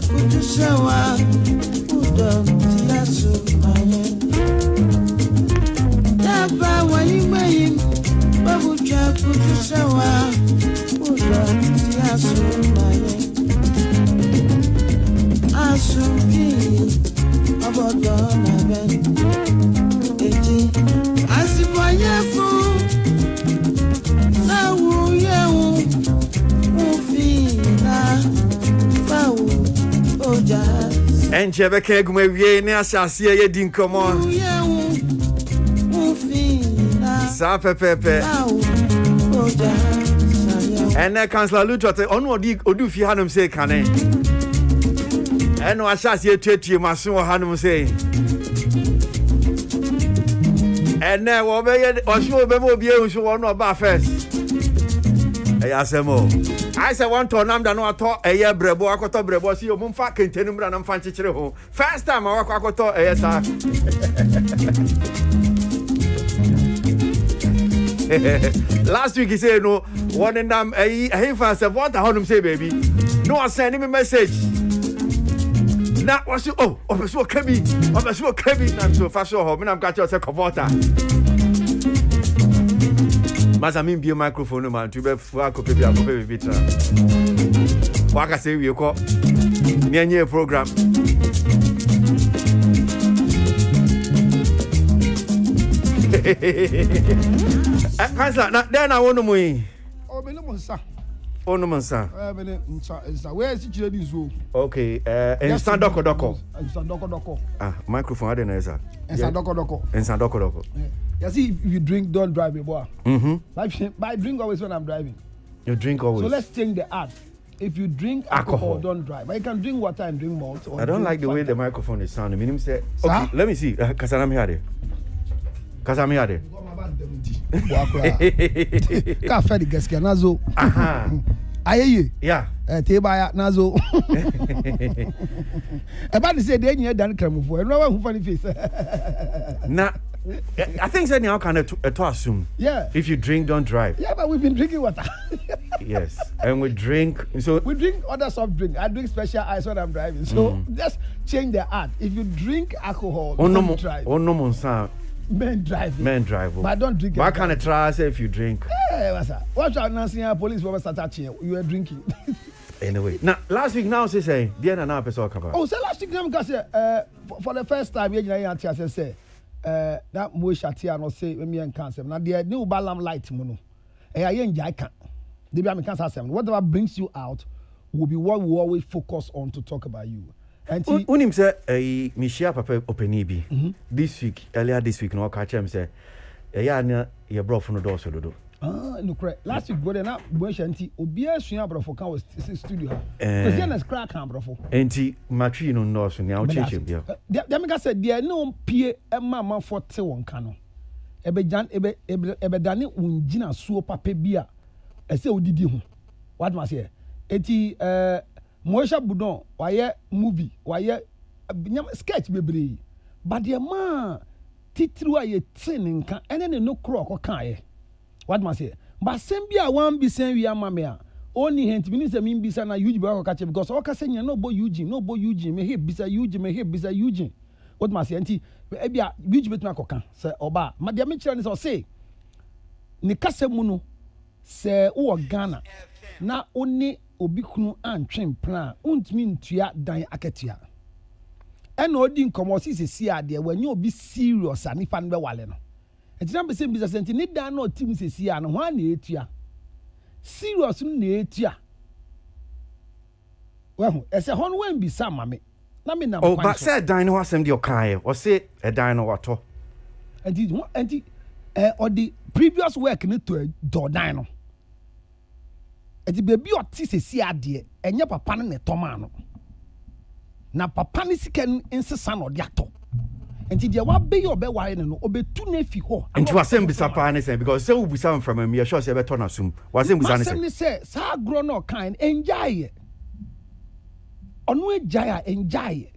Kutushawa udom tiasu maye Daba walimayim Babucha kutushawa udom tiasu maye Asuki Abogona ben Eti Asiboyefu Nawu yewu Ufina Fawu Oja Enche beke gume wie ne asase ye di nkomo Ufina sa pepepe Fawu Oja ene kansla lutote onu odu fi hanum se kane eno asase etuetie maso hanum se ene wo be ye osu be mo bie nso wo no ba first eyasemo I say one to nam da no ato eye brebo akoto brebo si o mumfa kentenu mra na mfa nchechire ho first time awako akoto eye sa last week he say no one in them he fast what I honum say baby no I send me message na was oh obeso kabi na so fa so ho me nam ka che say comforter Masa mi bi microphone man tu be fu akope bi tra. Waka say we ko. Mi anye program. Kansa na then I wonu mu yi. O be no monsa. Onu monsa. Be no nsa. Where si chire di zo. Okay, instant doko. Instant doko. Ah, microphone ade na esa. Instant doko. Instant doko. You see, if you drink, don't drive, boy. Mm-hmm. I drink always when I'm driving. You drink always. So let's change the art. If you drink alcohol, don't drive. I can drink water and drink malt. I don't like the way the microphone is sounding. Meaning say, okay, Sir? let me see. Kasanam here. Ka fedi gaskiya nazo. Aha. Ayeye. Yeah. Te baya nazo. Eba ni say dey nyi dan kramfo. Eno wa hu funny face. Na I think that now can to assume. Yeah. If you drink, don't drive. Yeah, but we've been drinking water. Yes. And we drink. So we drink other soft drink. I drink special ice when I'm driving. So let's change the art. If you drink alcohol, don't drive. Oh no, monsa. Men drive. But don't drink. Why can't I try say if you drink? Hey, what's that? Watch out, Nancy. Police will start touching you. You were drinking. Anyway, now last week now say the end now person come. Oh, so last week now because for the first time you say that mo shatia no say me en cancer. Now the new balam light mono. I can. They be am cancer. Whatever brings you out will be what we always focus on to talk about you. And unim say me share papa openi bi this week earlier this week no catch him say ya na your bro for no do so do. No correct. Last week brother na bo shanti obi asua bro for kan was studio ha. Cause you na crack kan bro for. Enti matri no so na o cheche bia. Dem ga say there no pie e ma for te won kan no. Ebe dane unjina suo papa bia e say odidi ho. What must say? Eti Moesha Budon waye movie waye sketch bebre. But the man titru aye tin nkan ene no kro kan ye. What must say? But sembia wan bi sen wi amame a oni hent bi ni se min bisa na Eugene ba ko kache because o ka senya no bo Eugene me he bisa Eugene what must say enti e bia Eugene betuma ko kan se oba ma dia me kire ni se o say ni kase mu no se wo Ghana na oni obi kunu antwen plan untimi ntua dan akatua ena odi nkomo si ade wanyi obi serious anifa no be wale no etina be say business enti ni dan no team sesi a no ho na etua serious no na etua well ese ho no wan bi sa mame na me na oh but say dan no asem de okai o say e dan no wato enti or the previous work ni to do dan no enti baby oti sesi ade enye papa ne toma no na papa ne sika nsesa no de ato enti dia wa be yo be ware ne no obetu na fi ho enti wasem bisa pa ne say because say we bisa from me sure say be turn asum wasem bisa ne say sa agro no kind enjoy onu enjoy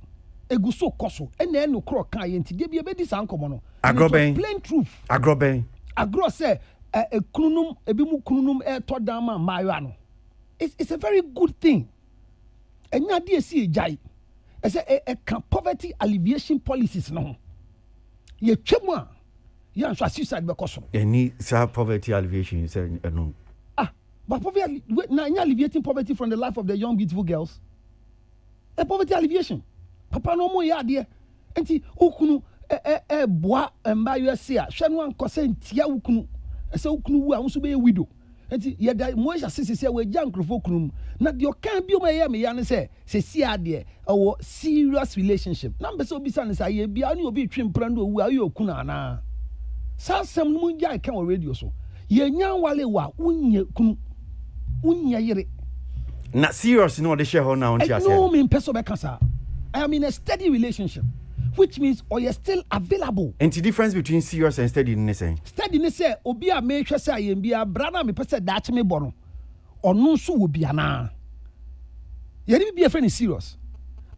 eguso koso ena enu kro kan ye enti de bia be di san komo no plain truth agro say ekununum ebi mu kununum e to dan ma mayo ano it's a very good thing enya de esi ejai ese can poverty alleviation policies no ye twemu a ye anso suicide be koso any poverty alleviation you say no but poverty na alleviating poverty from the life of the young beautiful girls a poverty alleviation papa no mo ya de enti okunu boa mba yesi a hwe no ankose ntia okunu ese okunu wu a nso be widow enti ye da mo ya sisi we jankrofo kunum na de okan bi o ma ye me ya ne se si ade o serious relationship na mbe se obi sa ne sa ye bia ne obi twempra ndo wu a ye okunu ana sa sam no mo ja kan o radio so ye nya wale wa unye kunu unye yire na serious no de share ho na on tia say no me peso be kasa I am in a steady relationship, which means you're still available. And the difference between serious and steady in this steady ne say obi a me hwe say ayem bia brana me pese daach me bono ono nso wo bia na ye ni bia friend serious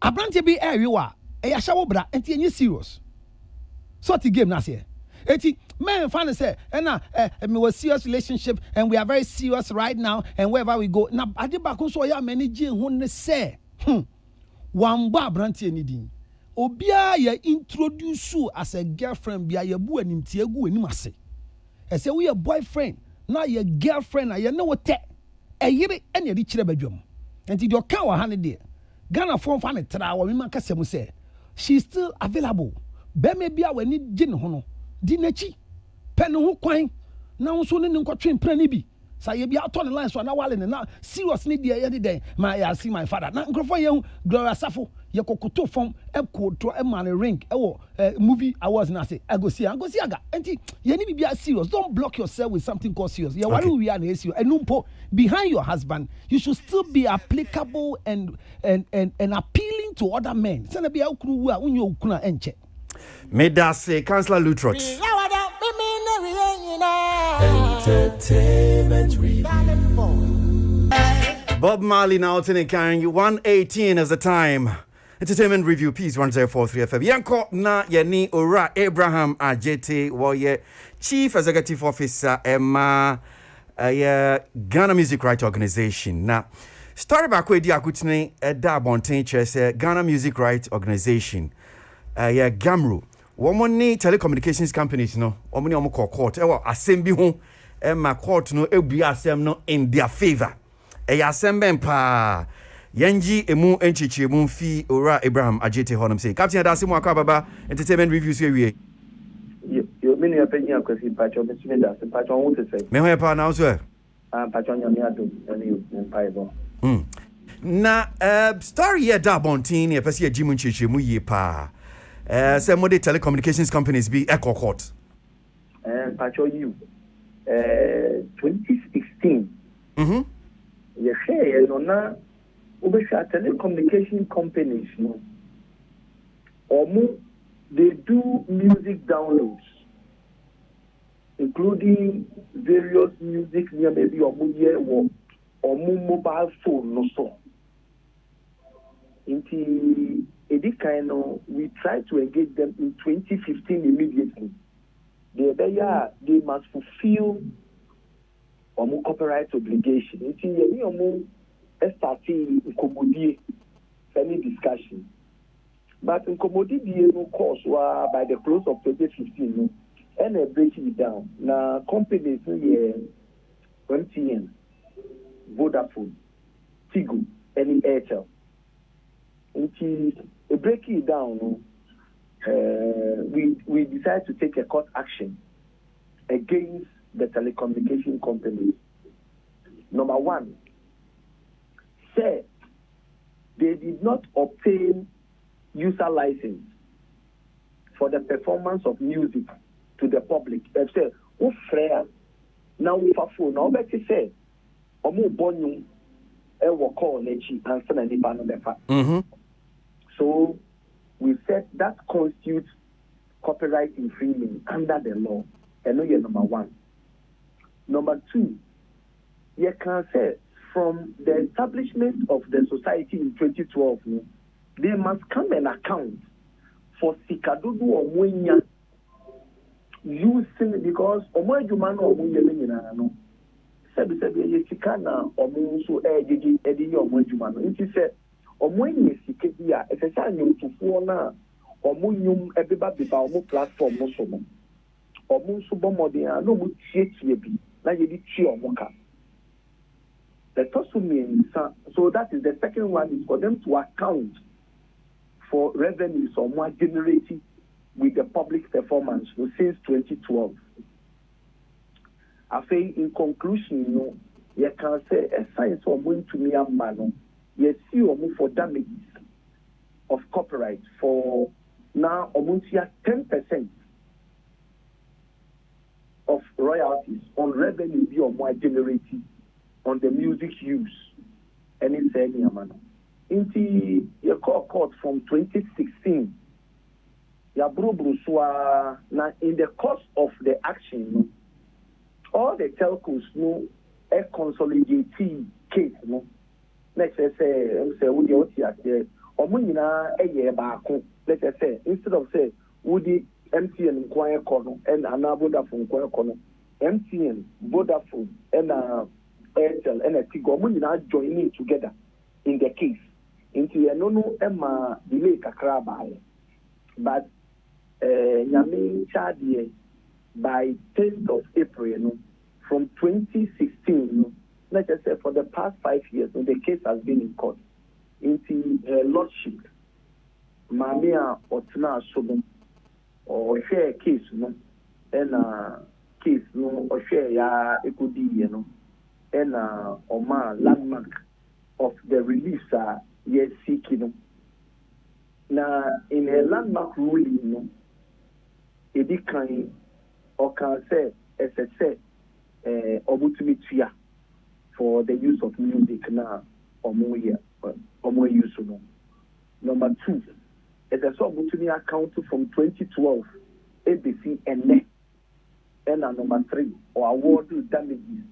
abrante bi ewe wa e ya hye wo bra enti enye serious so the game na say enti men fan say na me was serious relationship and we are very serious right now and wherever we go na ade ba ko so ya manage hu ne say wamba abrante ni din obia ya introduce you as a girlfriend bia ya bu animti egu anim ase ese we a boyfriend na ya girlfriend na ya ne wote eyire ene de kire badwam enti de oka wa ha ne de Ghana phone fa ne tra wa me man kasem say she is still available be me bia wani gi ne ho no di nachi pe ne ho kwan na nso ne nkotwe mpra ne bi sa ye bia to ne line so na wale ne na serious ne dia ye de den my I see my father na nkrofo ye Gloria Safo ye kokoto fom ekoto e man ring e wo movie awards na say I go see aga enti ye ni bibia serious don't block yourself with something called serious ye wale we are na issue enumpo behind your husband you should still be applicable and appealing to other men say na bia ukunu wu a unyo ukuna enche me da say Councillor Lutrot Entertainment Review. Bob Marley now carrying you 118 as the time. Entertainment Review Peace 1043 FM. Yanko na yani ora Abraham Ajete woye Chief Executive Officer Emma Ghana Music Rights Organization. Na story back with the akutine da bonten chese Ghana Music Rights Organization. Gamru. Womoni telecommunications companies no. Womoni omo court. Ewa asem bi ho Emma court no ebu asem no in their favor. Assemben pa Yanji emu enchichi emu fi ora Abraham Ajete honum say Captain Adasi mo akwa baba entertainment reviews here you mean you pay Kwasi patcho me sime da patcho won to say me ho pa na so patcho nyame ado ani mpaibo na story here da bontin e pese ajimu enchichi mu ye pa say mo de telecommunications companies be echo court patcho you 2016 you share no na obesha telecommunication companies no they do music downloads including various music near maybe mobile phone no so into we tried to engage them in 2015 immediately they must fulfill copyright obligation. It's in starting incommodity any discussion. But incommodity no course by the close of 2015 and a breaking it down. Now companies MTN, Vodafone, Tigo, and Airtel. Until breaking it down, we decided to take a court action against the telecommunication companies. Number one, said they did not obtain user license for the performance of music to the public. They said, "Oh, frère, now we have phone. Now let's say, omu bonyu, ewo call nechi and send any pan on the fact." So we said that constitutes copyright infringement under the law. And no, number one. Number two, you can say from the establishment of the society in 2012, they must come and account for Sikadudu or Mwenya using because Omwejumano or Mwenya no. Sebi Sikana or Munsu Edi Omwejumano. It is said omoye sikedia esesa nyomtufuo na omunyum ebeba beba omo platform no so no omo nso bomode a no mu tietie bi na ye di tie omo ka. The first one, so that is the second one, is for them to account for revenues or more generated with the public performance since 2012. I say in conclusion, you can say a science of going to me a man, you see for damages of copyright for now almost 10% of royalties on revenue be or more generated on the music use and it's any manner. Into your court from 2016, ya bruswa na in the course of the action, all the telcos no a consolidated case no. Let's say would you see omunina a year back. Let's say instead of say would the MTN inquire corner and another Vodafone inquire corner, MTN, Vodafone and Airtel and a Tigo now joining together in the case. Into a no Emma delay kakra by, but Yami Chadie by 10th of April from 2016. Let's just say for the past 5 years, the case has been in court. Into lordship, Mamia or Tina Sobon or share case and case or share ya ekudi and Oma landmark of the release yes seeking. Now in a landmark ruling, it can or can say as I said obutumitia for the use of music now or more use. Number 2, as I saw Butumi account from 2012 ABC and number 3 or award damages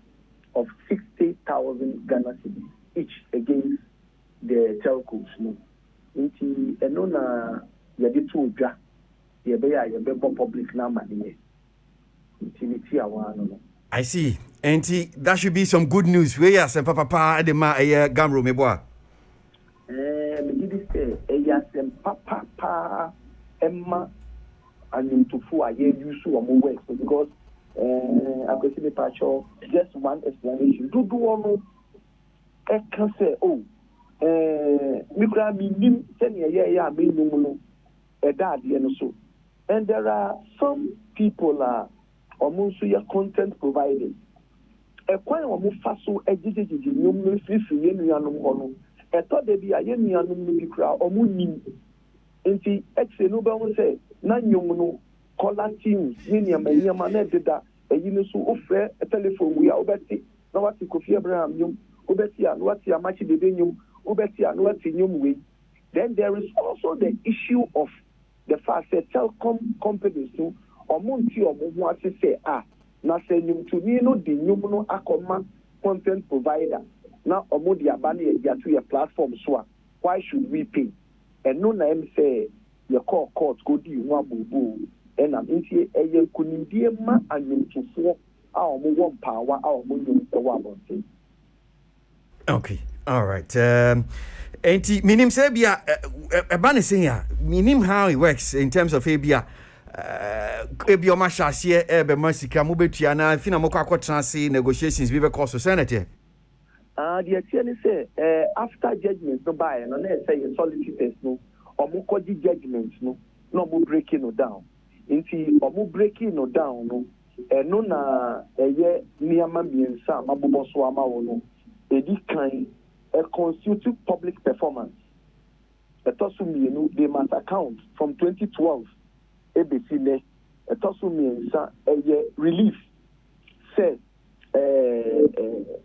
of 60,000 Ghana cedis each against the telcos. No, into enona yadi tuja yebeya yebebo public na money. Intimity awano. I see. And that should be some good news. Where yes, and papa de ma gamro me boy. Me did say yes and papa Emma and to fu aye use or more work because I'm going to be just one explanation. Do one I can say, oh, Mikra mean 10 years, me no a daddy and so. And there are some people almost your content providers. A quite almost faso educated in no free and I thought they be a yen Mikra or moon. And the ex no say, none you caller teams, Yama did that. You so offer a telephone. We are obeti. Now what you Kofi Abraham yum obeti and what you match the yum obeti and what in yum way. Then there is also the issue of the fact that telecom companies too or munti or what to say na say yum to me no the yum no akoma content provider now omodi abani ya to your platform so why should we pay? And no name say your call court go do one boo. And I'm into a young Kundiema and you to 4 our one power, our moon the one. Okay, all right. And minim sebia a banisiya, minim how it works in terms of abia. Ebio Mashasi, Ebe Mersika, Mubetiana, Finamoko Transi negotiations, we were called Senate. The attorney say after judgment, no buy, and I say solicitors no, or Mukoji judgments no more breaking no down. Inti omu breaking no down no eno na eye niama biensa mabobo so ama wono edi kan a constitute public performance etosu mienu they must account from 2012 ABC ne etosu miensa eye relief say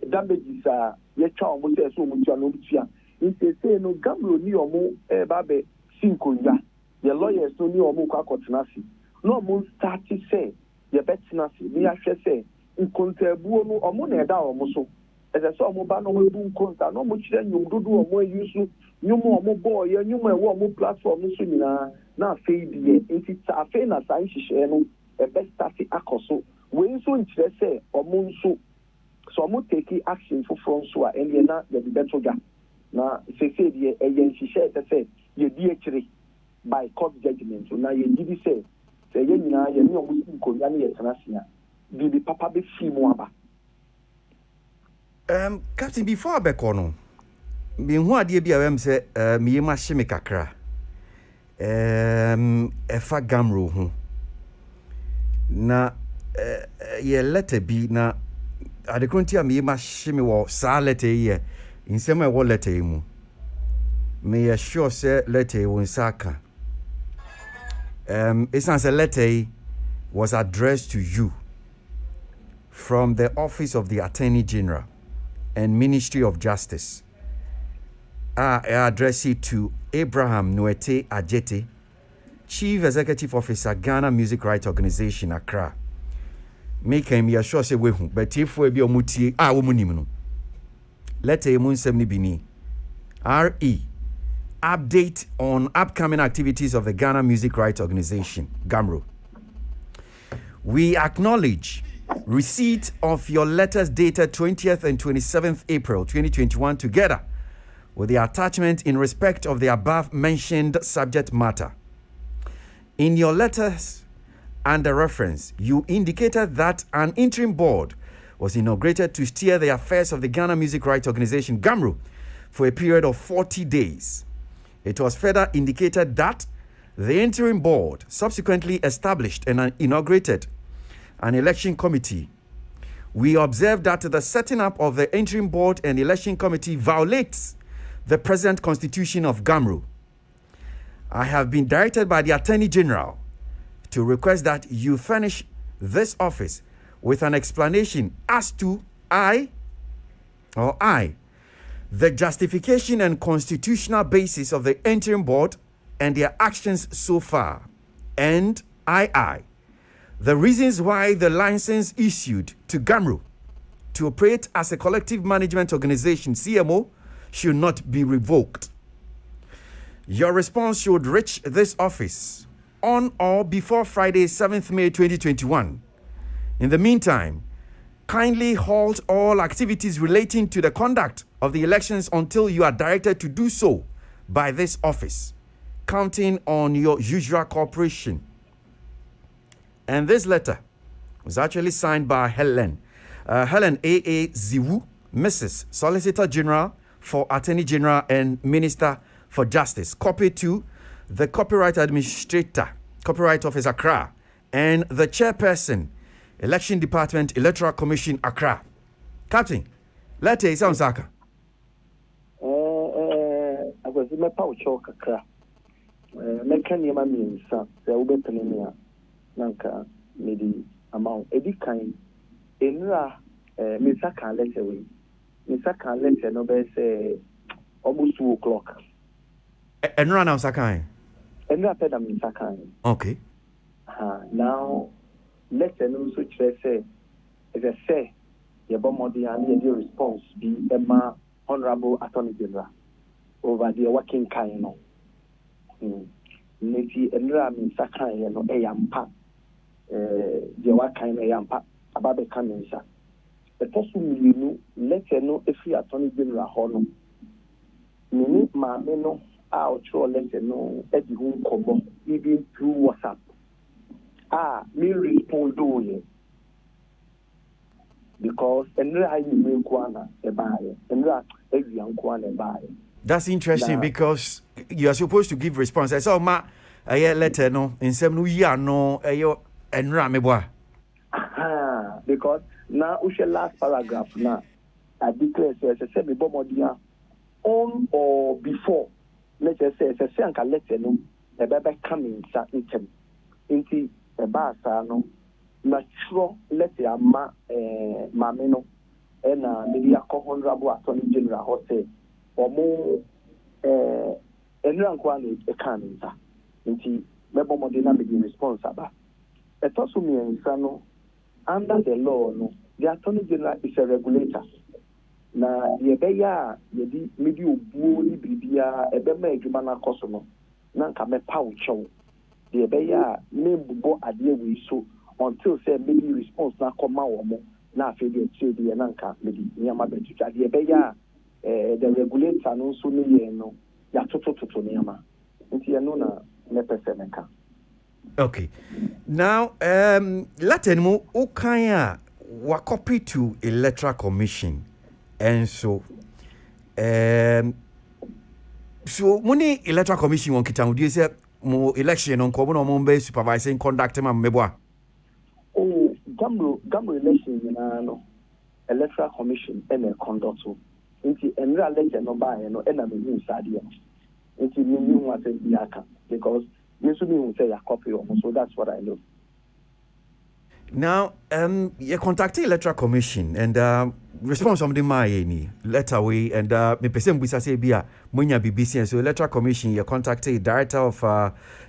damages ye twa omo say so omo tua no tua inti say no gambro ni omo ba be sinkonya the lawyers no ni omo kwa kotenasi no moon started say the betina we actually say in contabu no omo na eda omo so as I saw omo ba no we bu conta no mo chire nyum dodo omo use nyum omo boy nyum e wo omo platform so nyina na afei die enti afei na san hihye no e best start akoso we nso nchire say omo nso so omo take action for front so and na the better ga na say the agency say ye di by court judgment. So now ye did say ye nyina ye no musim ko ya ye tenasia the papa be fi mu aba. Captain, before Bekono, me who ade bia wem say me ma hye me kakra. Efa gamro ho. Na ye letter bi na adekonti a me ma hye me wo sa letter ye. Insem e wo letter mu. Me ye sure say letter wo nsaka. It's a letter was addressed to you from the Office of the Attorney General and Ministry of Justice. I address it to Abraham Nuete Ajete, Chief Executive Officer, Ghana Music Rights Organization, Accra. Make him ya sure say we hu, but if we be omuti womunim no. Letter mu nsem ni bini. RE update on upcoming activities of the Ghana Music Rights Organization, GAMRO. We acknowledge receipt of your letters dated 20th and 27th April 2021 together with the attachment in respect of the above mentioned subject matter. In your letters and the reference, you indicated that an interim board was inaugurated to steer the affairs of the Ghana Music Rights Organization, GAMRO, for a period of 40 days. It was further indicated that the interim board subsequently established and inaugurated an election committee. We observed that the setting up of the interim board and election committee violates the present constitution of GAMRO. I have been directed by the Attorney General to request that you furnish this office with an explanation as to the justification and constitutional basis of the interim board and their actions so far, and the reasons why the license issued to GAMRO to operate as a collective management organization, CMO, should not be revoked. Your response should reach this office on or before Friday, 7th May 2021. In the meantime, kindly halt all activities relating to the conduct of the elections until you are directed to do so by this office, counting on your usual cooperation. And this letter was actually signed by Helen A.A. Ziwu, Mrs. Solicitor General for Attorney General and Minister for Justice, copied to the Copyright Administrator, Copyright Office Accra, and the Chairperson, Election Department, Electoral Commission, Accra. Captain, letter is on Saka. I was in my pouch or Accra. Mekani means the Ubepenia. Nanka maybe amount any kind enra misaka letter we misaka letter no be say almost 2 o'clock enra na sakai enra peda misaka. Okay. Now letter no so say as I say your bomodi and your response be Emma Honorable Attorney General over the working kind no neti enra misaka no eyampa the what kind of yampa about the cancer. The person you let you know if you are Attorney General Hono. Mini mameno out or let you know at the home combo, even through WhatsApp. Me respond to you because and I mean Kwana a buy and that every Kwana buy. That's interesting because you are supposed to give response. I saw ma a letter no in some new year no and Rameboa. Because now we shall last paragraph now. I declare as I said before on or before. Let's say as I say and let you know the baby coming item into a bar no mature let ya mameno and maybe a Honorable Attorney General or say or more and Rankwani a coming into Mebo Modena be responsible. It also means under the law, no, the Attorney General is a regulator. Na yebeya yedi maybe obuo ni bibia ebema adwuma na koso na nka me pa ucho. The yebeya me bubo ade we so until say maybe response na koma wo mo na afi de tue de na nka maybe nyama betuja. The yebeya the regulator no so no ya toto niama nti ya no na me pese meka. Okay, now let any ukanya wa copy to electoral commission and so money electoral commission won kita udi say mo election on ko no mo be supervising conduct ma meboa. Oh, gamro election na no electoral commission and conduct so nti enra election no ba no e na me hu sade nti me hu what be aka because me so me hu say ya copy so that's what I know. Now you contact the electoral commission and response from the my letter way and me person busa say bia munya BBC and so electoral commission you contacted director of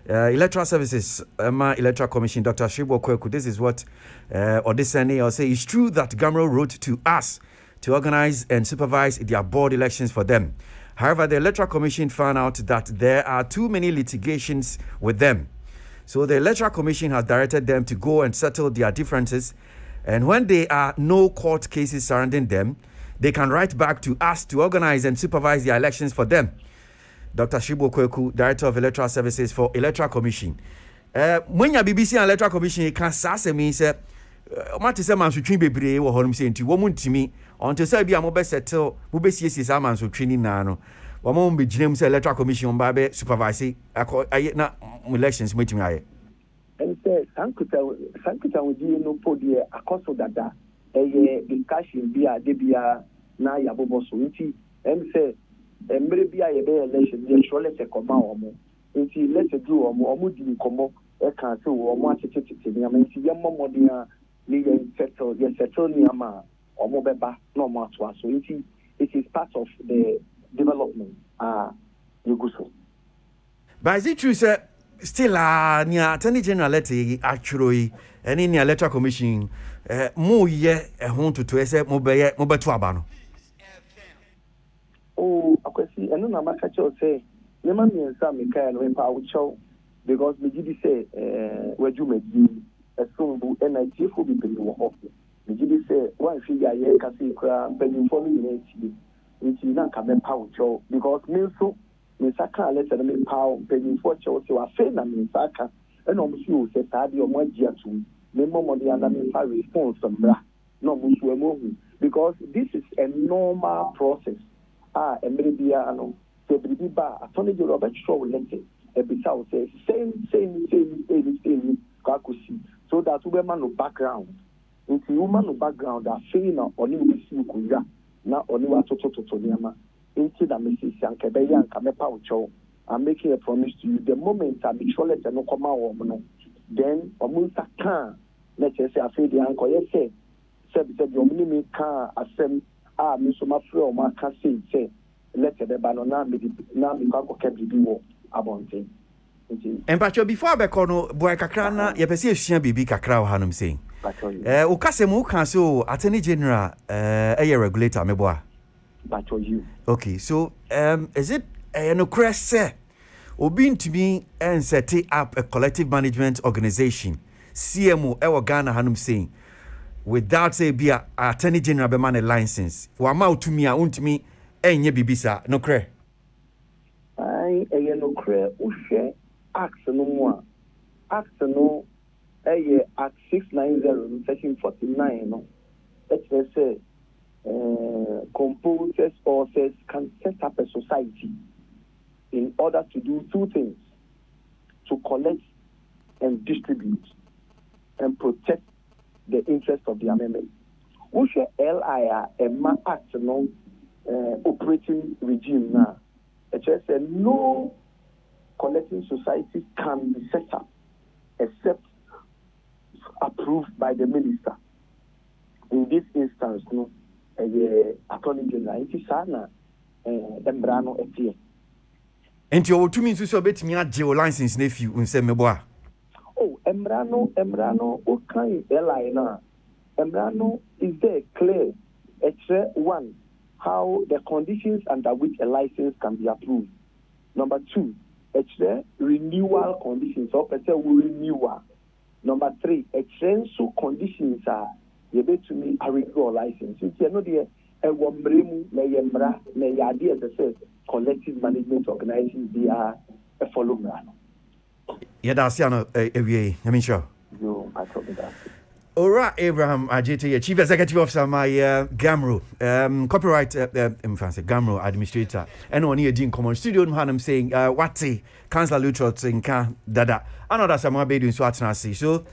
electoral services electoral commission Dr. Shibo Kweku. This is what Odisani or say it's true that Gamro wrote to us to organize and supervise their board elections for them. However, the electoral commission found out that there are too many litigations with them. So the electoral commission has directed them to go and settle their differences. And when there are no court cases surrounding them, they can write back to us to organize and supervise their elections for them. Dr. Shibo Kweku, Director of Electoral Services for Electoral Commission. When your BBC and Electoral Commission can say me say, "Mati say man sutwi bebre wo honum say nti wo muntimi until say bia mo be settle mo be siesie sa man sutwi ni na no wo mo be ginem say Electoral Commission ba be supervise na elections metimi aye." And say sankuta wodi no podie akoso dada discussion bia de bia na yabobo so nti say emre bia ye be election ye sure let come omo nti let do omo di komo e kan se omo atete ni am nti ye momodia ni ye settle ni ama omo beba na omo atwa so nti it is part of the development yuguso. But is it true sir still near Attorney General letter actually and in the Electoral Commission mo ye ho to say mo beto aba no? Oh, akwasi eno na maka cho say nema mi nsa me kai no pa wo because me gidi say waju medi esumbu NITF bi peli wo ho me gidi say wan fi ya ye ka say kra peli for me na ti nti na ka me pa wo because me so me saka letter me pa peli for cho say wa fe na me saka eno mo si o say saade o mo agia tu me mo de anda me fa response mbra no mo so emo because this is a normal process. Emre bia ano so bibi ba Attorney General be show letter e be say same kakusi so that we man no background into woman no background that feel na oni we see kuya na oni wa toto niama into that message anka be yanka me pa ucho. I'm making a promise to you the moment I be sure letter no come out no then omunta kan let say afei de anka ye say the omni me kan asem me so ma frɛ o ma ka say let the banana me ka ko kebi wo abonte nti Empacho before abekono boy kakra na ye pese esua bibi kakra wo hanum sei o kasem kan so Attorney General regulator me boa bacho you okay so is it no cresse obi ntimi and set up a collective management organization CMO e wo Ghana hanum sei without say be a Attorney General be man a license wa ma utumi a untumi enye bibisa no kre no kre o hwe act no mo act no act 690 section 49 no it say composers or says can set up a society in order to do two things: to collect and distribute and protect the interest of the amendment. Which LIA and act no operating regime now. It just said no collecting society can be set up except approved by the minister. In this instance, no, Attorney General, it is sana Embrano etie. And you to me so betimi agye license na fi unse meboa. Oh, Embrano, what kind LI now? Embrano is there clear. It's one, how the conditions under which a license can be approved. Number two, it's renewal conditions. So, it's a renewal. Number three, it's so conditions are you bet to me a renewal license. You know the wombremu na yemra na yade as a collective management organization be a follow mrano. Yeah, that's I mean, sure. You I told that. Ora Abraham Ajete, Chief Executive Officer, my Gamro, copyright Gamro administrator, and on here Jim Common Studio, I'm saying, Wati, Councillor Lutrot in Ka Dada, another Sama Bedu in Swatnasi. So,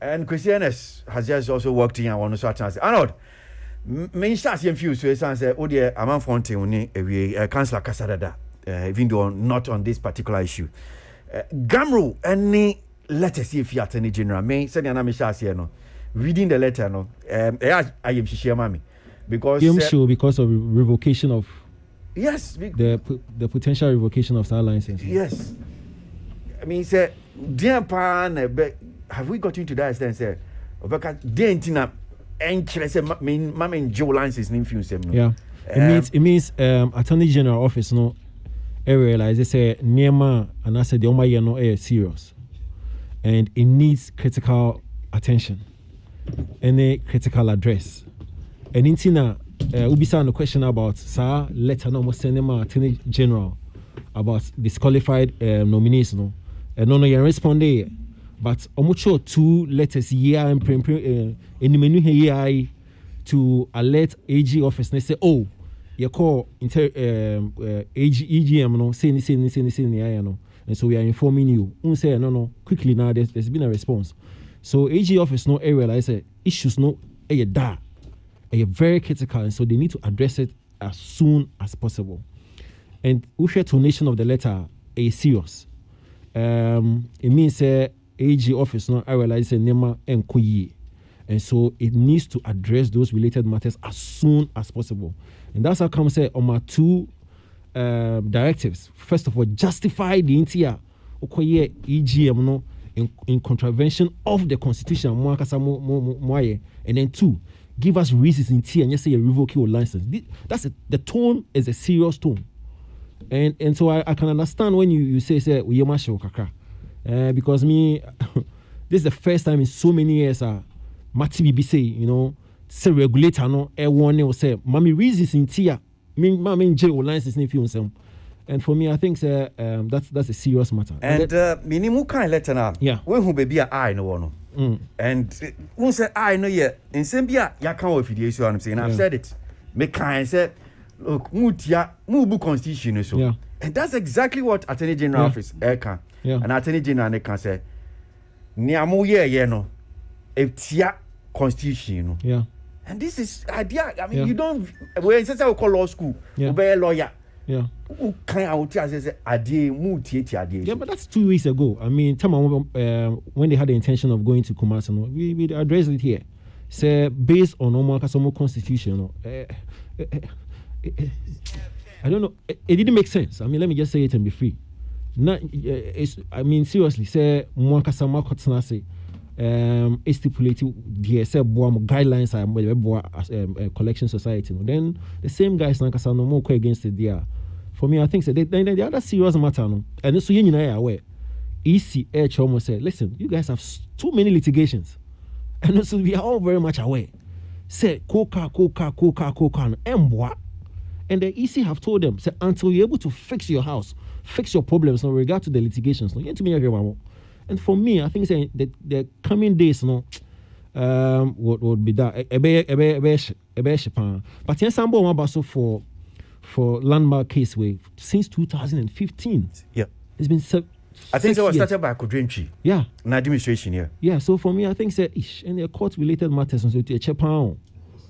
and Christianes has just also worked in one Swatnasi. Anod, main stars in few, so it's answer, oh dear, I'm on Fonte, Councillor Casadada, even though not on this particular issue. Gamro, any letters if you attorney general me said na me share here no reading the letter no I am share mami because sure because of revocation of yes the potential revocation of that license. Yes, I mean say dear pan have we got into that extent say obeka dentina enchre say mama enjoy license in few sem no. Yeah, it means attorney general office no realize say niema and I said the oma year no serious. And it needs critical attention and a critical address. And in Tina, Ubisa the question about Sir letter no Senema Attorney General about disqualified nominees no. And no you respond there. But omucho 2 letters here and in the menu here to alert AG office and say, oh, you call EGM no say no. And so we are informing you. Say no. Quickly now, there's been a response. So AG office no realize issues no very critical, and so they need to address it as soon as possible. And Ushe tonation of the letter is serious. It means AG office no realize nema enkoyi, and so it needs to address those related matters as soon as possible. And that's how come say on my 2 directives. First of all, justify the entire EGM no in contravention of the constitution. And then 2, give us reasons in T and just say a revoke your license. The tone is a serious tone. And so I can understand when you say because me this is the first time in so many years Mati Bibi say, say regulator no warning or say mommy reasons in T and for me, I think that's a serious matter. And minimum kind letter now. Yeah. When who baby I no one. And who say I know yet in Sambia ya can't with the issue I'm saying. I've said it. Me kind say look mubu constitution so. Yeah. And that's exactly what Attorney General office can. Yeah. And Attorney General can say niamu ye no tia constitution no. Yeah. And this is idea. I mean, you don't. When say we call law school, we be a lawyer. Yeah. Who can out say idea idea? Yeah, but that's 2 weeks ago. I mean, when they had the intention of going to Kumasi, we addressed it here. Say based on normal Kasomo constitution, I don't know. It didn't make sense. I mean, let me just say it and be free. I mean, seriously, say Mwakasama Kotsnase. Stipulated the guidelines are collection society. Then the same guys no more against it there. For me, I think the other serious matter no. And so you are aware. ECH almost said, listen, you guys have too many litigations. And so we are all very much aware. Say coca and and the EC have told them, say, until you're able to fix your house, fix your problems in regard to the litigations, no, you to me. And for me, I think the coming days, would be that but yes, I'm about for landmark case way since 2015. Yeah, it's been. I think it was started by Kudrinchi. Yeah, an administration here. Yeah, so for me, I think and the court-related matters and so to a chepan,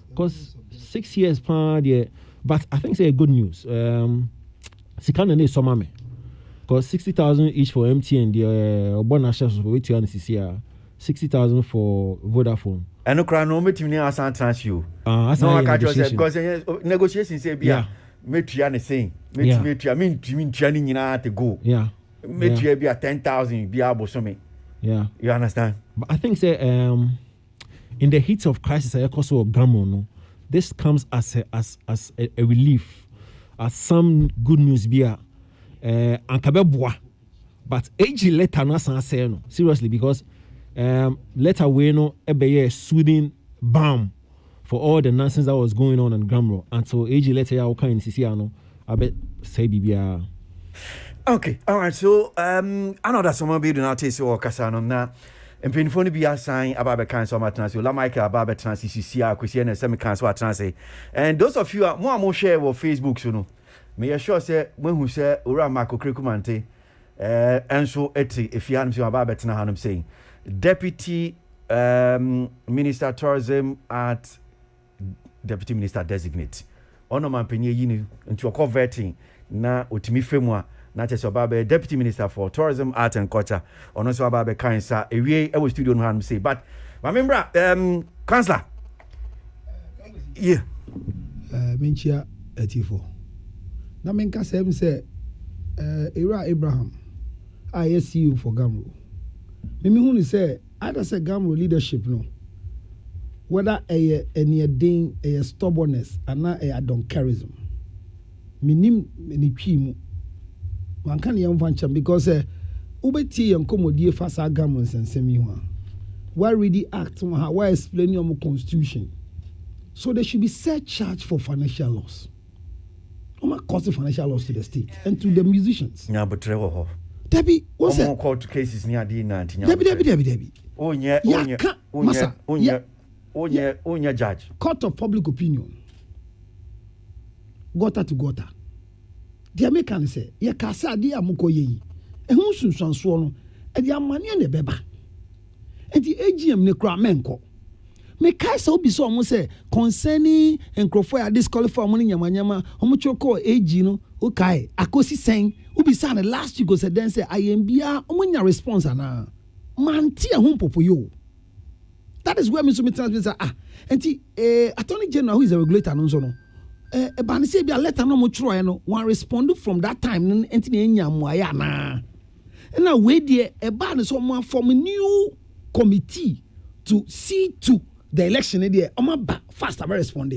because 6 years pan yeah. But I think good news. Sikana ne somame. Because 60,000 each for MTN, the bonus for which you are 60,000 for Vodafone. And no crown no meeting near San Transio. No, I can't just because negotiations say, yeah, Metrian saying, I mean, training in to go. Yeah, Metria be at 10,000 be able to me. Yeah, you understand? But I think in the heat of crisis, I also no. This comes as a relief, as some good news be. But AG letter no say no seriously because letter we no ebe soothing balm for all the nonsense that was going on in Gramro until AG letter ya oka in CC I bet say bibia. Okay, all right. So I know that someone be doing our taste or Casano now. And Pinfoni be assigned about the cancer of Matanasi, La Michael about the Transi, Christian and semi cancer transi. And those of you are more share with Facebook, you know. May I sure say when who say Ura Marco Cricumante, and so if you answer about Betina Hanum saying Deputy Minister Tourism at Deputy Minister Designate. Ono man penye yini into a coverting na utimi femwa. Not just about Deputy Minister for Tourism, Art and Culture, or also about kind sir. We studio no hand say, but remember, Councillor, yeah, Menchia 84. Now, Menka say, Era Abraham, I see you for Gamro. Mimi Huni say, I just say Gamro leadership no. Whether a near ding a stubbornness and not a doncarism. Minim ni chimu. Man can young venture because ubeti and commodie fasa governments and semi one. Why really act on how why explain your constitution? So there should be set charge for financial loss. What cause financial loss to the state and to the musicians? Yeah, but Trevor. Debbie, what's that? Court cases near the 19. Debbie. Oh, yeah, judge. Court of public opinion. Gota to gota. The American say, "Ye kasa di amuko ye." Ehun sunsanso no, e di amane ne beba. E di AGM ne kra menko. Me kai say obi so omo say concerning enkrofo ya disqualify omo nyamanyama, omo choko AG no, o kai akosi sen, obi say na last week go say den say IMBia omo nya response ana. Man ti ehun popo yo. That is where me so me transmit say enti Attorney General who is a regulator no so no. But say be a letter no mo tro no one respond from that time enti na enya moaya na na we there e ba ne so mo form new committee to see to the election there o ma ba fast about respond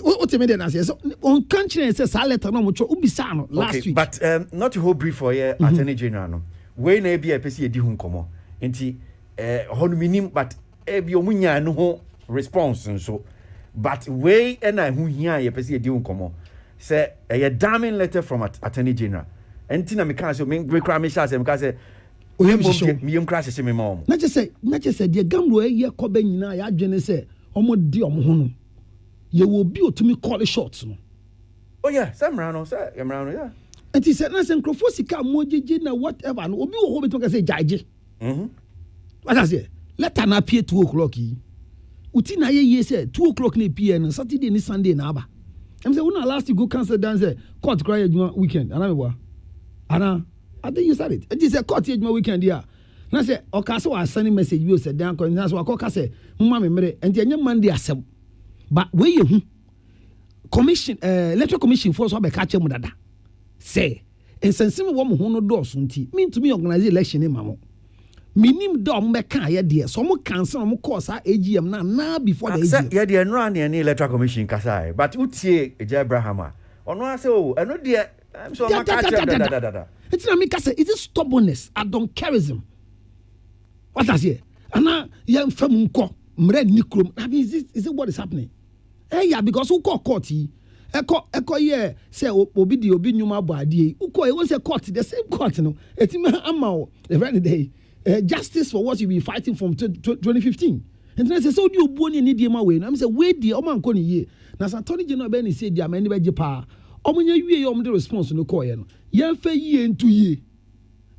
o tell me then as so on country say sa letter no mo tro ubisa no last week but not to hold brief for here Attorney General no we na be a person edi hu nkomo enti honu minim but e bi o munya no ho response so. But way and I who hear ye pesi edi unkomo say a damning letter from Attorney General. Entina me can say me rekra me sha say me can say me crash say me mom. Na just say the Gamro ye koba nyina ya adwene say omo di omo ho no. Ye will be otumi call shots no. Oh yeah, Samra no say Yamra yeah. And he said na say nkrofo sika mo jeje na whatever no obi wo ho beto ka say jaje. What I say? Let an appear 2 o'clock. Uti na ye say 2 o'clock na PM Saturday ni Sunday na aba. I'm say when last you go cancel dance court cry weekend. Ana I think you said it. It is a court weekend here. Na say okase wa send message you say dan ko na so akoka say mma me mere enti enye Monday asem. But we ye hu commission electoral commission for so be ka chem dada. Say ensensem wo mo ho no do so nti me to me organize election in mamo. Minim dom be kan ye de so mo cancel mo course AGM na before the AGM ye de no an any electoral commission kasai but utie Eja Abraham ono ase o eno de I'm so ma ka da it's na me ka say it is stubbornness adoncarism what I say ana ye mfam nko mre nikrom I mean is it what is happening yeah because who call court eko ye say obi di obi nyuma boade uko e won say court the same court no etima ama the very day justice for what you be fighting from 2015. And then I say, so do you bone any dear way? And I'm say, wait, dear, Oman Connie ye. Now, Attorney General Benny said, dear, many by Japan. Oman, you the response in the coin. Yan fair ye and 2 years.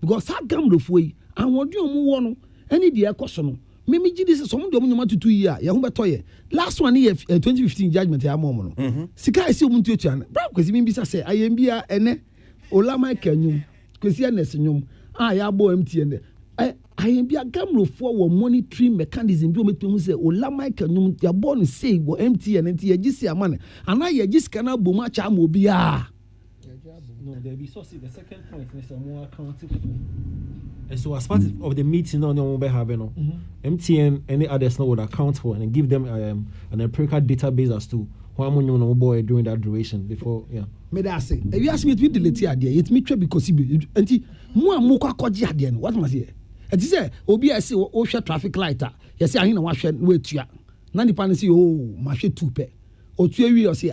Because that gamble of way, and what do you want? Any dear question. Maybe this is some dominant to 2 years. Yahumba Toye. Last one year, 2015 judgment, I am Sika is soon to chan. Because he means I say, I am beer and Olama Canum, Christian Nessinum. I abo empty. I am be a Gamro for monitoring mechanism. Do me to say, Ola Michael, your born say, were empty and empty. You see a man, and I just cannot be much. I will be no, there be so see the second point is more accountable. And so, as part of the meeting on your having MTN, any others would account for and give them an empirical database as to how many boy during that duration before, yeah. May I say, if you ask me to delete the idea, it's me because he more koji idea. What must he? And he said, Obi, I see, Osha traffic lighter. You say, I know what wait ya. na nipa no say oh ma hwe 2 pe otu awi o say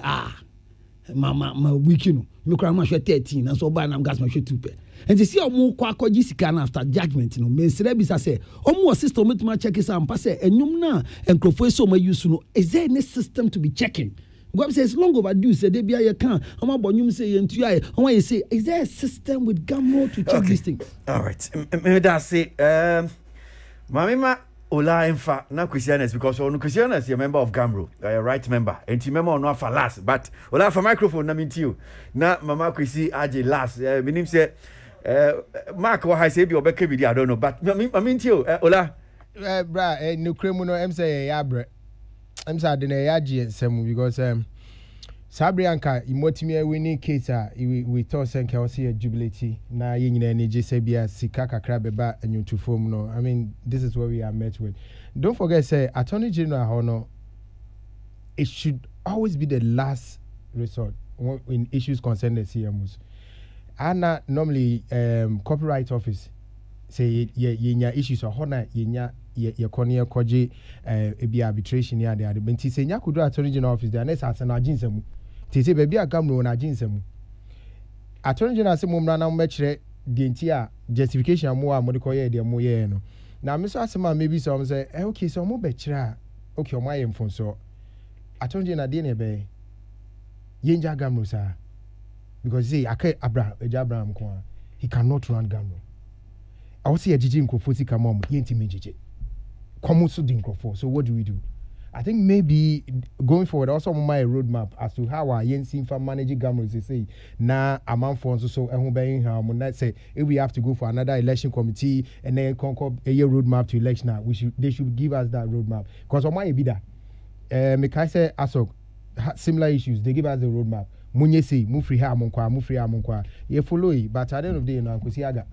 ma wiki no me kura ma hwe 13 na so ba na gas ma hwe 2 pe and you see omo kwa akọji sika na after judgment no me sere bi say omo system metuma check is am pa say enum na enkrofo so ma use no is there any system to be checking God says long overdue say they be a can omo bonyum say yentu aye omo you say is there a system with Gamro to check these things? All right, me that say mamima Ola Enfa na Christianus because on Christianus you member of Gamro, a right member and you member on for last but Ola for microphone na mintiu na mama Kwasi aje last minim say Mark what I say be obeke bi I don't know but mintiu Ola bra no kremu no em say ya bre em say de na ya gie nsem because Sabrianka imotimi winning case we thought senke o see jubilate na ye nyina ni je say bia sika kakra beba anyutu form no I mean this is what we are met with. Don't forget say Attorney General hono it should always be the last resort in issues concerning the CMOs. And normally copyright office say ye nya issues or hona ye nya ye konia koje be arbitration ya de benti say nya kudu Attorney General office there next as na aginsemu ti say baby Gamro na aginsemu Attorney General say mumra na mechire de ntia justification mo a mo de koye de mo ye no na me so asema maybe some say okay so mo be chira okay o maye mfonso Attorney General de ne be yenja Gamro sa because see Abraham kwa he cannot run Gamro I will say a jiji nkrofo sika mom yenti menjeje come so the nkrofo so what do we do? I think maybe going forward also my roadmap as to how our yensi for managing Gamro say na amount for so ehun be how mo say if we have to go for another election committee and then conquer a year roadmap to election now they should give us that roadmap because on my be that me kai say asok similar issues they give us the roadmap munye say mu free ha amonkwa ye follow it but at the end of the day no ankosi aga.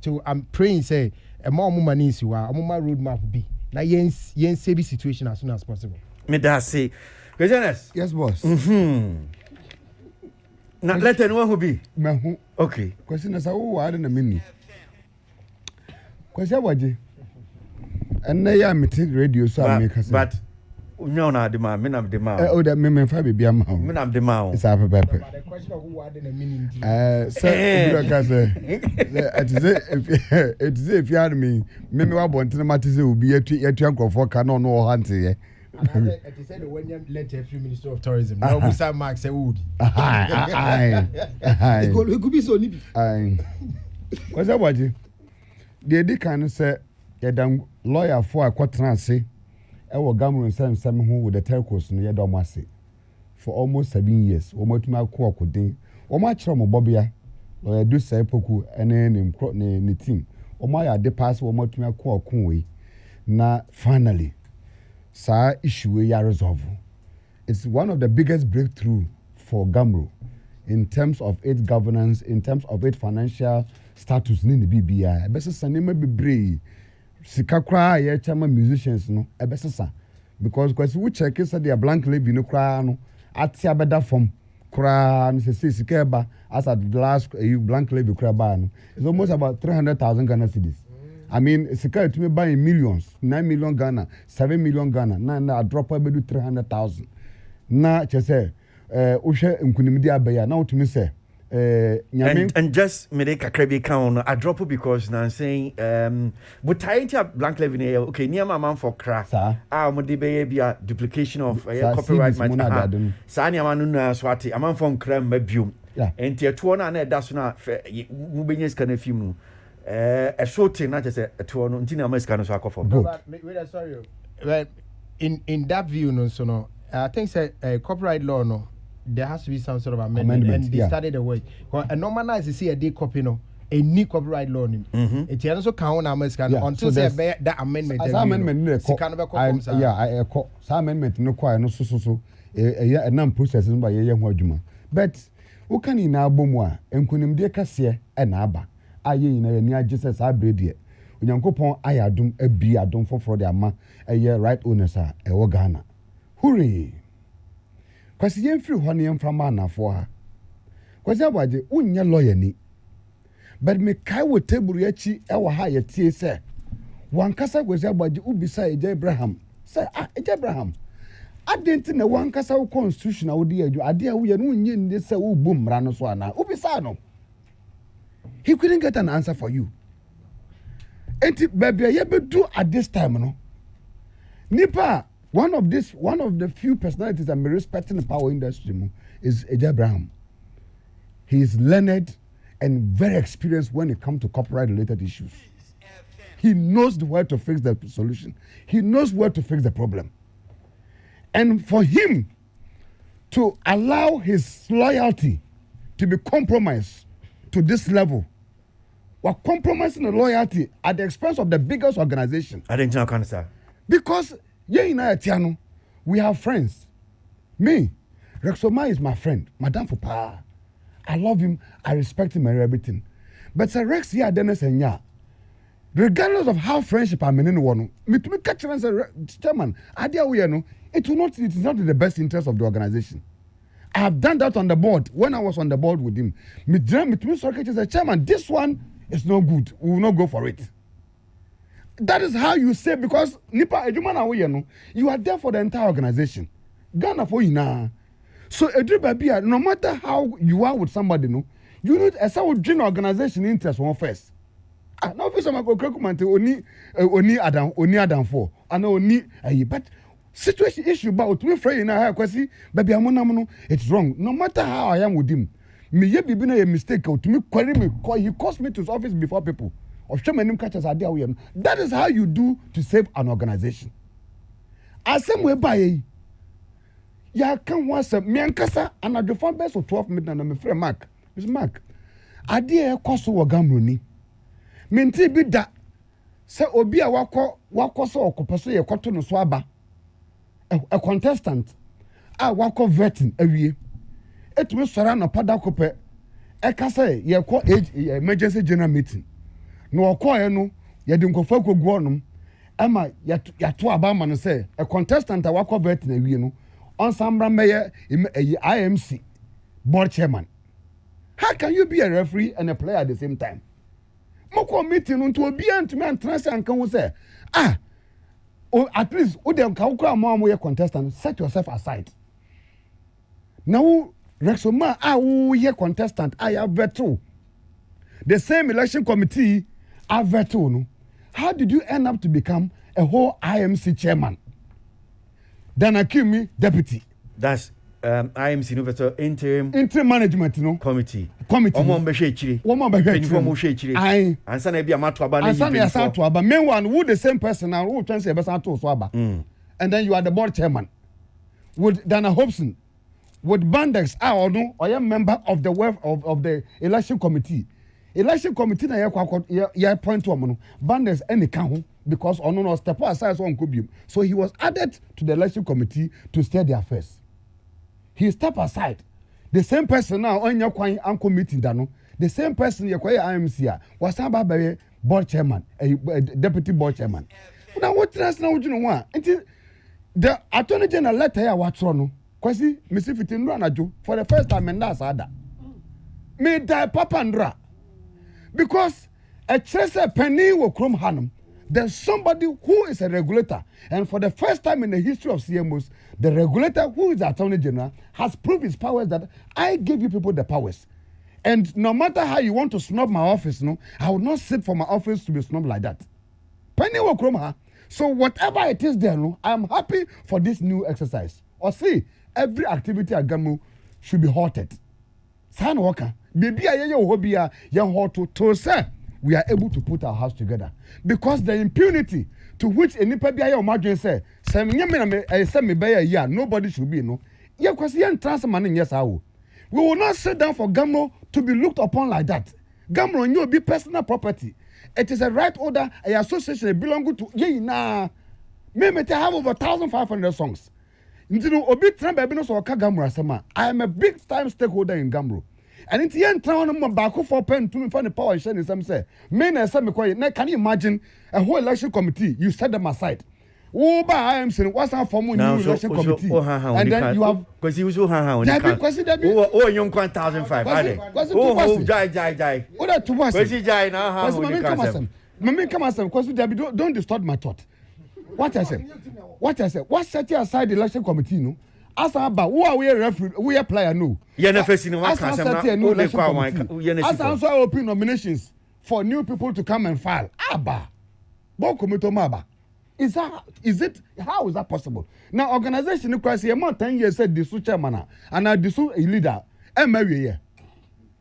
So I'm praying say a more money is wa my roadmap be na yen save situation as soon as possible. Me that say Christianus Yes, boss. Now let anyone who be Mahu. okay Kwasi na sa wo wa na mini. Kwasi Aboagye. And ya meeting radio so I make us. but no na the man me na the man Oh that me fa bibia ma. me na the man It's a pepe. The question of who wa de na meaning. Sir Obraka say it is if you had me wa bonten matise obi yatu ankofo ka no no hante ye. And I said when you letter free Minister of Tourism. Now we say Mark say would. It could be so nibi. Kwasi Aboagye. The edi kan say yedam lawyer for akwatran ase e wo Gamro nsem ho with the telcos no yedom ase for almost 7 years. Omotuma akodin. Omo akire mo bobia. Lawyer do say poku ene ne team. Omo ya de pass omotuma akon we. Na finally sa issue we ya resolve. It's one of the biggest breakthrough for Gamro in terms of its governance, in terms of its financial status in the BBI. Ebesesa neme bebre sika kra ye chama musicians no ebesesa because we check is the blank levy no kra no atia beda form kra no say sika eba as at the last blank levy kra ba no it's almost about 300,000 Ghana cedis. I mean sika to me buy in millions 9 million Ghana 7 million Ghana na drop by do 300,000 na che say ohwe nkunimdi abaya na otumi say and just make a credit count I drop it because now saying but tying to blank levy okay near my man for craft mo de be a duplication of copyright man sa near man no swati a man from crime mabium and tier 2 na that's na mu benyes kana film a shooting not just a 2 no ntina ma ska no so akofo wait sorry well in that view no so no I think say copyright law no there has to be some sort of amendment and they started the work. A normalize see a day copy no a new copyright law. It also count until that amendment. As amendment I call amendment no quite no so a non process by a young wajuma. But who can in our bomwa and kunim de cassia and abba. Aye in a near Jesus I breed yet. When you go I adum a be adum for the ama a year right owners are a Ghana. Hooray! Kwasi yen free hone from mana for her. Kwasi Aboagye unya lawyer ni. But me kai wo table yachi e wo ha ye tie se. Wankasa Kwasi Aboagye ubisa Eje Abraham Say, Abraham, I didn't know one casa constitutional idea. You idea we are doing this boom ranoswana. Ubisano. He couldn't get an answer for you. And baby, you ever do at this time, no? Nipa, one of the few personalities I'm respecting the power industry is Abraham. He is learned and very experienced when it comes to copyright related issues. He knows where to fix the solution. He knows where to fix the problem. And for him to allow his loyalty to be compromised to this level, we're compromising the loyalty at the expense of the biggest organization. I didn't know, sir. Because Tiano, we have friends. Me, Rexoma is my friend, Madame Fupa. I love him, I respect him and everything. But Sir Rex here, Dennis and ya. Regardless of how friendship I'm in one, me to me catch and say, Chairman, idea we know, it is not in the best interest of the organization. I have done that on the board when I was on the board with him. Me to me say, Chairman, this one is no good. We will not go for it. That is how you say, because Nipa Ejumana, you are there for the entire organization. Ghana for you now. So no matter how you are with somebody, no, you need a certain dream organization interest one first. Now first I'm go comment oni Adam for and oni but situation issue about me friend in a Kwasi baby amonamono it's wrong. No matter how I am with him, me ye bibi na a mistake to me query me he calls me to his office before people. Of sure many catches are there. That is how you do to save an organization. As some way by ya can once a me ankasa and at the phone best of 12 midnight and my friend Mark. Miss Mark. Idea cost wa gamroni. Minti bi da se obi a wako so okopaso ye kwato no so aba. A contestant a wako vetting awie. Etumi sora no pada kope. E ka say ye ko emergency general meeting. No okoye no ye de nkofo akogu onum ema ya to aba ma no say a contestant a wako vetting awie no on Sambra Mayor IMC board chairman. How can you be a referee and a player at the same time? Moko meeting unto be and to me and transfer and can say, or at least Udem Kauka Mom contestant, set yourself aside. Now Rexoma ye contestant, I have veto. The same election committee have veto. No? How did you end up to become a whole IMC chairman? Then Akimi deputy. That's IMC no interim management no committee. Omo mbehwe chiri. Omo mbehwe chiri. Omo mbehwe chiri. Ai. Ansa na bia mato aba na Ansa na yasa to aba. Meanwhile, who the same person now who chance e be san to so aba. And then you are the board chairman. With Dana Hobson, with Bandex or a member of the of the election committee. Election committee na ye point to amono. Bandex any kan because ono no step aside so on could so he was added to the election committee to steer the affairs. He stepped aside. The same person now on your uncle meeting dano. The same person you call IMC was about board chairman, a deputy board chairman. Now what trust now you know what? The attorney general letter here what's wrong? Kwasi Missy Fitin Ranajo for the first time and that's other. Me die papandra. Because a treasure penny will chrome hanum. There's somebody who is a regulator, and for the first time in the history of CMOs, the regulator, who is the Attorney General, has proved his powers that I give you people the powers. And no matter how you want to snub my office, no, I will not sit for my office to be snubbed like that. Penny will chrome her. So whatever it is there, no, I am happy for this new exercise. Or see, every activity at Gamu should be halted. San Walker, baby, I hobby, young hot to say. We are able to put our house together because the impunity to which any PBI or margin say, nobody should be no. Yeah, because you transfer money, yes, I will. We will not sit down for Gamro to be looked upon like that. Gamro, you will be personal property. It is a right order, a association belonging to ye na. Maybe they have over 1,500 songs. I am a big time stakeholder in Gamro. And it's the end town back for pen to find the power and share some say. Men and some can you imagine a whole election committee? You set them aside. Oh, but I am saying what's our form new election committee. And then you have because you so oh, young 1,500. Oh, jai. What are to was jai now? Mammy come as because don't distort my thought. What I say? What set you aside the election committee? No. As about who are we a referee? We a player? No. Yeah, never seen one. As I set a new election committee. As I also open nominations for new people to come and file. Abba. Bon committee maba. Is it how is that possible? Now organization in Kwasi a month 10 years said the chairman and I the leader and marry here.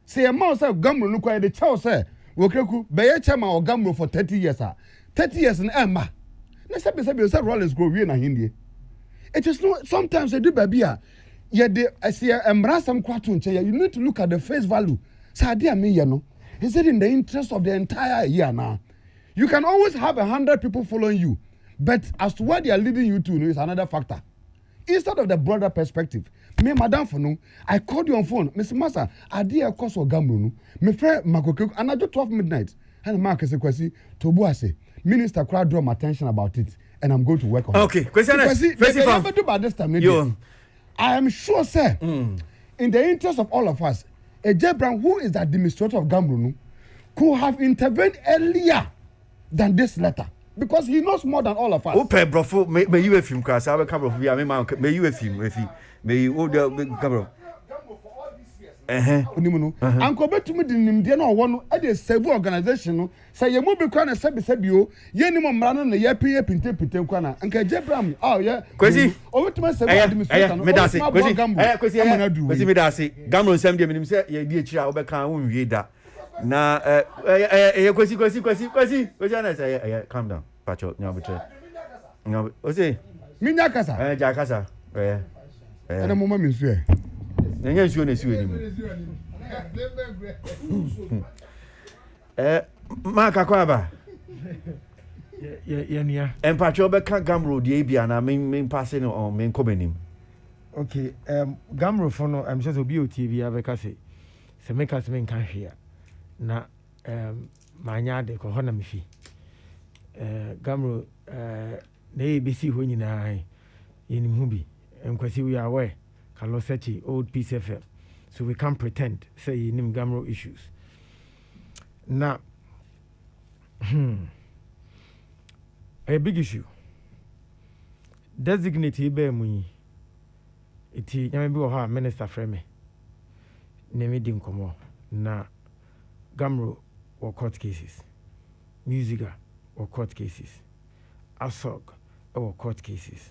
Say a month say Gamro no kwai the chow say Wokeku be chairman or Gamro for 30 years 30 years in Emma. Na say Rollins go we na hindi. It is no sometimes they do baby yeah they I see embrasam kwatu nche you need to look at the face value. Say ade me ye no. Is it in the interest of the entire year now? You can always have 100 people following you, but as to what they are leading you to is another factor. Instead of the broader perspective, me madam for no, I called you on phone, Mr. Master, I did a course of Gamro no, me friend Makoke, and I do 12 midnight, and Marcus Kwasi, Tobuase, Minister crowd draw my attention about it, and I'm going to work on it. Okay, never do by this time. I am sure, sir, in the interest of all of us, a J. Brown, who is the administrator of Gamro no, could have intervened earlier than this letter because he knows more than all of us. Okay, bro, may you a film class? I will come off via may you a film, may you order Gamro. Uncle bet to me the Indiana one at the civil organization. Say you move because I said you, Yenimo Mran and the Yapi Pinta, Uncle Jebram. Oh, yeah, Kwasi. Over to myself, Medasi, Gamro send him and say, ye dear child, become read that. Na Kwasi calm down Pacho no Ose Minya kasa Jakasa ana mama mi so e nanya nsuo na siwe ni maka kwa ba nia Pacho be kan Gamro de bia na men pass no on men kobenim. Okay, Gamro for no I'm just obi TV abeka say se make us men kan hwea na manya de ko hona mefi Gamro na ebisi ho nyina yenim hu bi Kwasi we are aware Kaloseti old PCFM so we can't pretend say yenim Gamro issues na a big issue designate be mu iti nyame bi wo ha minister frame ne me di nkomo na Gamro or court cases, Musiga or court cases, ASOG or court cases.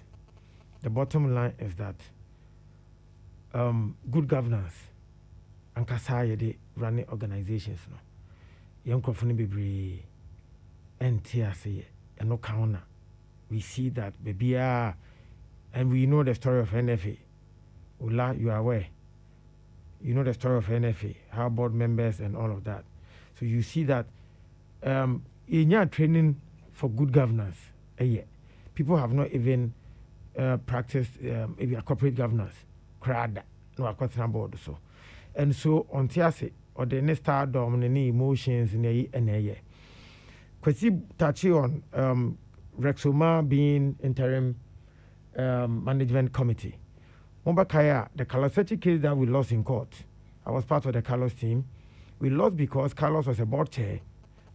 The bottom line is that good governance and kasaya de running organizations no. Young crofoni bebre NTSA and no counter. We see that baby and we know the story of NFA. Ula, you are aware. You know the story of NFA, how board members and all of that. So you see that in your training for good governance, people have not even practiced maybe a corporate governance. Crowd, no, I can't board so. And so on Tiase or the next star dominant emotions in a Kwasi touch on Rexoma being interim management committee. Mombakaya, the Kaloseti case that we lost in court. I was part of the Carlos team. We lost because Carlos was a board chair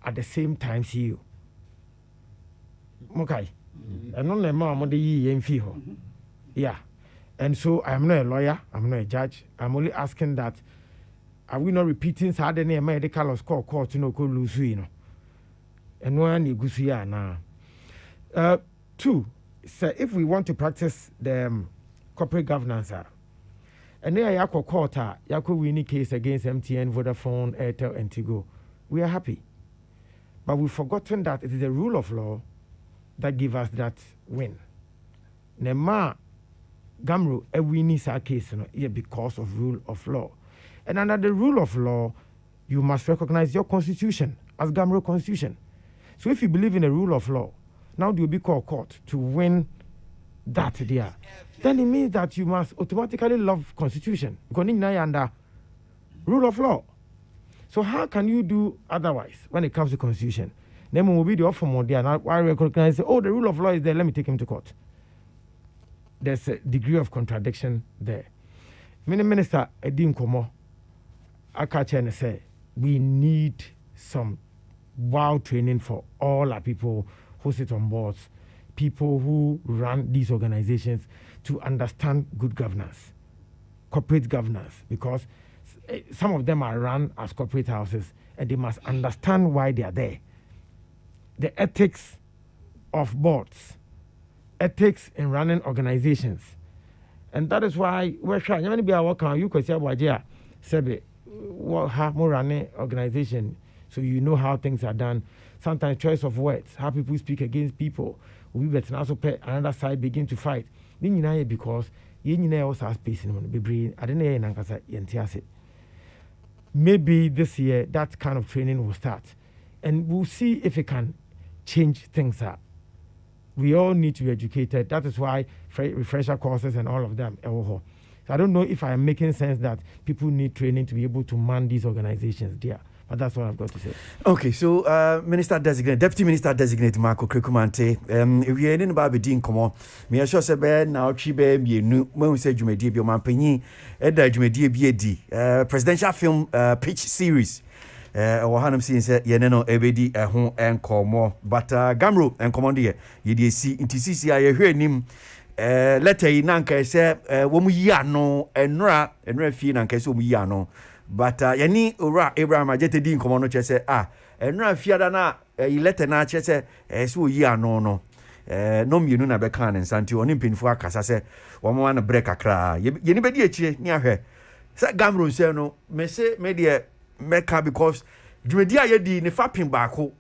at the same time CEO. Okay. And on the mom yeah. And so I'm not a lawyer, I'm not a judge. I'm only asking that are we not repeating Saturday medical court to no go lose and one you now. Two, so if we want to practice the corporate governance and then yako court yako winning case against MTN, Vodafone, Airtel and Tigo, we are happy. But we've forgotten that it is the rule of law that give us that win. Nema Gamro a winning case because of rule of law. And under the rule of law, you must recognize your constitution as Gamro constitution. So if you believe in the rule of law, now you will be called court to win that there. Then it means that you must automatically love constitution because under rule of law. So how can you do otherwise when it comes to constitution? Then we will be the offer more there. Now I recognize, the rule of law is there, let me take him to court. There's a degree of contradiction there. Minister Edin Komo, I catch and say, we need some wow training for all our people who sit on boards people who run these organizations to understand good governance, corporate governance, because some of them are run as corporate houses and they must understand why they are there. The ethics of boards, ethics in running organizations. And that is why we're trying. You be our work you could say Aboagye Sebe what have more running organization, so you know how things are done. Sometimes choice of words, how people speak against people. We better also pay another side begin to fight. Then you know because you also have space in the brain. I don't know maybe this year that kind of training will start, and we'll see if it can change things up. We all need to be educated. That is why refresher courses and all of them. So I don't know if I am making sense that people need training to be able to man these organizations there. But that's what I've got to say. Okay, so Minister Designate, Deputy Minister Designate Marco Krekumante, if you're in Baby Dean, come on, me assure Sebe now Chibe, you know, when we say you may be your man penny, Edda you may be presidential film pitch series. Or Hanum since Yeneno Ebedi home and more. But Gamro and Commandia, you see, into CCI, hear him. Letter in Nanka say, Womu Yano and Ra and Refi Nanka so Yano. But yani ora Abraham ajete din komono chese enra fiada na ilete na chese so yi ano no no mienu na be kan nsanti oni mpinfo akasa se wo mo na break akra ye ni be di achie ni ahwe se gamro nse no me se me de meka because dwedi aye di ne fapin baako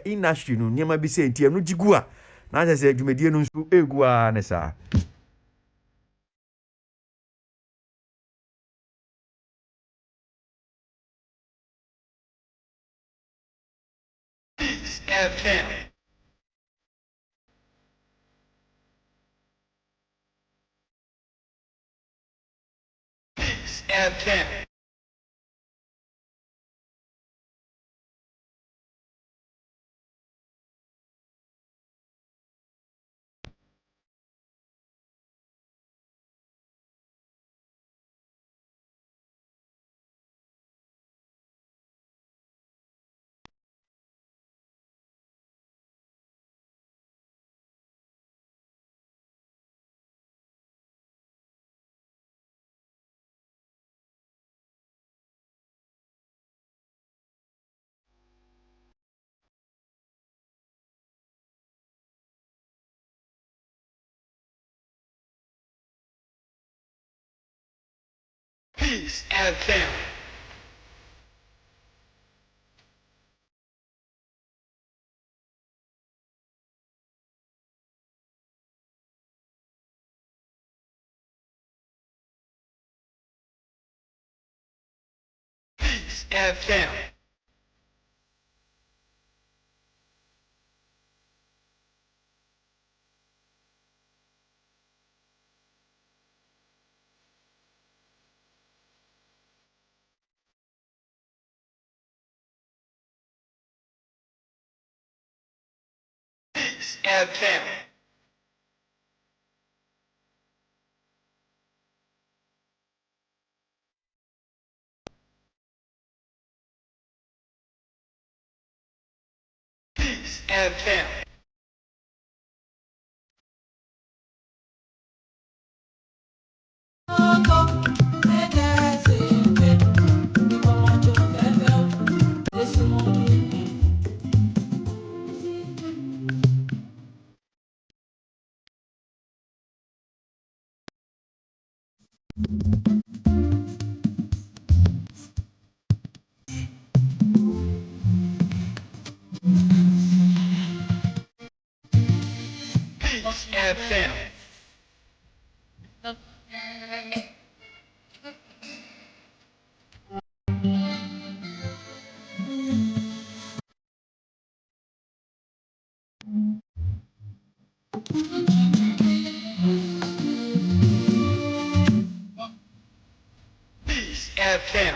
industry no niam bi se enti enu jigu a na se dwedi no nso egu a ne sa FM. FM. Peace FM. Peace FM. Peace FM. Peace FM. Peace FM. Peace FM.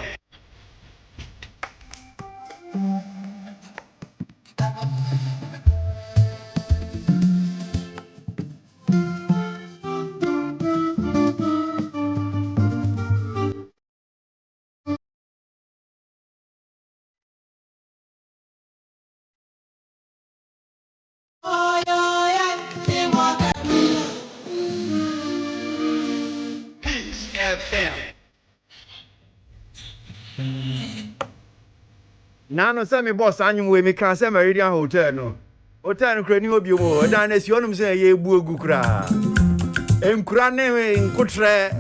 FM. Nano send me boss anyu we me can say Meridian Hotel no. Hotel no krani obi o dan na si onum say ye bu ogu kra. Enkura ne nkotre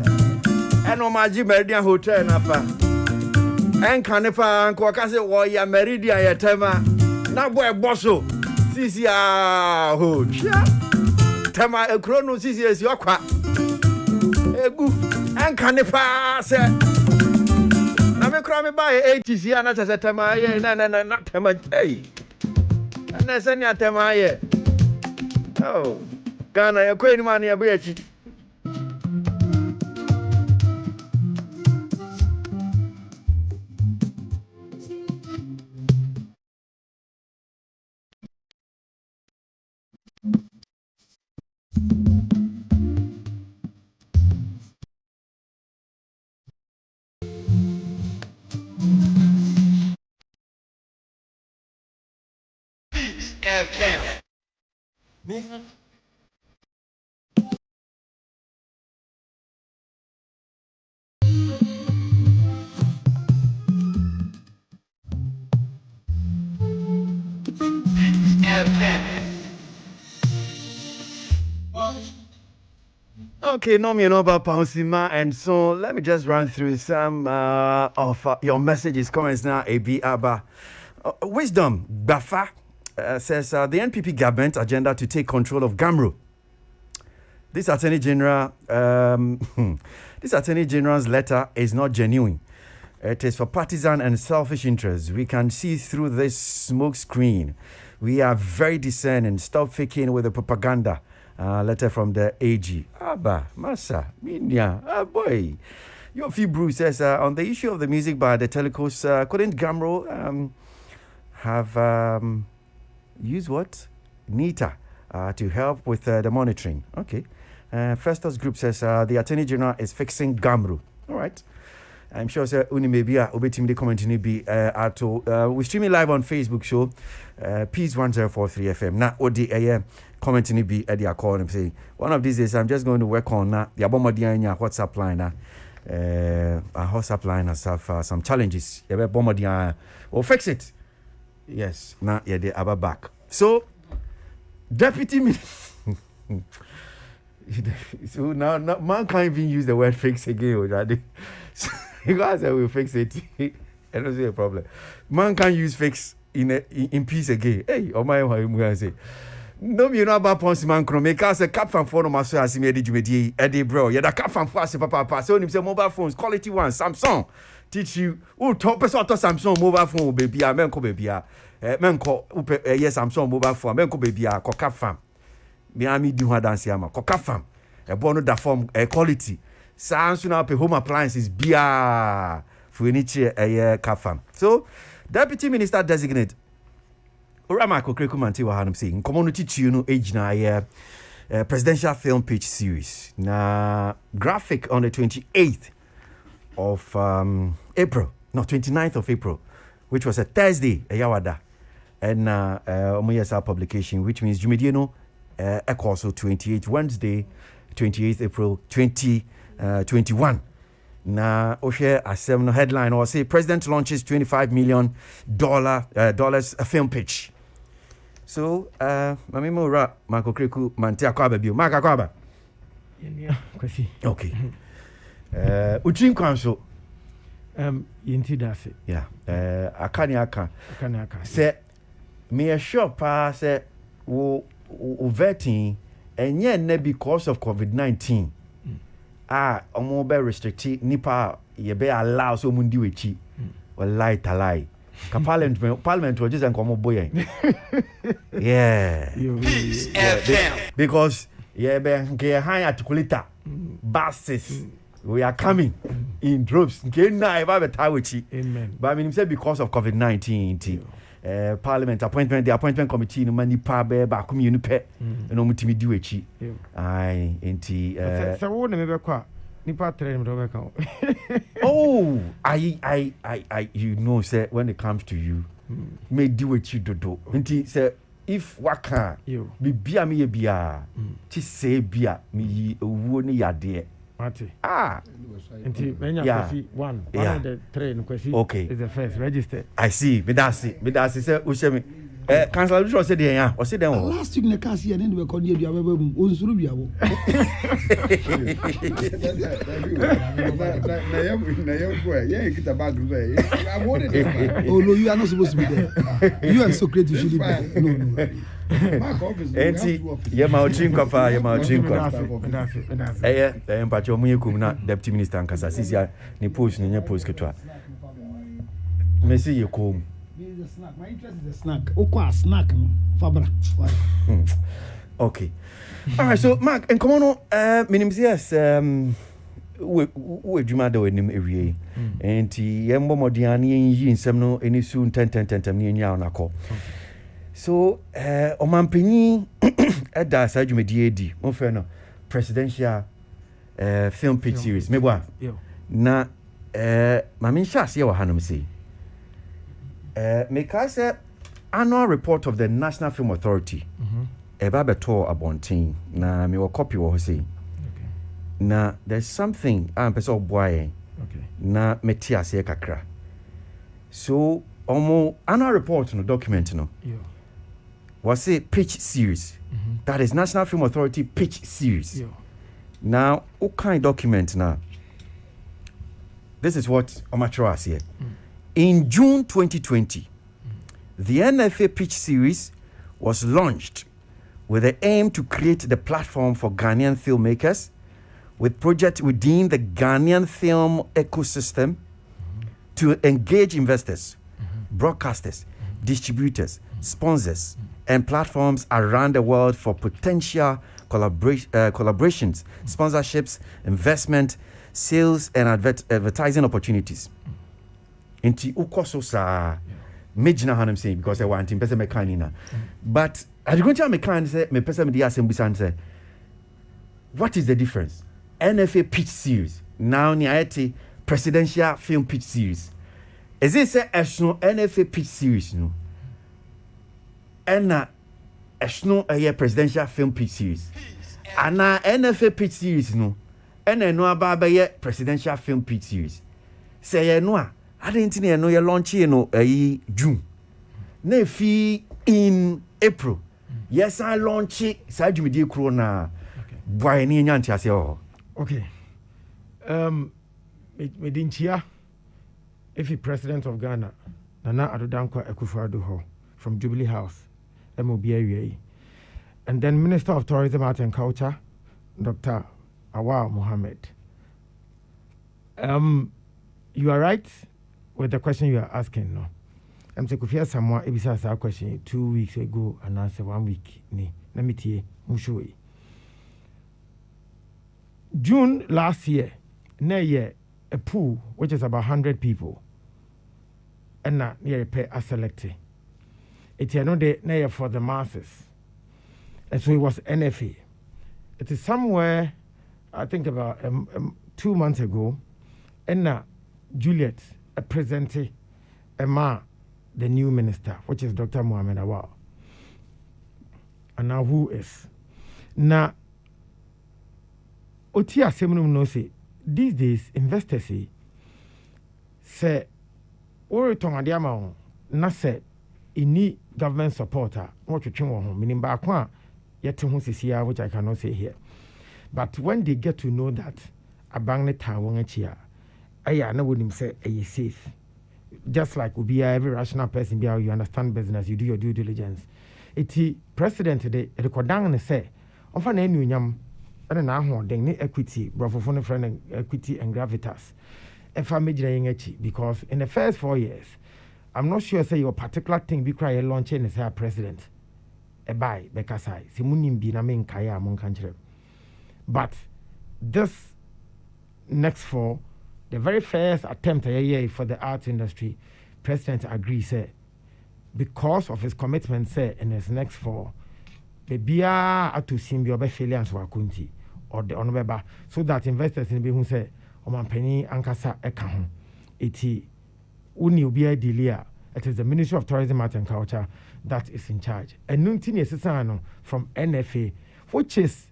eno maji Meridian Hotel na fa. Enka ne fa anko ka say wo ya Meridian ye tema. Na boy bosso. Sisi ho. Tema ekro no sisi esi okwa. Egu enka ne fa say na me kra me buy 80s ya na tese tema ye na tema hey na se ni tema ye oh Ghana ye kweni man ye be chi FM. FM. Okay, no me know about Paunsima, and so let me just run through some of your messages, comments now. AB Abba, Wisdom Bafa says the NPP government agenda to take control of Gamro. This Attorney General, this Attorney General's letter is not genuine. It is for partisan and selfish interests. We can see through this smoke screen. We are very discerning. Stop faking with the propaganda. Letter from the AG. Abba, Massa, Minya, boy. Your fee Bruce says on the issue of the music by the Telecos, couldn't Gamro have used what? NITA to help with the monitoring. Okay. Festus Group says the Attorney General is fixing Gamro. All right. I'm sure sir uni maybe obetimide comment be we streaming live on Facebook show Peace 1043 FM. Na odi comment ni be at their call and say one of these days I'm just going to work on the Aboagye WhatsApp line our WhatsApp line has have some challenges. We'll fix it. Yes, now yeah they are back. So deputy so now man can't even use the word fix again already. You guys will fix it. I don't see a problem. Man can use fix in peace again. Hey, oh my, I'm going to say. No, you know about Ponsi man can make us a cap from phone my so as me Eddie bro. Yeah, the cap from fast papa. So him mobile phones, quality one, Samsung. Teach you. Oh, top sort of Samsung mobile phone, baby. Men ko baby. Men ko yes, Samsung mobile phone. Men ko baby. Ko cap fam. Me ami di ho dance ama. Ko cap fam. E bono da form quality. Sounds now pe home appliances bia furniture kafam. So deputy minister designate Orama Kokreku Manti wa hanum saying community tune age na presidential film pitch series na graphic on the 28th of April, no 29th of April, which was a Thursday yawada and omuyesa publication, which means Jumedieno also 28th Wednesday 28th April 2021. Na Oshe Asem no headline or say president launches $25 million a film pitch. So mami mo ra Marco Kreku Manti akwaba bio. Mark akwaba. Yeah, Kwasi. Okay. Utrim kwanso. Yenti dase. Yeah. Akani aka. Say me a shop say wo vetting enye ne because of COVID-19. Omo be restricted nipa ye be allow so mundi wechi or lie talai ka parliament was just enkomo boy yeah because yeah be ke high articulator buses we are coming in droves ke na e ba beta wechi amen but I mean say because of COVID-19 parliament the appointment committee no mani pa be ba kum yenu pe no mutimi di wechi ai enti so wo na me be kwa nipa train me be ka oh I you know say when it comes to you me di wechi dodo enti say if waka you be bia me ye bia ti say bia me yi owuo ni yade Mate. Ah, Until when you Yeah. see one Yeah. of the three Kwasi Okay. is the first registered. I see. Me that's it. Say Ushemi. Councillor Bishop said there, yeah. Or say there. Last week, the cast here, then we called you. Unsuru biabo. Oh no, you are not supposed to be there. You are Socrates. You should be there. No. Enti, ye ma ochinkwa pa, ye ma ochinkwa. Mpachi omu yekum na deputy minister ankasa sisi ya ni post ni nye post ketwa. Messi yekum. My interest is a snack. Okwa snack no. Fabra. Okay. All right, so Mark, and come on, yes, we dream out with him every year. And he embo modiani in some no any soon 10 ni nya na call. So, omampeni eda sa dwuma DAD, mo fe no presidential film pitch series. Me bwa. Na mame sha se wa hanom sei. Make us annual report of the National Film Authority. Eba beto abontin na me wo copy wo say. Na there's something am person boy. Na meti ase kakra. So omo annual report no document no. Was a pitch series. That is National Film Authority pitch series. Now, what kind of document now? This is what Omatro here. In June 2020, the NFA pitch series was launched with the aim to create the platform for Ghanaian filmmakers with projects within the Ghanaian film ecosystem to engage investors, broadcasters, distributors, sponsors, and platforms around the world for potential collaborations, sponsorships, investment, sales, and advertising opportunities. Inti ukoso sa mejina hanam saying because I want him pesa mekanina. But I going to mekan say me pesa me dia sembusan say what is the difference? NFA pitch series now ni ayeti presidential film pitch series. Is it say NFA pitch series no? Ena eshno a presidential film pitch series. Ana NFA pitch series no. Ena no aba ye presidential film pitch series. Say ye no I didn't know you launch no June. Na fi in April. Yes, I launch it. Sa jumidi kro na boy ni nyanti ase o. Okay. Me dinchia if he president of Ghana Nana Addo Dankwa Akufo-Addo ho from Jubilee House. MOBA. And then Minister of Tourism, Art and Culture, Dr. Awal Mohammed. You are right with the question you are asking. No, I'm saying if you have someone ebisa a question 2 weeks ago and answer 1 week. Let me tell you, June last year, a pool which is about 100 people, and now near pay are selected. It's another for the masses. And so it was NFA. It is somewhere, I think about 2 months ago, and now Juliet presented the new minister, which is Dr. Mohamed Awal. And now who is? Now, Otia Seminum no say, these days, investors say, or Tonga na say, any government supporter, what you think, meaning back one, yet to which I cannot say here. But when they get to know that a bangle tower, I know what him say, are safe. Just like we be every rational person, be you understand business, you do your due diligence. It's president today, the Kodang say, often any yam, and now then equity, bravo friend equity and gravitas. And family because in the first 4 years, I'm not sure say your particular thing be cry launching as a president. A buy because I simunim be na main kaya among country. But this next for the very first attempt for the arts industry, President agrees say because of his commitment say in his next for the bia atu simbi obe failure wa kunti or the onobeba so that investors in be who say omampani ankasa eka ho eti uni obi delia. It is the Ministry of Tourism, Art and Culture that is in charge. And nothing is from NFA, which is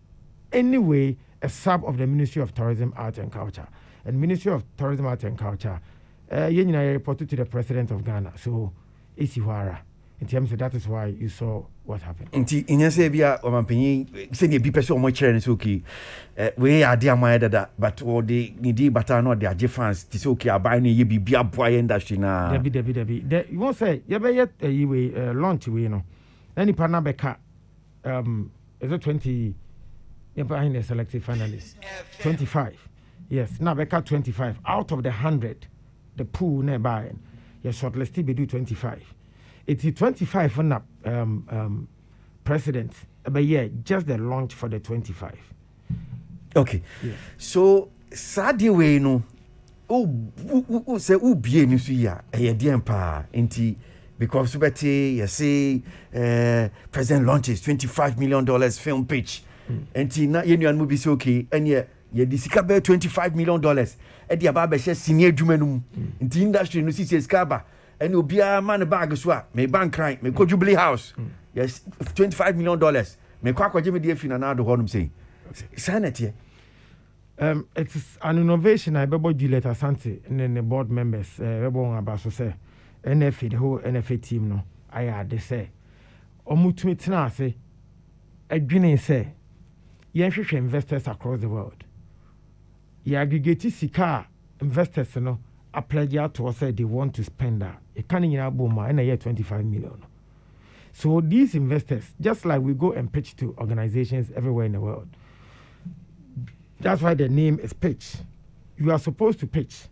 anyway a sub of the Ministry of Tourism, Art and Culture. And Ministry of Tourism, Art and Culture, reported to the President of Ghana. So, Isiwara. In terms of that is why you saw what happened. Inti inyasebia omampinyi seni bi pese omo chere ne soki we ade amaya dada but all the nidi bata no de age fans ti soki abai ne ye bibia boy industry na Debi. You won't say you be yet launch we no. Any partner beka is it 20 you behind the selected finalists 25. Yes, now beka 25 out of the 100 the pool nearby. You shortlisted be do 25. It's 25 for the president, but yeah, just the launch for the 25. Okay. Yes. So sadi we no say ubie ni so ya e de empa enti because ubeti you say president launches $25 million film pitch. Enti na ye nuan mu bi say okay ene ye di sika be $25 million e de aba be share senior adwuma no enti industry no si sika ba and you'll be a man bag swap, may bank crime, may go Jubilee House. Yes, $25 million. May quack Jimmy Deaf in another one saying. Sanity. It's an innovation. I bought Juliet Asante and then the board members, about to say, NFA, the whole NFA team. No, I had they say, Omutumitna say, a Guinea say, Yanshish investors across the world. You aggregate Sika investors, you know. A pledge out to us say they want to spend that. A canning in Aboma and a year 25 million. So these investors, just like we go and pitch to organizations everywhere in the world, that's why the name is pitch. You are supposed to pitch.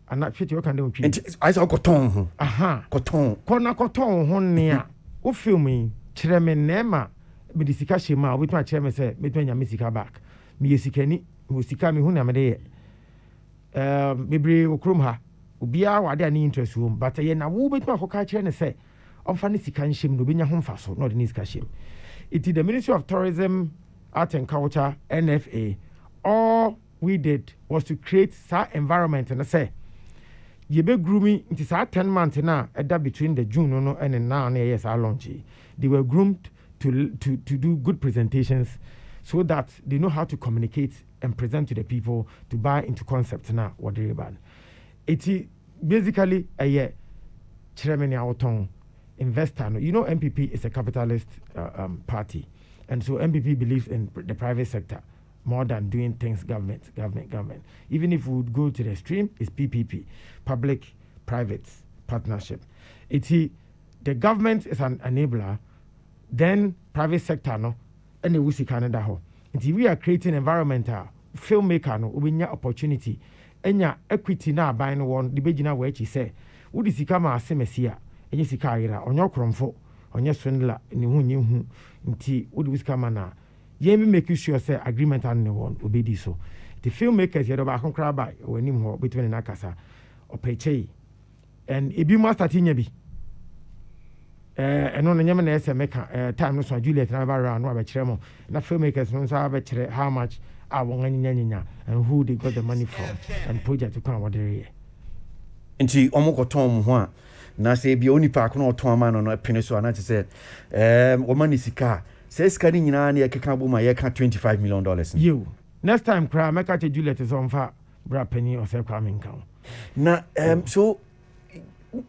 And that pitch you can do. I saw cotton. Aha. Cotton. Corner cotton honia. Who film me? Chairman Nema. Medisika Shema, with my chairman said, between your Missika back. Me Sikani, who Sika me Hunamade. Maybe okrum ha obia wade ani interest room but ye na wo betuma ko ka kire ne say omfa ne sika nhim no benya ho mfaso no de ne sika him. It is the Ministry of Tourism, Art and Culture, NFA. All we did was to create that environment and say ye be grooming it is 10 months now between the June no and now yes our launch. They were groomed to do good presentations so that they know how to communicate and present to the people to buy into concepts now what they ban. It's basically a year chairman auton investor. You know MPP is a capitalist party, and so MPP believes in the private sector more than doing things government. Even if we would go to the extreme, it's PPP, public-private partnership. It's the government is an enabler, then private sector no, and the Wusi Canada ho. Until we are creating environmental filmmaker no we opportunity enya equity na buy no one the begina where she say wo di sika ma asemesia enye sika ayira onye okromfo onye swindler ni hu nti wo di sika ma na ye me make sure say agreement and no one obedi so the filmmakers here ba konkra ba wanim ho between na kasa opechei and ebi mu start nya bi eno no nyame na ese meka time no so Juliet na ba ra no abekire mo na filmmakers no so abekire how much and who they got the money from and project to come what they nti omo tom ho a na say bi oni pa ko no tom ma no pene so na say o mani sika say sika ni nyina na yekeka bo ma yeka $25 million you next time cry make at Juliet is on fa bra penny or say coming count na so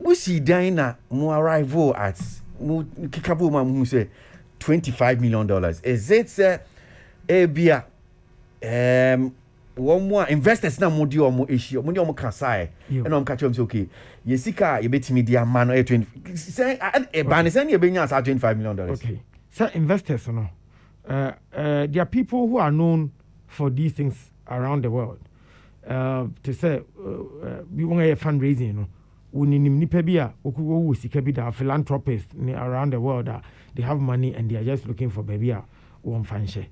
we see Dina mo arrival at mo keka bo ma mo say $25 million is it bia one more investors na mo di omo issue mo di omo kasae and am catch them say okay yesika ye betimi dia man no 20 say e ban say na ye benya as $25 million okay so investors no there are people who are known for these things around the world to say we want a fundraising no woninim nipa bi a okuwo sika bi da philanthropists around the world they have money and they are just looking for baby a one fanshare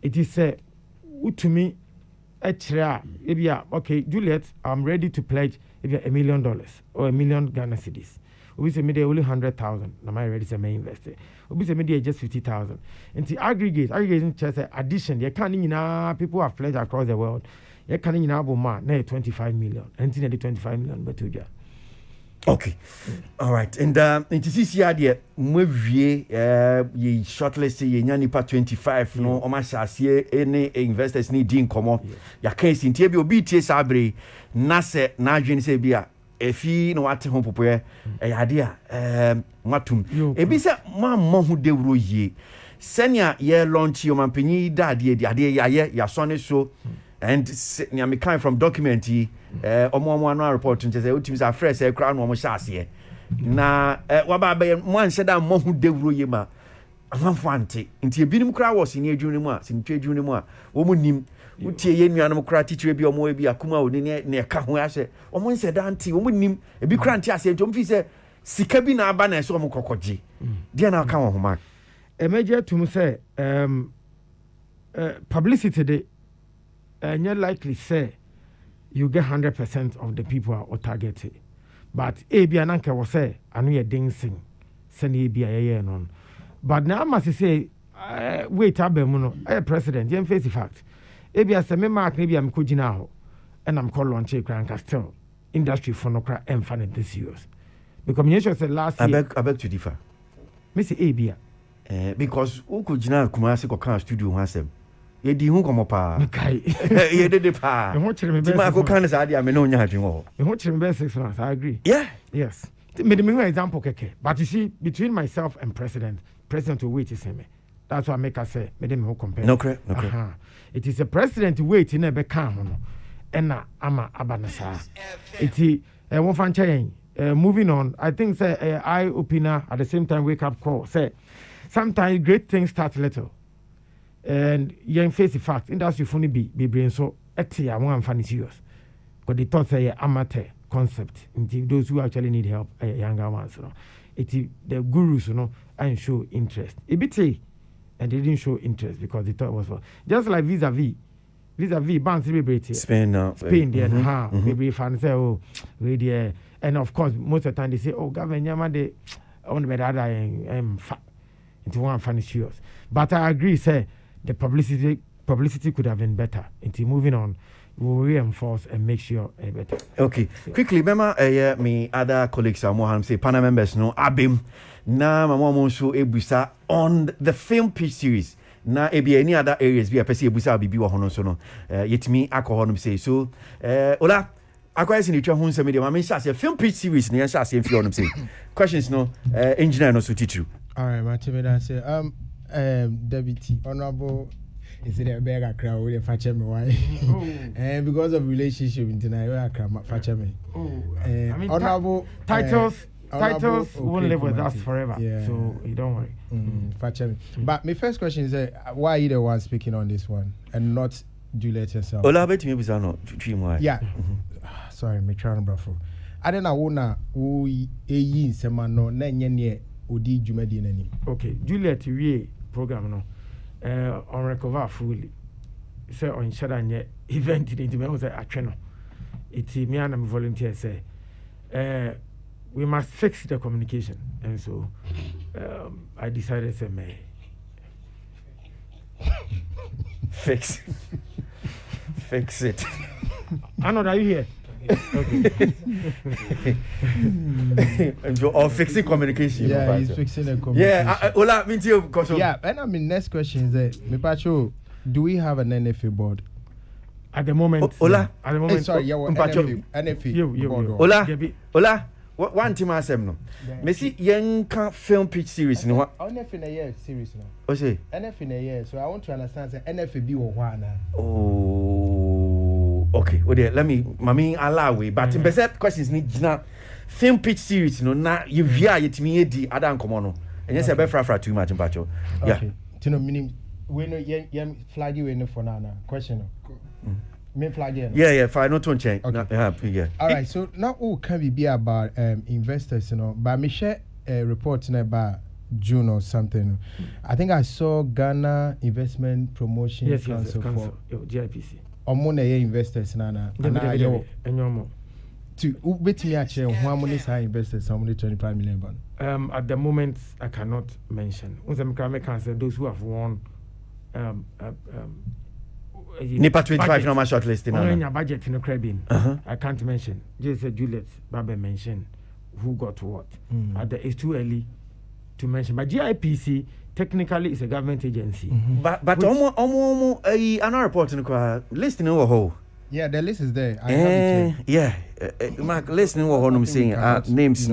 it is to ebia okay Juliet I'm ready to pledge ebia $1 million or $1 million Ghana cedis we say me dey only 100,000 na my ready say me invest we say me dey just 50,000 into aggregate just addition you can nyina people have pledged across the world you can nyina bo ma na $25 million and the $25 million betuja Okay. All right. And it is this year the movie ye shortlist ye nya nipa 25 no o ma hyase any investors need din komo. Ya case ntie bi obi tie sabre na se na adwene se bi a efi no wate ho popoe yade a matum. Ebi se ma hu dewro yie. Senia ye launch yo mampanyi da ade ya so ne so. And me kind from document omo no report nche say utimi say fresh e kra no omo hyase na waba be mo anse da mo hu dewuro yema amanfo ante nti ebinim kra wo sini adwune mu a sini adwune mu a wo mu nim utie ye nuanom kra titire bi omo bi akuma oni ne ka ho ahye omo nse da ante wo mu nim ebi kra ante ase ntom fi say sika bi na aba na so omo kokoje dia na ka wo ho ma emeje tum say publicity de and you're likely say you get 100% of the people are targeted. But ABI Ananka was say, I know you're dancing, send ABI non. But now I must say, wait, Abemuno, president, you face the fact. ABI said, me mark, maybe I'm coaching now, and I'm called on Che Crank still industry for no crack and fun this years. Because you said last year. I beg to differ. Mr. ABI. Because who could you Kumasi ko studio once? Ye di hu komo pa kai ye de pa e ho kire me be ma ko kan sa dia me no nya adwen ho e ho kire me be 6 months I agree yes me the example keke but you see between myself and president will wait is me that's why I make us say me dem ho compare no correct it is a president wait in e be kan ho no e na ama abanasa it e won fan chen moving on I think say eye opener at the same time wake up call say sometimes great things start little. And young face the fact industry funny be brain so etia one funny serious because they thought say amateur concept until those who actually need help younger ones you know the gurus you know and show interest a bit and they didn't show interest because they thought it was for just like vis-a-vis banks celebrate Spain there maybe fan say oh we there and of course most of the time they say oh government yama they on the other into one funny serious but I agree say the publicity could have been better. Until moving on, we'll reinforce and make sure better. Okay. So. Quickly, remember me other colleagues are more say panel members no abim na mama show ebusa on the film pitch series. Na ebi any other areas be a person ebusa bibi wa hono so no. Yetimi akọ hono say so ola akwai sin itwa hun semi de mama sha say film pitch series na sha say fi hono say. Questions no engineer no so teach. All right, my team that say Deputy Honorable is it a bag crowd with a fatcher me why? And because of relationship in tonight, we are fatcher me. I mean, Honorable titles won't live with us forever. Yeah. So you don't worry. Fatcher me. But my first question is why are you the one speaking on this one and not Juliet yourself? Ola bet me bisa no twi yeah. Sorry, me try to bravo. I don't know na wo eyi nsema no na nye odi dwumadi nanim. Okay, Juliet we program no on recover fully say on shadanye event in me say atwe no it me and am volunteer say we must fix the communication and so I decided say me fix it. Arnold, are you here? Okay. And so all fixing communication. Yeah, he's fixing the communication. Yeah, Ola, me too. Yeah, and I mean, next question is that, Mipacho, do we have an NFA board? At the moment, Ola. At the moment, sorry, yeah, NFA board. Ola. One team has them no. Me see young film pitch series no. NFA in a year series no. O say NFA in a year, so I want to understand say NFA be or one. Oh, okay. Well, let me allow we. But in best questions need na film pitch series no na you via yetimi edi adan komo no. Enye se be fra too much mpacho. Yeah. Okay. Tino meaning we no yem flag you no for na question no. Me flag here. Yeah, fine. Not to change. Okay. Yeah. All right. So now, can we be about investors? You know, but me share a report about June or something. I think I saw Ghana Investment Promotion Council for GIPC. Omone investors nana. To bet me actually how many investors? How many 25 million bond? At the moment, I cannot mention. Those who have won. Nipa 25 no shortlisting. Budget in the crabbing. I can't mention. Just Juliet Babe mentioned who got what. It's too early to mention. But GIPC technically is a government agency. But another report in the list in our whole. Yeah, the list is there. I have it here. Mark, listening what I'm saying, names,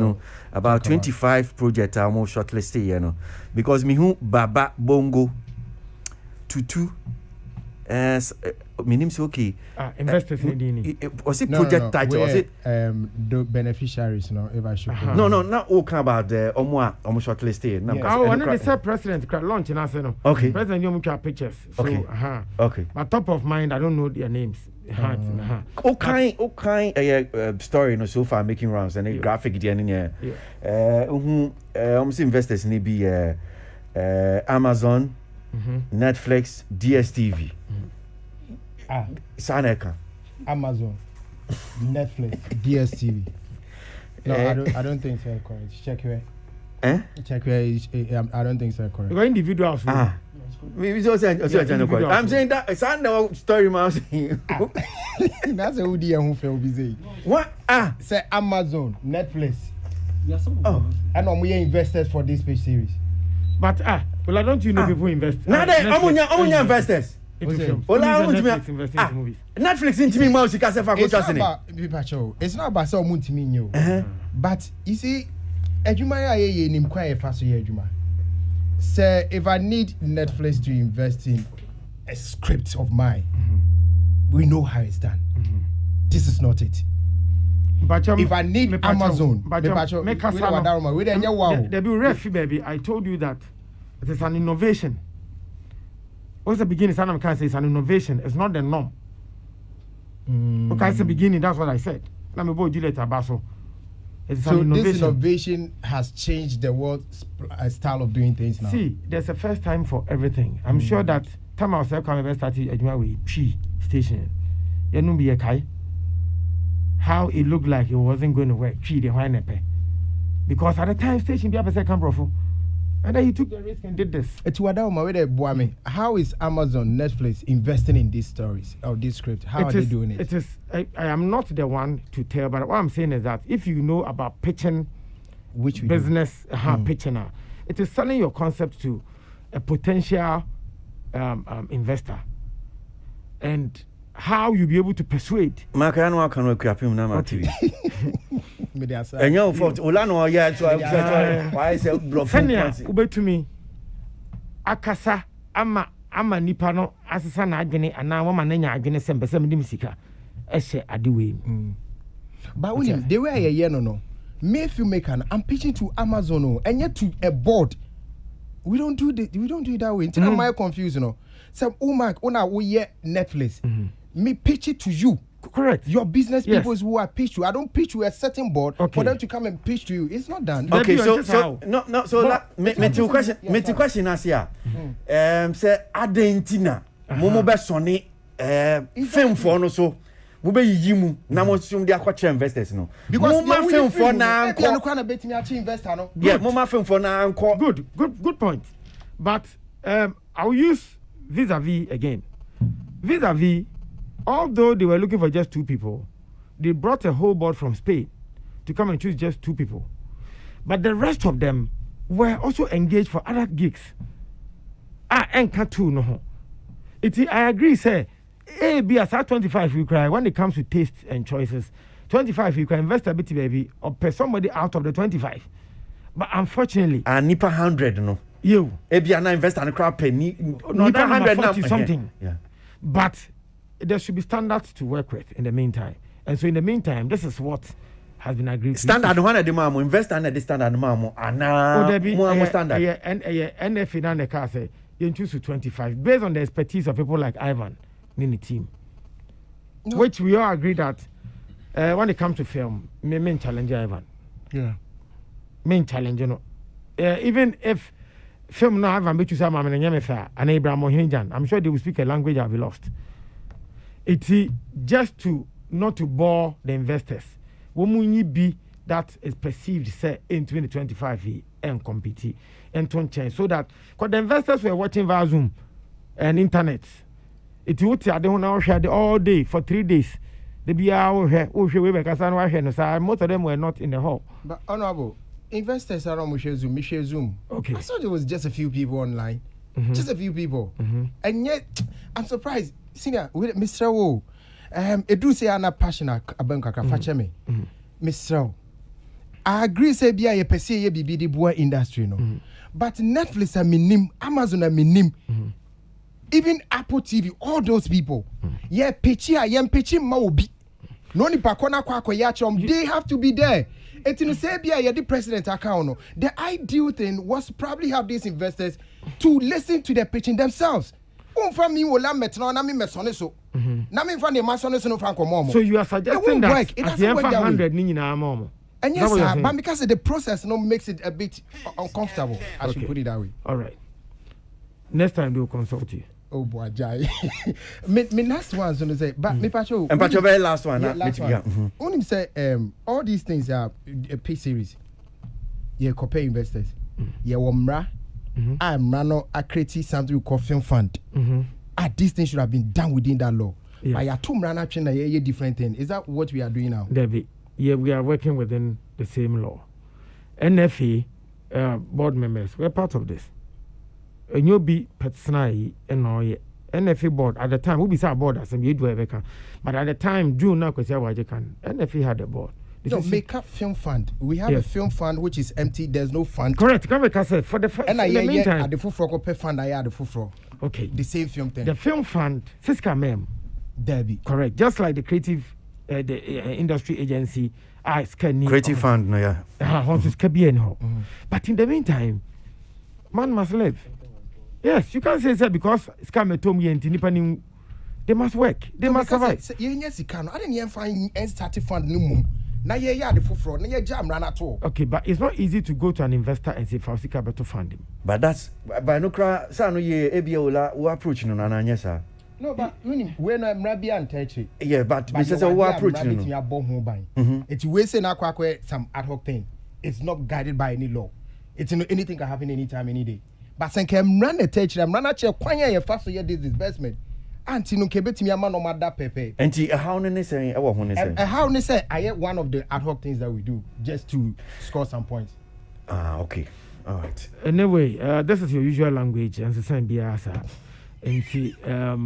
about 25 projects are more shortlisted, because me who Baba Bongo Tutu, my name's okay. Investors was it project title? Was it the beneficiaries? No, if I should. No, not all about the Omwa shortlisted. Oh, and then the president launch in Arsenal. Okay. President, you make pictures. So, okay. But top of mind, I don't know their names. Okay, story so far making rounds and a graphic in here. Almost investors need be Amazon, Netflix, DSTV. Saneka. Amazon, Netflix, DSTV. No, I don't think so. Correct. Check where. Check where. I don't think so. Correct. You're individuals. I'm saying that it's under story, man. That's a Woody who fell busy. What? Say Amazon, Netflix. Oh, and we investors for this page series. But well, don't you know people invest? Now I'm investors. Into films. Netflix movies. Netflix into me mouse because if I go just in it. It's not about so much me. But you see, Ejuma ye nim kwa e faso ye Ejuma. Say if I need Netflix to invest in a script of mine, we know how it's done. This is not it. But if I need Amazon, baby, I told you that it is an innovation. What's the beginning? Sanam can say it's an innovation. It's not the norm. Okay, it's the beginning. That's what I said. Let me go later, Baso. So this innovation has changed the world style of doing things now. See, there's a first time for everything. I'm sure that time I was coming started at my station. You know be a kai. How it looked like it wasn't going to work. Because at the time station be a second profile. And then he took the risk and did this. How is Amazon, Netflix investing in these stories or this script? How are they doing it? I am not the one to tell, but what I'm saying is that if you know about pitching, which business pitching, it is selling your concept to a potential investor, and how you be able to persuade. Makano can work up him now, TV. And you for Olano, yeah, so why is it bluffing? Ube to me, Akasa, Ama Nipano, Asana Agene, and now woman Agene Sembe Semisika, Eshe Adiwe. But William, they were a year no. Me filmmaker, I'm pitching to Amazon, and yet to a board. We don't do it that way. Until I'm confused, So, we Netflix. Me pitch it to you. Correct. Your business people who are pitched to. I don't pitch to a certain board for them to come and pitch to you. It's not done. Okay, so me question Asia. Say Argentina. Momo be soni film for no so. We be yimu na mo sum dia kwache investors no. Because mo film for na anko. No kwa bet me achi investor no. Yeah, mo film for na anko. Good point. But I'll use vis-a-vis again. Vis-a-vis, although they were looking for just 2 people, they brought a whole board from Spain to come and choose just 2 people. But the rest of them were also engaged for other gigs. And too no. I agree, say, B as 25 you cry when it comes to taste and choices. 25 you can invest a bit, baby, or pay somebody out of the 25. But unfortunately, nipa 100 no. You Ebia na invest and crap penny nipa 100 na something. Yeah. But there should be standards to work with in the meantime. And so in the meantime, this is what has been agreed. Standard one at the mamo, invest and the standard mamo. More standard. Yeah, and NFA and the car say you choose to 25 based on the expertise of people like Ivan in the team. No. Which we all agree that when it comes to film, main challenge Ivan. Yeah. Main challenge, even if film now Ivan bet you some and Abraham Mohinjan, I'm sure they will speak a language I'll be lost. It's just to not to bore the investors. When be that is perceived say in 2025 and compete and to change so that because the investors were watching via Zoom and internet. It would say I don't know all day for 3 days. The BR we Kasan, most of them were not in the hall. But honorable, investors are on Zoom. Okay. I thought there was just a few people online. Just a few people. And yet, I'm surprised. Senior, with Mr. Wo, Edu say I'm not passionate about Kaka me. Mr. I agree, say, be a per se, ye be the boy industry, no. But Netflix, I mean, Amazon, I mean, even Apple TV, all those people, yeah, pitchy, I am pitching Mobi. No ni pakona kwa yachom, they have to be there. And to say, be the president account, the ideal thing was probably have these investors to listen to their pitching themselves. From me, will I'm metro, na me mesoneso. Na me from the masoneso no franco momo. So you are suggesting that it doesn't work that way. Momo. And yes, sir, but because the process makes it a bit uncomfortable, I should put it that way. All right. Next time they'll consult you. Oh boy, Jai. Me last one, so to say, but me pacho. And pacho very last one. Last one. Only say all these things are a pay series. Yeah, copy investors. Yeah, wamra. I'm rano a creative something we call film fund. This thing should have been done within that law. But yeah, two rana china a different thing. Is that what we are doing now? Debbie. Yeah, we are working within the same law. NFA board members, we're part of this. And you'll be Petsnai and all NFA board at the time, we'll be our board as you do ever can. But at the time, June now, because can NFA had a board. No, make up film fund. We have a film fund which is empty. There's no fund. Correct. Come back, say for the and in the meantime, at the full floor pay fund, I had the full floor. Okay. The same film thing. The film fund, Siska mem. Debbie. Correct. Just like the creative. The industry agency creative fund, no, yeah. But in the meantime, man must live. Yes, you can't say that because scam atomi and they must work. They must survive. Yes, you can. I didn't even find any starting fund no more. Now you the full fraud. Now you jam ran at all. Okay, but it's not easy to go to an investor and say Fausika better fund him. But that's by no cry. Sano ye ebiola who approach no na sir. No, but when I'm Rabbi and Techi. Yeah, but Mr. Who approach no. It's wasting some ad hoc thing. It's not guided by any law. It's anything can happen anytime, any day. But since I'm run the Techi, I'm run a check. Why you fast to get this disbursement? Auntie no kebeti mi ama no mada pepe. Auntie, how ne say? How ne say? I one of the ad hoc things that we do just to score some points. Okay, all right. Anyway, this is your usual language, and the same biasa. And see, but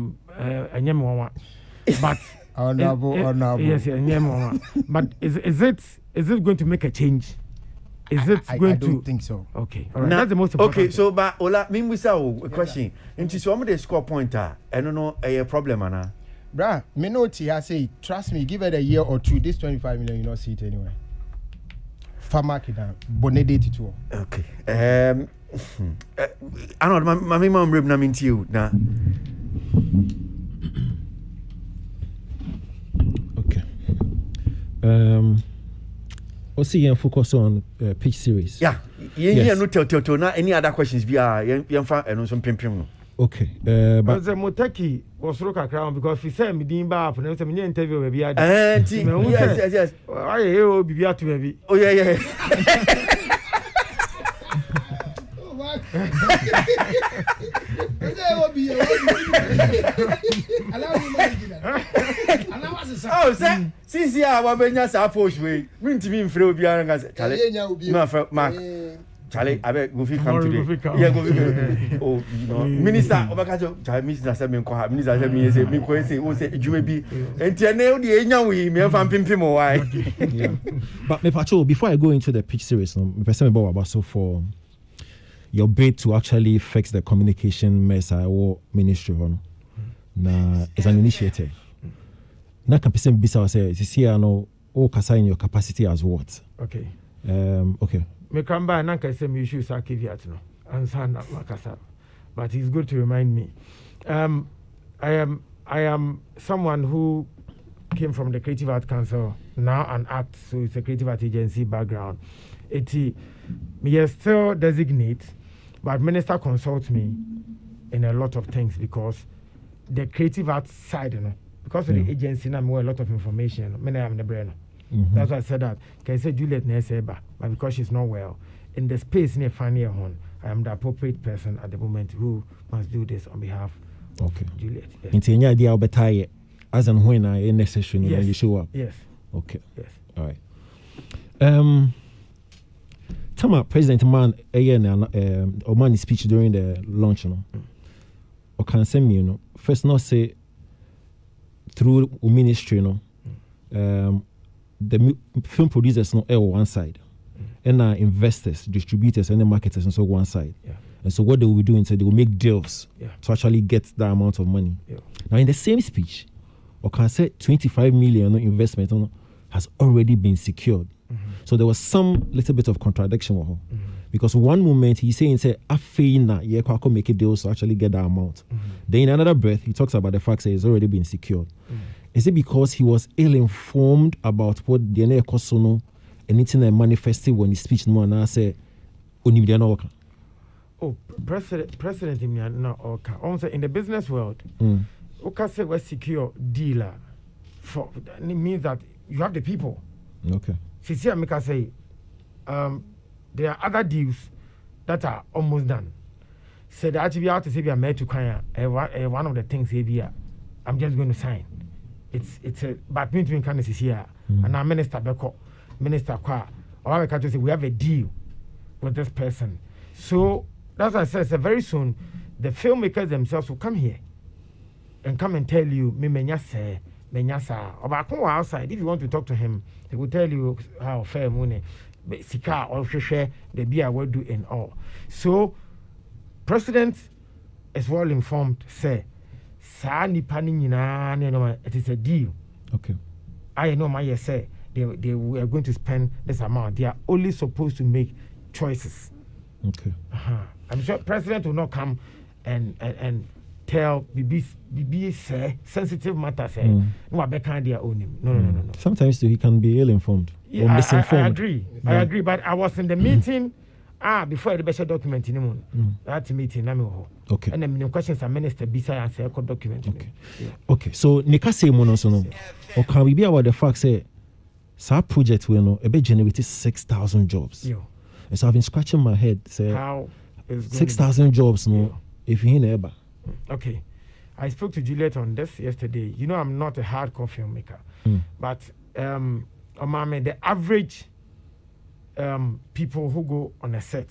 honorable. Yes, but is it going to make a change? Is it going to? I don't think so. Okay, all right. That's the most important. Okay, so but Ola, me a question. Into some of the score pointer, I don't know a problem, Anna. Bruh, me know I say, trust me, give it a year or two. This 25 million, you not see it anywhere. Farmer kida, bonedate to. Okay. I know my mom rib na minti you na. Okay. Also, you focus on pitch series. Yeah. You no tell na any other questions be you find and some pim no. Okay. But the Moteki was look at crown because he said me din ba for some interview maybe yes. I hear be to maybe. Oh yeah. Oh, sir, since you are Wabenya Saposh way, bring to me in Fro Bianca, Charlie, I bet go come today. Yeah, go. Oh, you know, Minister Obakajo, Minister Samuel Koha, Minister Samuel say, me say, who say, you may be, and Tianel, the Enya, we may have Pimpimo. Why? But me patrol, before I go into the pitch series, about so for your bid to actually fix the communication mess or ministry on is an initiative. Na can person bisa say this here no all kasa in your capacity as what? Okay. Okay. Me come by na can say me issue sa caveat no. Answer na makasa. But it's good to remind me. I am someone who came from the Creative Art Council, now an act, so it's a creative art agency background. Me still designate, but minister consults me in a lot of things because the creative art side, you know, because of the agency, I'm more a lot of information. Many am the brain. That's why I said that. Can I say Juliet Neseba, but because she's not well, in the space near Fanny Hon, I am the appropriate person at the moment who must do this on behalf of Juliet. Into any idea of better as and when I necessary, Yes. then you show up. Yes. Okay. Yes. All right. Tama President Man Omani speech during the launch, or can send me, first not say through ministry, the film producers no one side, and investors, distributors, and the marketers and so one side. Yeah. And so what they will be doing, so they will make deals Yeah. to actually get that amount of money. Yeah. Now in the same speech, or can say 25 million investment has already been secured. So there was some little bit of contradiction with her. Because one moment he's saying, say, I feel that you can make a deal to actually get that amount. Then in another breath, he talks about the fact that it's already been secured. Is it because he was ill-informed about what the Kosono anything that manifested when he speech no and I say, Oh, President no okay. Also in the business world, okay, say we're secure dealer. For it means that you have the people. Okay. See, I say, there are other deals that are almost done. So the actually out to say we are made to kind one of the things here, I'm just going to sign. It's a but between can is here and our minister Beko, Minister Kwa, or I can say we have a deal with this person. So that's why I said very soon the filmmakers themselves will come here and come and tell you me menyasa or outside. If you want to talk to him, he will tell you how fair money sika or share the beer will do and all. So President is well informed, say it is a deal. Okay. I know my say they are going to spend this amount. They are only supposed to make choices. Okay. I'm sure President will not come and tell BB say sensitive matters. No, I can't their own him. No. Sometimes he can be ill-informed or misinformed. I agree. I agree. But I was in the meeting. Before the best document in the moon. That meeting, okay. And then the questions are minister beside and say document. Okay. Yeah. Okay. So Nika say mono or can we be about the fact say our project will know be generated 6,000 jobs. Yeah. And so I've been scratching my head say how is 6,000 jobs if you in ever. Okay. I spoke to Juliet on this yesterday. You know I'm not a hardcore filmmaker. But the average people who go on a set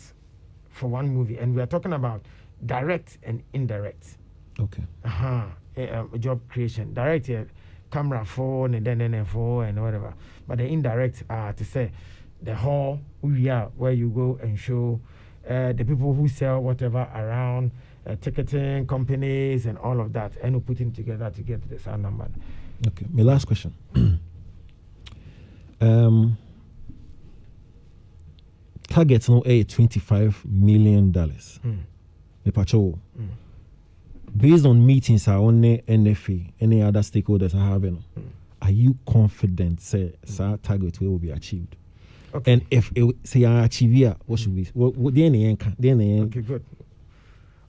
for one movie, and we are talking about direct and indirect. Okay. Job creation. Direct camera phone and then phone and whatever. But the indirect to say the hall where you go and show the people who sell whatever around ticketing companies and all of that, and we put them together to get the sound number. Okay. My last question. Targets no $25 million. Based on meetings are on NFA, any other stakeholders are having. Are you confident say target will be achieved? Okay. And if say I achieve here, what should we? What Okay, good.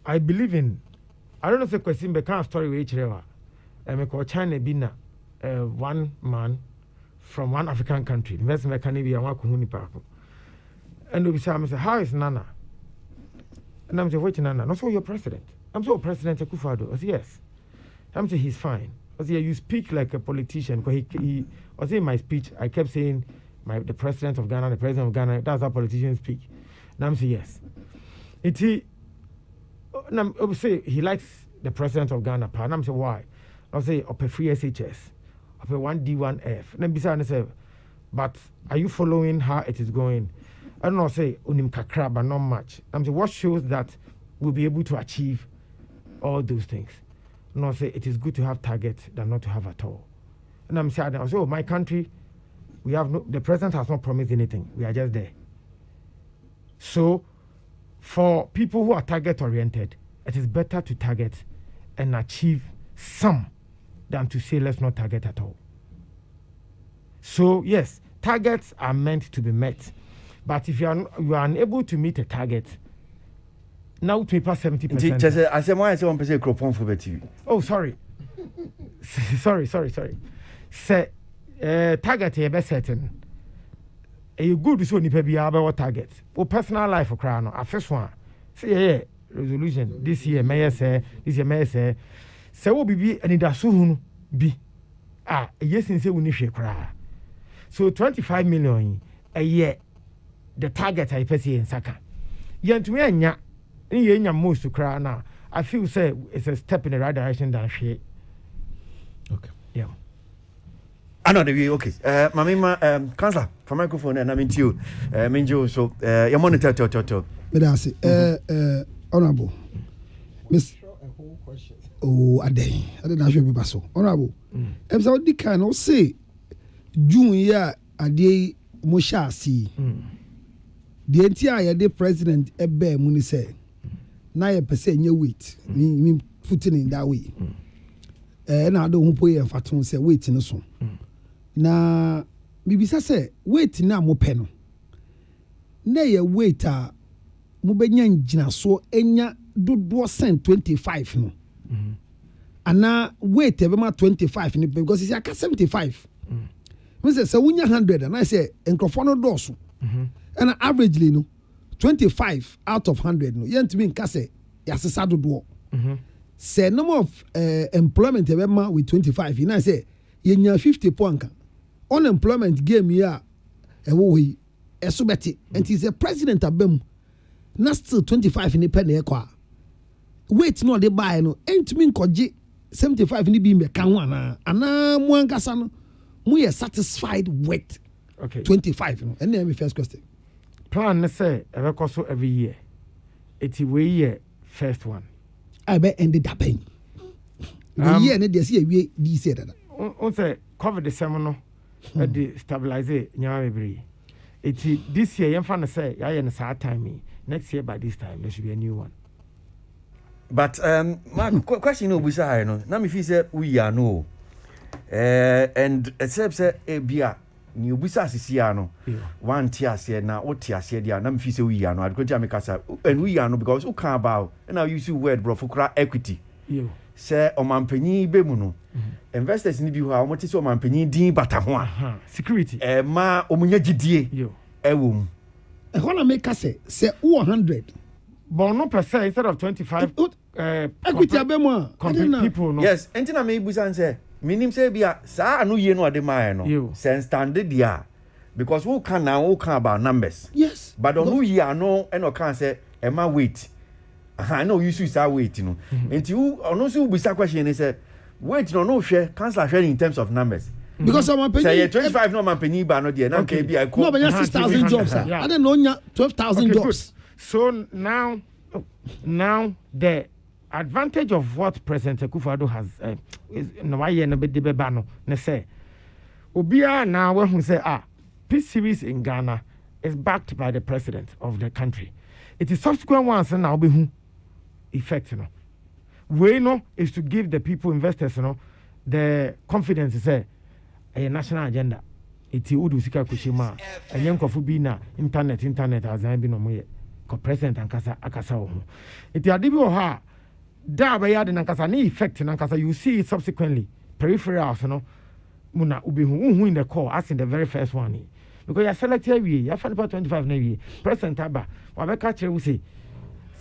I believe in. I don't know if a question, but kind of story with each I call China being one man from one African country. Investment can be a one park. And we say, how is Nana? And I'm saying, wait, Nana, not so you're president. I'm so President Akufo-Addo. I say, yes. I'm saying he's fine. I say, you speak like a politician. Because he I say in my speech, I kept saying the president of Ghana, that's how politicians speak. And I'm saying, yes. I would say he likes the president of Ghana. And I'm saying, why? I'll say, up a free SHS, up a 1D1F. And then beside I say, but are you following how it is going? I don't know, say, unim kakra, but not much. I'm saying, what shows that we'll be able to achieve all those things? No, say, it is good to have targets than not to have at all. And I'm saying, my country, we have the president has not promised anything. We are just there. So, for people who are target-oriented, it is better to target and achieve some than to say, let's not target at all. So, yes, targets are meant to be met. But if you are unable to meet a target, now to pass 70%. I said, why I say 1% cropon for TV? Oh, sorry. sorry. Say, target here be certain. You good so nipa bi about target. For personal life for cry no. First one. Say resolution this year may say, this year may say. Say wo bibi ani da so hunu bi yes in say we need share. So 25 million a year the target I pay in Saka. Yantumi anya ni yenya most to cry now. I feel say it's a step in the right direction than share. Okay. Yeah. I know the way. Okay. Mamima, Councillor, for microphone, and I'm into you. Minjo, so your monitor, to. Medasi, honorable, Miss. Oh, I didn't actually be so honorable. If somebody can say June year a day Moshasi, the entire day president Ebe Muni say 9% your weight, mean putting in that way. And I don't put a fatun say wait in the song. Na bibisa say wait na mo peno na ye wait a mo benya ngina so enya dodo cent 25 no ana wait e be ma 25 ni because it's aka 75 me say wunya 100 and I say enkrofo no do so and averagely no 25 out of 100 no yentimi nka say yasesa dodo say number of employment e be ma with 25 you know say yenya 50 point unemployment game here ewo yi eso beti and is a president abem na still 25 ni pen e kwa wait no dey buy no entimi nkoje 75 ni bi me kan wana ana mu ankasa no mu ye satisfied with 25 no and my first question plan na say e be so every year it we year first one I be ended up paying the year na dey see we di say that on say cover the seminar the stabilize nyama bebre it this year yem fan say ya yen sa time next year by this time there should be a new one but my question no busa hai no na me feel say we are no and except say bia ni busa sisia no one tiase na o tiase dia na me feel say we are no I go make us and we are no because who can about and now use word bro for equity say omampanyin be mu no investors ni bi ho a omote say omampanyin din bata ho a security ma omunya gidie ewo mu e hona make us say 100 but no percent instead of 25 equity abemu people no yes entina me busan say minim say bia sa anu ye no ade mai no sense standard dia because who can about numbers yes but on who ye no e no can say e ma wait I know you should wait, you know. And you also be question is wait no share cancel share in terms of numbers. Because someone pay 25 no man penny ba no there na can be I call. No, but 6,000 jobs. I don't know 12,000 jobs. So now the advantage of what President Akufo-Addo has is no why na be de ba no na say obia now when say peace series in Ghana is backed by the president of the country. It is subsequent ones now be who effect no way no is to give the people investors the confidence to say a national agenda it would sika kushima and yankofo bi na internet as I be no mo ko president ankasa akasa wo it adibi wo ha da ba ya de nankasa ni effect nankasa you see it subsequently peripherals muna ubehu in the call as in the very first one because you select here we you find about 25 na we president aba wa be ka kire wo say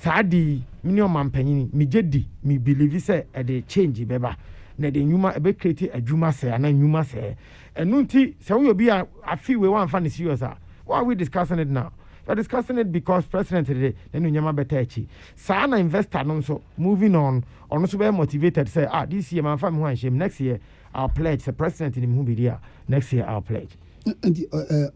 saadi minimum ampanyin mi jedi mi believe say e dey change beba na de nyuma e be create adwuma say na nyuma say enu nti say we obi a feel we wan fan serious why are we discussing it now? We're discussing it because president today then nyama better echi sa na investor no so moving on so be motivated say this year man fam ho ansham next year I'll pledge the president in who be there next year I'll pledge and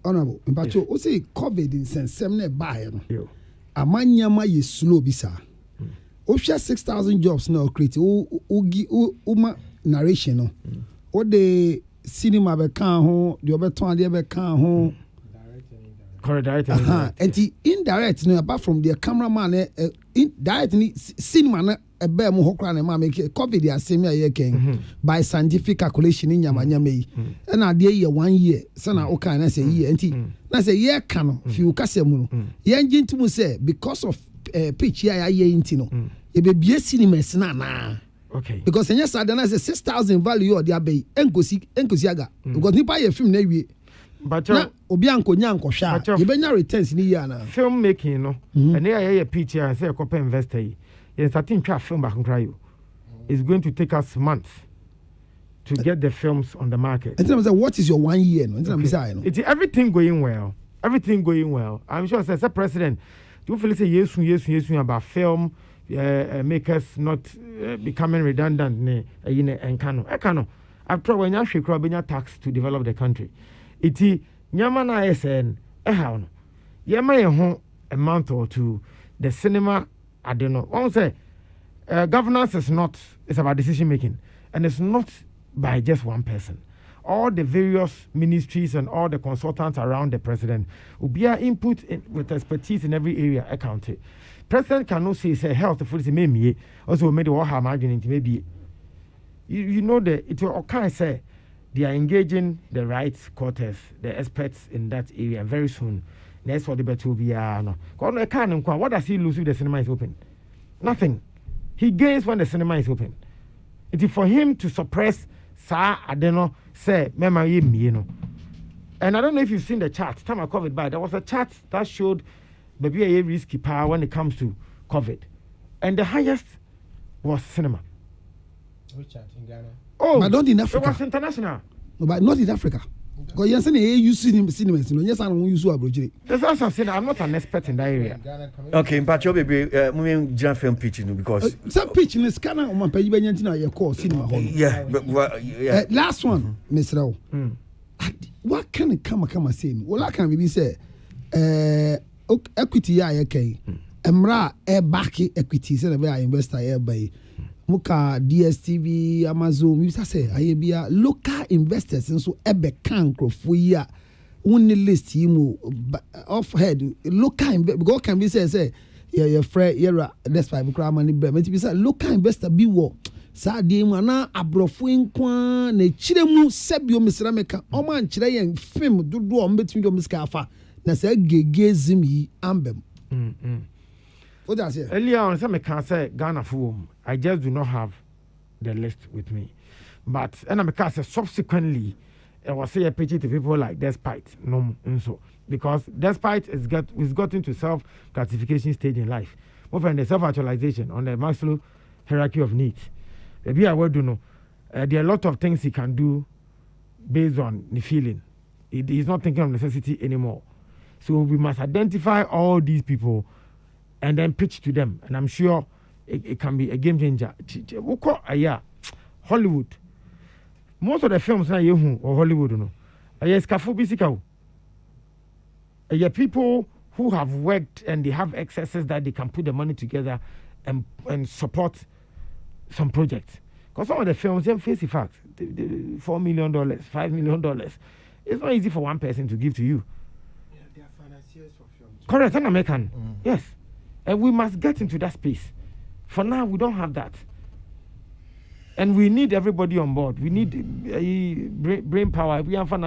honorable but you say covid in sense na buy no amanyama ye slow bisa o share 6,000 jobs now create o ma narration no o de cinema be kan ho de obeton de be kan ho direct and indirect no apart from the cameraman indirect ni cinema na ebe mo hokra na ma make covid ya same ya ken by scientific calculation in nyamanyama yi na de ye 1 year sana o kan na say year enti na say year kan no fi ukasem no ye ngintimu say because of pitch ya ye enti no e be bie cinemas na okay because enya sad na say 6,000 value or dia be enkosi aga because nipa ye film na wie but na obi ankonya ankɔhwa ye benya returns ni ya na film making no and ye pitch ya say copy investor yi. Yes, I think film back cry you. It's going to take us months. to get the films on the market. And then I say, what is your 1 year? No, It's everything going well. Everything going well. I'm sure as a president, do you feel say yes about film makers not becoming redundant and kano. After all, when you should tax to develop the country. Iti nyamana SN how no. Yama a month or two. The cinema, I don't know. One say governance is not, it's about decision making, and it's not by just one person. All the various ministries and all the consultants around the president will be input with expertise in every area accounted. President cannot say health for maybe also made all her margin into maybe you know that it will kind of say they are engaging the right quarters, the experts in that area very soon. Next for the better will be no. What does he lose if the cinema is open? Nothing. He gains when the cinema is open. It is for him to suppress I don't know, say, you know. And I don't know if you've seen the chart. Time I COVID by, there was a chart that showed maybe a risky power when it comes to COVID. And the highest was cinema. Which chart in Ghana? Oh, but not in Africa. It was international. No, but not in Africa. Because you're saying you see cinema. Yes, I don't use Aboagye. That's what I'm saying. I'm not an expert in that area. Okay, but you baby, moving Jan film pitching because some pitching is kind of on pay you call cinema hall. Yeah, but yeah. Last one, Mr. Rao. What can it come saying? Well, I can maybe say equity okay. Emra back equity say the investor by muka DSTV Amazon we say ayebia local investors nso ebe kan krofo yi a wonni list yi mu off head local because can be say your friend here despite kra money bre me be say local investor bi wo sa de mu na abrofo nkwa na chire mu sebio misra meka o man chire yen film dodo o mbetimi do miska afa na say gegezim yi ambem what does it? Earlier on, some can say Ghana for I just do not have the list with me. But and I can say subsequently, I was say a pity to people like Despite no so because Despite is gotten to self gratification stage in life. More than the self actualization on the Maslow hierarchy of needs. Maybe I will do know. There are a lot of things he can do based on the feeling. He's not thinking of necessity anymore. So we must identify all these people and then pitch to them. And I'm sure it can be a game changer. Hollywood. Most of the films now or Hollywood, you know. People who have worked and they have excesses that they can put the money together and support some projects. Because some of the films, they face the fact, $4 million, $5 million. It's not easy for one person to give to you. Yeah, they are financiers for films. Correct, an American. Yes. And we must get into that space. For now, we don't have that. And we need everybody on board. We need brain power. We have an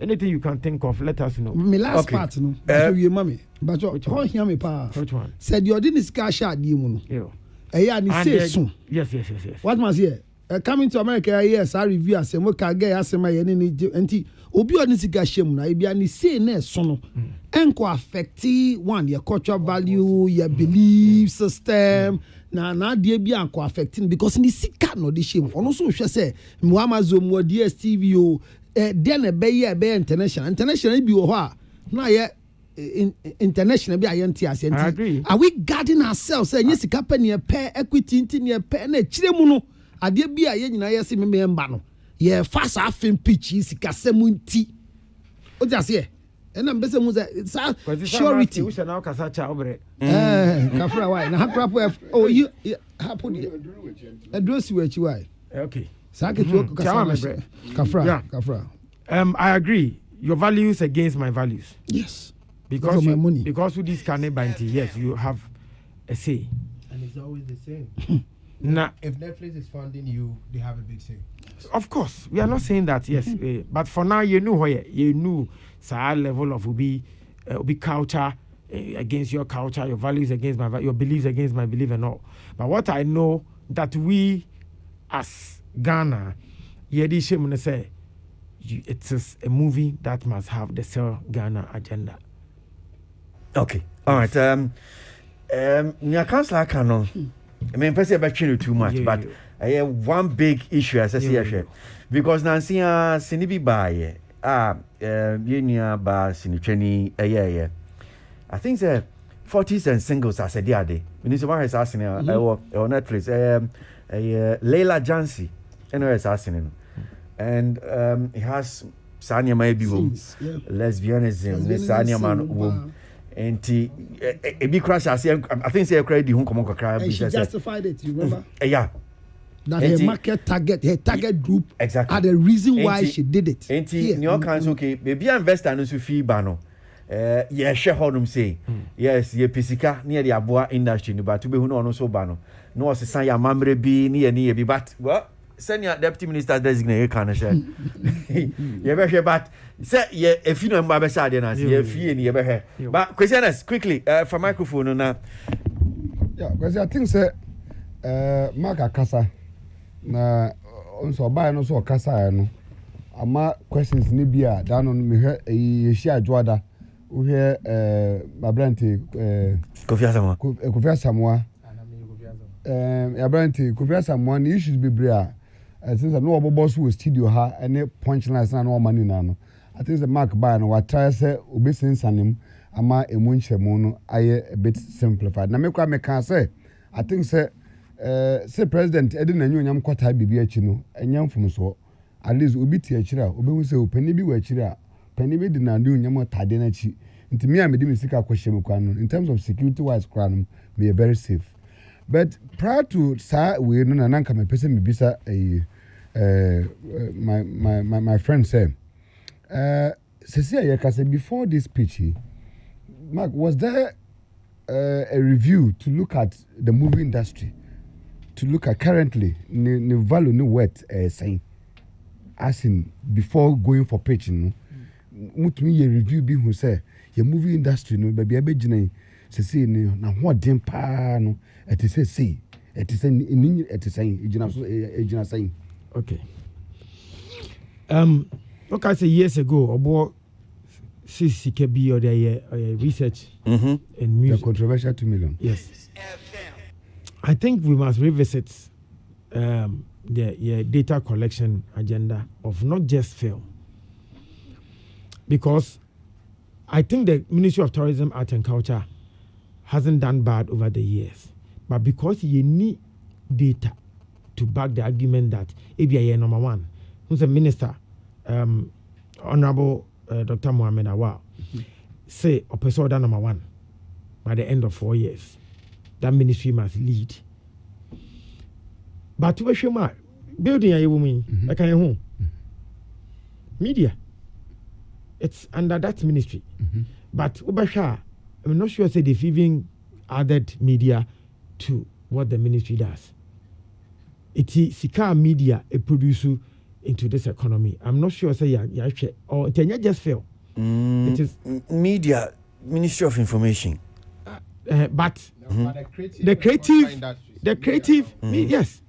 anything you can think of, let us know. My last part, no. You mommy. But you hear me, pa. Which one? Said you didn't scash out the moon. Yeah. And say soon. Yes. What must here? Coming to America, yes, I review as a work. I guess my enemy. Obi oni sika shem na ebi ani say na so no enko affect one your cultural value, your belief system na de bi anko affecting because ni sika no de shem ono so hwe say mo Amazon mo DSTV o den e be international bi wo ho a na ye international bi ayenti asenti are we guarding ourselves say sika pa ne pe equity nti ne pe na chire mu no ade bi a ye nyina ye se me mba no yeah, fast afin pitch is Casemunti. What does he? And I'm busy with surety. We shall now Casacha over Kafra, why? Now, oh, you happen address you at you. Okay. Kafra. I agree. Your values against my values. Yes. Because my money. Because with this can yes, you have a say. And it's always the same. Nah. If Netflix is funding you, they have a big say. Of course, we are not saying that. Yes, but for now, you know where you know, our level of be culture against your culture, your values against my your beliefs against my belief and all. But what I know that we, as Ghana, say, it is a movie that must have the Sell Ghana agenda. Okay, all right. Councillor Canon. I mean, person about you too much, but one big issue as I say because Nancy Sinibi Baye Yenya Ba Sinicheni I think the 40s and singles as a day. Minister is asking on Netflix Leila Jansi is asking and he has Sanya maybe lesbianism Sanya man and a big crash I think say credit home come on she justified it, you remember? Yeah. That her market target, her target group exactly are the reason why she did it. And your council okay, maybe investor no so fee bano. Yeah, shareholder say yes, ye pisika near the aboa industry, but to be who no so bano. No was a sign ya mamre be near be but well. Send your deputy minister designate can share. You better but say yeah if you know Mbaba side na say fee ni better. But questions quickly for microphone na. Yeah, because I think say Mark Akasa na so buy no so Akasa no. Ama questions ni bia da no me he share Joada. We hear Abrante Kofi Asamoah. Abrante Kofi Asamoah ni issues be bria. I think that no boss who studio ha any punchlines na no money na no. I think the Mark by no what try say obesin sanim ama emunchemu no aye a bit simplified. Na me kwa me can say I think say president edi na nyonyam kwata bibi achi no enyam fom so at least obi ti achi a obehu say opani bi wa achi a pani bi di na nyonyam tade na achi. Nti me a me di me sika kwahye kwa no in terms of security wise kwa no we are very safe. But prior to sa we no na nanka me pese me bisa my friend said Cecilia Kase before this pitch Mark, was there a review to look at the movie industry, to look at currently the value no what saying as in before going for pitching mutumi a review be who say your movie industry no baby abegina Cecilia na what dem pa no it is say it is saying ejina saying okay okay say years ago about CCKB or the research and music the controversial 2 million yes I think we must revisit the data collection agenda of not just film because I think the Ministry of Tourism, Art and Culture hasn't done bad over the years but because you need data to back the argument that ABIA number one, who's a minister, Honorable Dr. Mohamed Awal, say Opesoda number one by the end of 4 years. That ministry must lead. But to be building a woman, like I home. Media. It's under that ministry. But Ubasha, I'm not sure say they've even added media to what the ministry does. It is Sika media a producer into this economy. I'm not sure say or Tanya just fail. It is media Ministry of Information. But the creative yes.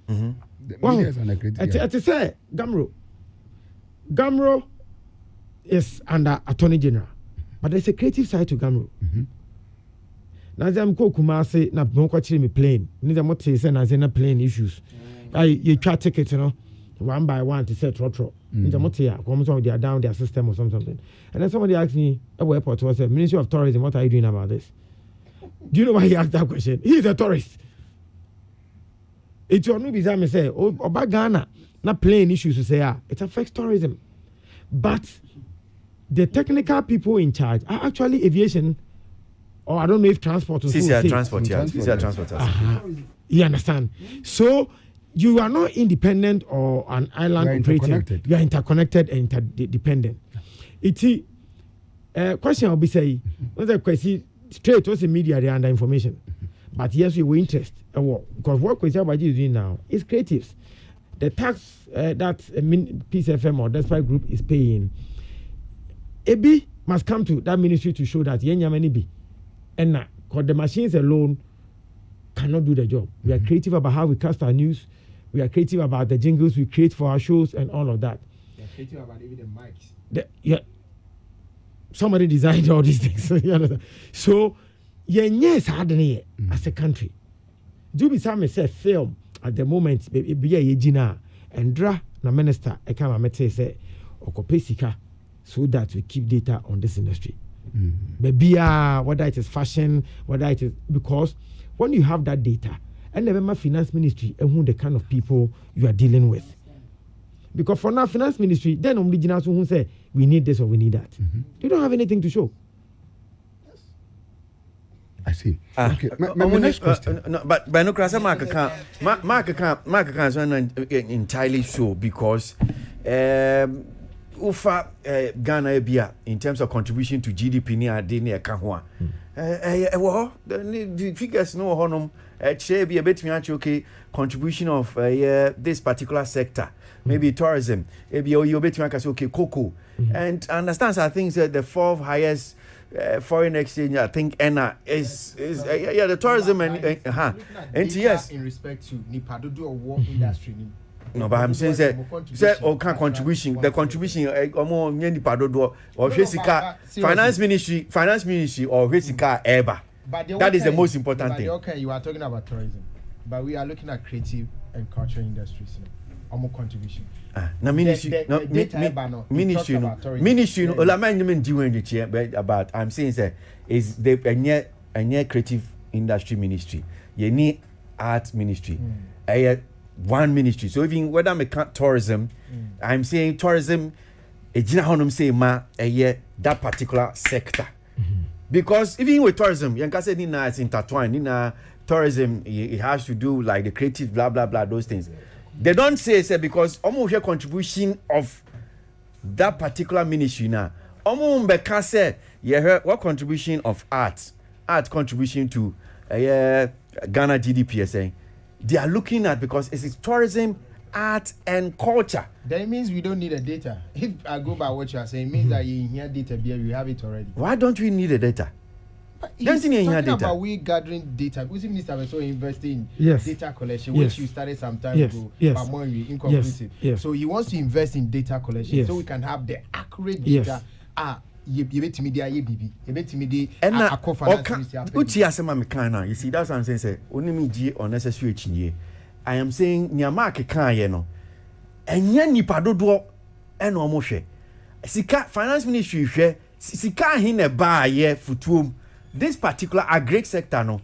Wow. It is say Gamro is under Attorney General, but there's a creative side to Gamro. Now I'm go Kumasi na bonko me plane. Neither what say na zena plane issues. You try tickets, you know, one by one to say trotro. They are down their system or something. And then somebody asked me at the airport was the Ministry of Tourism, what are you doing about this? Do you know why he asked that question? He is a tourist. It's your new bizarre say, oh, about Ghana, not plane issues to say, it affects tourism. But the technical people in charge are actually aviation, or I don't know if transport is transport. You understand? So you are not independent or an island operator. You are interconnected and interdependent. It's question I'll be saying. What's the question? Straight was the media they under information. But yes, we were interested. Because what Kwasi Aboagye is doing now is creatives. The tax that Peace FM or Despite Group is paying, EBI must come to that ministry to show that Yenyamani and now, because the machines alone cannot do the job. We are creative about how we cast our news. We are creative about the jingles we create for our shows and all of that. We are creative about even the mics. Somebody designed all these things. You understand? So, yes, as a country. Do be some say film. at the moment be a yegina and dra na minister I come and say okope sika so that we keep data on this industry. Maybe whether it is fashion, whether it is because when you have that data and the finance ministry and who the kind of people you are dealing with. Because for now, finance ministry, then originals who say we need this or we need that. They don't have anything to show. I see. Okay. My next question. No, but no crasa Mark can't entirely sure because Ufa Ghana Bia in terms of contribution to GDP near Denia Kahua. The figures no honum be a bit okay contribution of this particular sector. Maybe tourism, maybe you bet okay, cocoa. And understands I think that the fourth highest foreign exchange I think ENA is the tourism and yes in respect to Nipado do a war industry. No, but I'm saying say can contribution the contribution omo Nipado do or finance ministry or Hesika Eba. That is the most important thing. Okay, you are talking about tourism, but we are looking at creative and cultural industries. Almost contribution. Na ministry, ministry. Ola man you doing the chair, but I'm saying say is the a creative industry ministry. You need art ministry. One ministry. So even whether I count tourism, I'm saying tourism. Say that particular sector. Because even with tourism, you can say it's intertwined. Tourism, it has to do like the creative, blah blah blah, those things. They don't say because almost your contribution of that particular ministry now. Almost because say what contribution of art contribution to Ghana GDP saying they are looking at because it's tourism, art and culture. That means we don't need a data. If I go by what you are saying, it means that you hear data here, we have it already. Why don't we need a data? He's talking about we gathering data. We minister was so investing in data collection, which you started some time ago, but more inconclusive. So he wants to invest in data collection so we can have the accurate data. You bet me there, you bet me there. And you see, that's what I'm saying. Say, only me G unnecessary chinye. I am saying Nyamake kan ye no. Enya nipa dodo e no mo hwe. Sika finance ministry hwe. Sika hin e ba ye futuom. This particular agri sector no.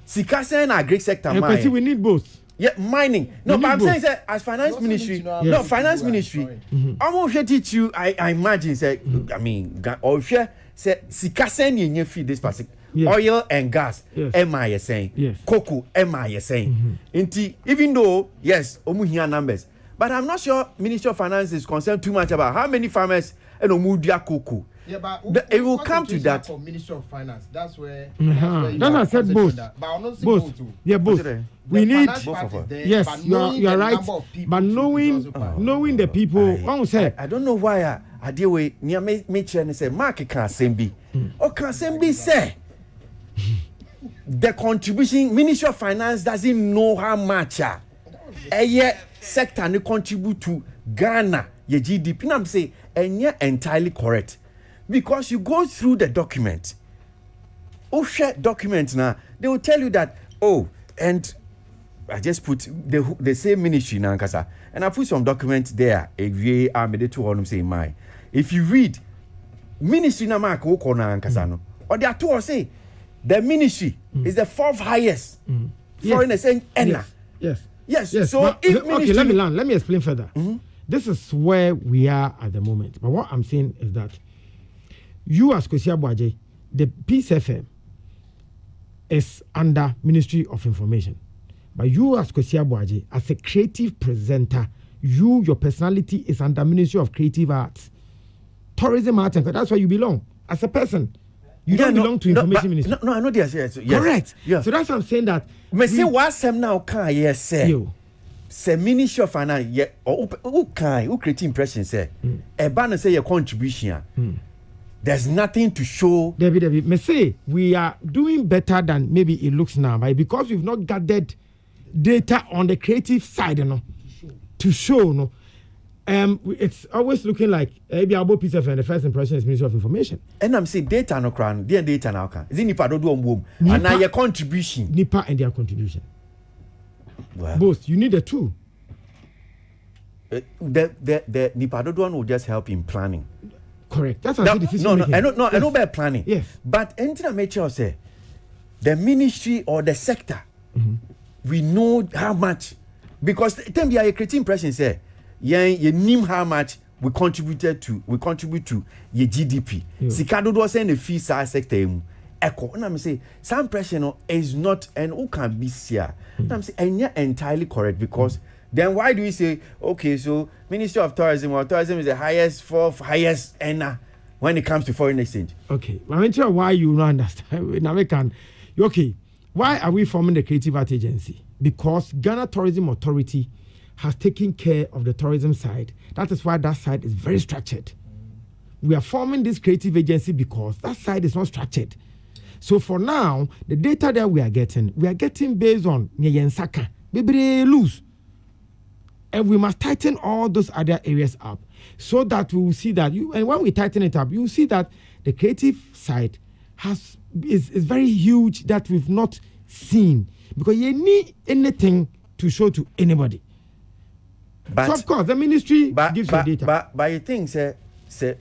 Sika say na agri sector man. Because we need both. Yeah, mining. No, but I'm saying say as finance ministry, finance ministry. Omo hwe teach you I imagine say I mean or hwe say sika say nye feed this particular oil and gas, am I saying? Cocoa, am I saying? Even though, yes, omuhia numbers, but I'm not sure Ministry of Finance is concerned too much about how many farmers and omudia cocoa. Yeah, but it will come to that. For Ministry of Finance, that's where. That's I said both. Both. Yeah, both. We need. Yes, you are right. But knowing the people, I don't know why I deal with near me and say Mark can't send be. Or can't send be say. The contribution Ministry of Finance doesn't know how much a sector they contribute to Ghana your GDP. And I'm saying and you're entirely correct because you go through the document. Share documents now they will tell you that and I just put the same ministry now and I put some documents there. I made it to all say my if you read ministry na mark no or there are two or say. The ministry is the fourth highest foreign exchange earner. Yes. So but, if ministry, okay, let me explain further. This is where we are at the moment. But what I'm saying is that you as Kwasi Aboagye, the Peace FM is under Ministry of Information. But you as Kwasi Aboagye, as a creative presenter, your personality is under Ministry of Creative Arts, Tourism, Arts, and that's where you belong as a person. You don't belong to Information Ministry. No, I know this. Yes. Correct. Yeah. So that's what I'm saying that. Me say what some now can yes say. Say Ministry of Finance yeah or who create impression say. E ba no say your contribution. There's nothing to show. David, me say we are doing better than maybe it looks now, but because we've not gathered data on the creative side, to show. It's always looking like maybe our piece of the first impression is Ministry of Information. And I'm saying data no crown, their data now can. Is it Nipa do and now your contribution. Nipa and their contribution. Well, Both. You need the two. The nipa dodo one will just help in planning. Correct. That's Now, the decision no, making. I know about planning. Yes. But anything I make sure say, the ministry or the sector, we know how much, because then we are creating impression say, you name how much we contribute to your GDP. Sika dodo say the fee sector echo. And I'm say some pressure is not and who can be here. And I'm say and you're entirely correct because. Then why do we say okay? So Ministry of Tourism is the highest earner when it comes to foreign exchange. Okay, I'm not sure why you don't understand. Now we can. Okay, why are we forming the Creative Art Agency? Because Ghana Tourism Authority has taken care of the tourism side. That is why that side is very structured. We are forming this creative agency because that side is not structured. So for now, the data that we are getting based on Nyensaka, Bebre lose. And we must tighten all those other areas up so that we will see that and when we tighten it up, you will see that the creative side is very huge that we've not seen because you need anything to show to anybody. But, so of course the ministry gives you data. But you think say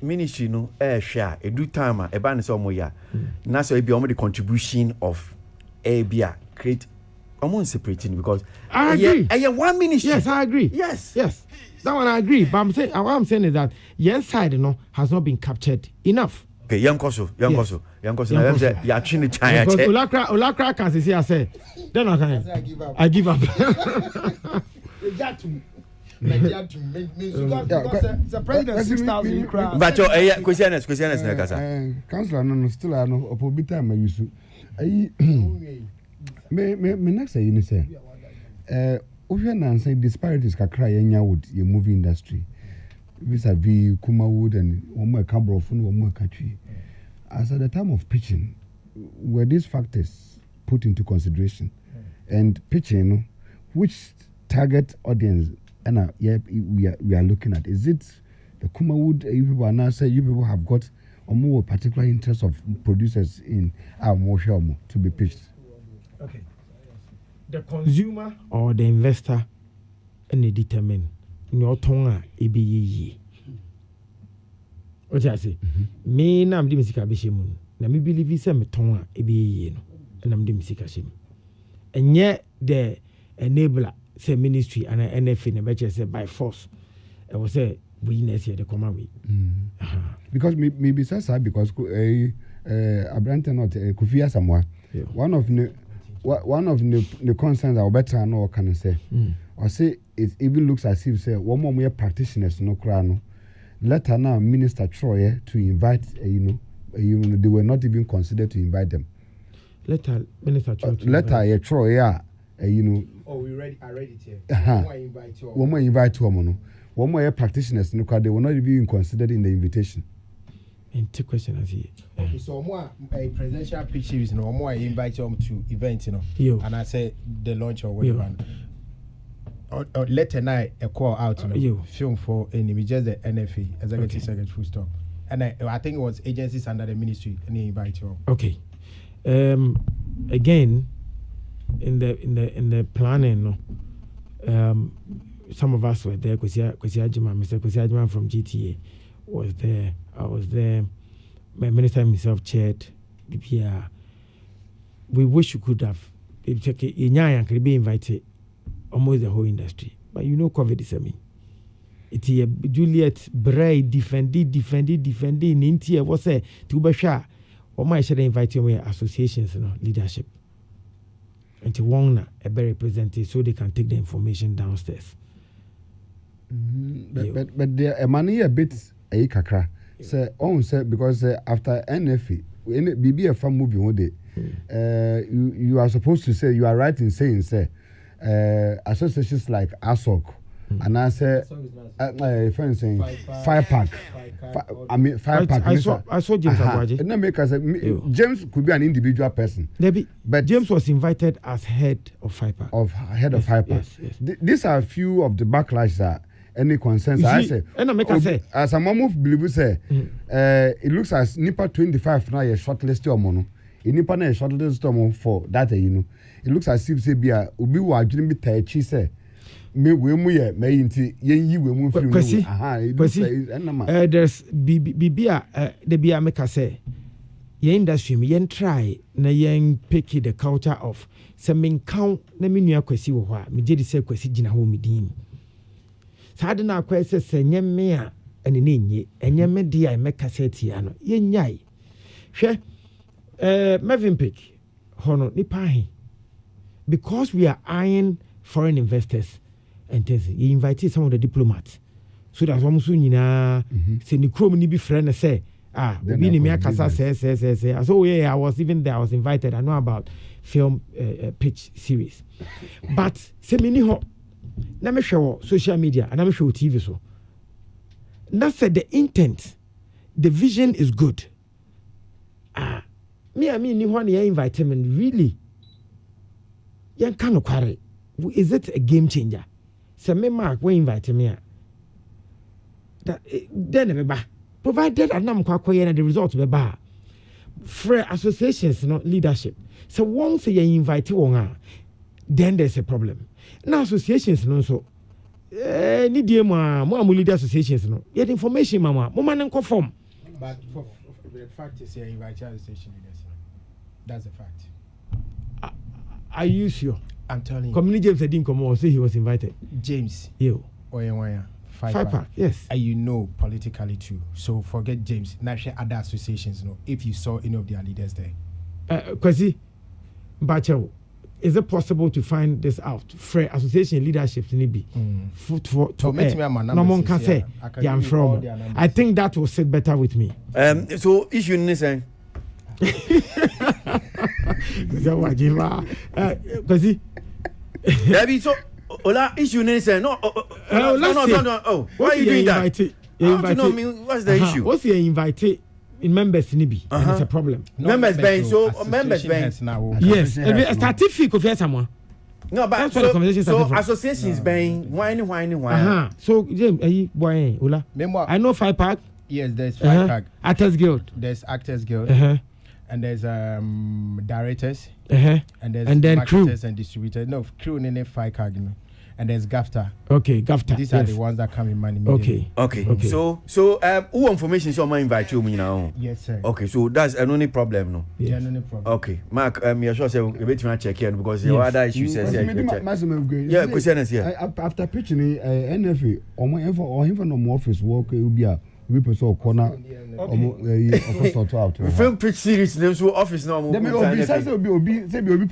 ministry no share a do time a ban so moya. Na so e be the contribution of ABA create I'm separating because I agree. I one ministry. Yes, I agree. Yes. That one I agree. But what I'm saying is that your side, has not been captured enough. Okay, young Koso. Now I'm say you are trying to try. Because Olakra can say I say. Then I give up. The president 6,000 crowd. But question is councillor no still no opobita ma yusu. Me next say you say ohwe na say disparities kakra yenya wood your movie industry vis-a-vis Kumawood and omo Cabrofo no omo Katwi. As at the time of pitching, were these factors put into consideration? And pitching, which target audience and we are looking at? Is it the Kumawood you people are now say you people have got a more particular interest of producers in our Moshomo to be pitched? Okay. The consumer or the investor and they determine your tongue EBE. What I say? Me na am di misika beshimu. Na me believe say me tongue EBE no. And am di misika shim. And yet the enabler say ministry and NFA na beche say by force. I will say we next year the come away. Because maybe say because Abrante not Kofi Asamoah. One of the concerns that better know can say or say it even looks as if say one more practitioners no crano letter now Minister Troy to invite they were not even considered to invite them. Letter Minister Troy letter Troy oh we read I read it here. One more invite to one more practitioners no they were not even considered in the invitation. And two questions as here. Okay, so more a presidential pitch series, no more I invite them to events, and I say the launch or whatever. Or letter night a call out, film for enemy, just the NFA executive secretary full stop. And I think it was agencies under the ministry, and they invite you. Okay. Again, in the planning, some of us were there. Kwasi Ajima, Mr. Kwasi Ajima from GTA was there. I was there. My minister himself chaired BPR. We wish you could have. Could be invited almost the whole industry. But COVID is a me. It's a Juliet Bray defended. Nintia was a Tubasha. Or my should invite you associations, leadership. And to one a very representative so they can take the information downstairs. But there money a bit a kakra. Say because after NFA, BB a fan movie one day, you are supposed to say you are right in saying associations like ASOC and I say friend saying Fire Park. I saw James Aboagye. No make us James could be an individual person. But James was invited as head of Fire Park. Head of Fire Park. Yes. These are a few of the backlash that. Any concerns? I say, as a mom believe say, it looks as Nipa 25 now a shortlisted or mono. nipa na shortlisted storm for that you know it looks as if say bia obi wa adwene bi ta chi say me we mu ye me nti yen yi we mu film there's bibia the bia make say your industry me yen try na yen pick the culture of say men count na me nua Kwasi wo ho a me je di say Kwasi gina ho me din saade na Kwasi say nyeme a ene ne nye enyeme dia me cassette ya no yen nyai hwe Mervyn pick hono nipa he because we are eyeing foreign investors and things you invite some of the diplomats so that one so nyina say ni krom ni bi friend say obi ni me akasa say so yeah I was even there I was invited I know about film pitch series but say me ni ho na me hwe social media and na me hwe TV so that said the intent the vision is good me ni ho na invite me really yan kan kware is it a game changer say me mark we invite me that then be ba provided anam kwakoye na the result be ba free associations no leadership so once you invite one then there's a problem now associations no so ni die mo leader associations no get information mama mo man nko form but for the fact is you invite association leaders that's a fact. Are you sure? I'm telling you. Community James didn't come or say he was invited. James. You. Oyewaya. Five pack. Yes. And you know politically too. So forget James. Now share other associations. No, if you saw any of their leaders there. Kwasi, Bacho, is it possible to find this out? Free association leaderships in be to no one can say. Yeah, I'm from. I think that will sit better with me. So issue listen. Kwasi. Debbie, so Ola issue listen. No. Oh, why are you doing that? What's the issue? What's your invite? In members nibi and it's a problem. Members bang so members bang. Yes, a certificate of someone. No, but so associations bang why. So James, boy, Ola. I know 5 pack. Yes, there's 5 pack. Actors Guild. There's Actors Guild. And there's directors. And then marketers crew and distributors. No, crew in 5 pack. And there's GAFTA. Okay, GAFTA. These are the ones that come in money. Okay. So who information is my invite you now? Yes, sir. Okay, so that's an only problem, no? Yeah, no problem. Okay, Mark, you're sure say we bet you check here because the other issues says yeah, questions here. After pitching NFA, or him from the office work will be a we pursue corner film pitch series so office now be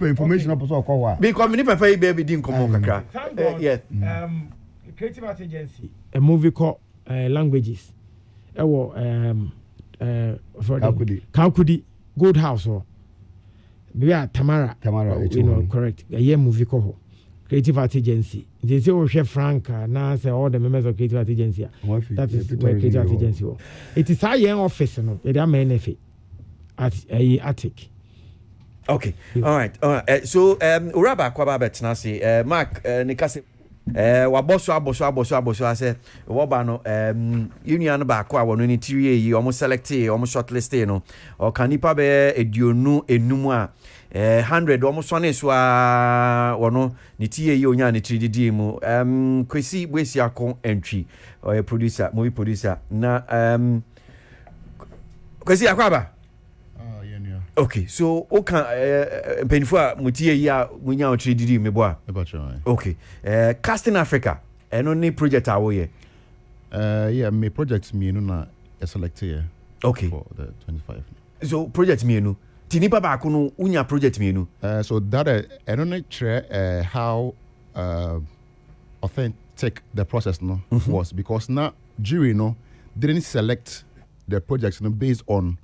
information up so call because me papa baby didn't come on kakra yeah creative art agency a movie called languages Kaukudi Gold House or we are Tamara you know correct a year movie called Creative Art Agency. They say we share Frank now say all the members of Creative Art Agency. That is where Creative Art Agency. It is our young office, no. It am NFA at attic. Okay. All right. So uraba kwaba betna say Mark Nikase waboso ase wo ba no union ba kwa wono ni tiri yi omo select omo shortlist no o kanipa be eduonu enum a 100 almost one is wono ni tie yi onya ni 3D mu Kwasi Bwesi akon entry or a producer movie producer na Kwasi akwaba okay so o kan penifo a mutie yi a munya 3D me boa okay Casting Africa eno ni project awo ye yeah me project me no na select here okay for the 25 so project me no tinipa ba ko no unya project me no so that I don't know how authentic the process no was because now jury no didn't select the projects no based on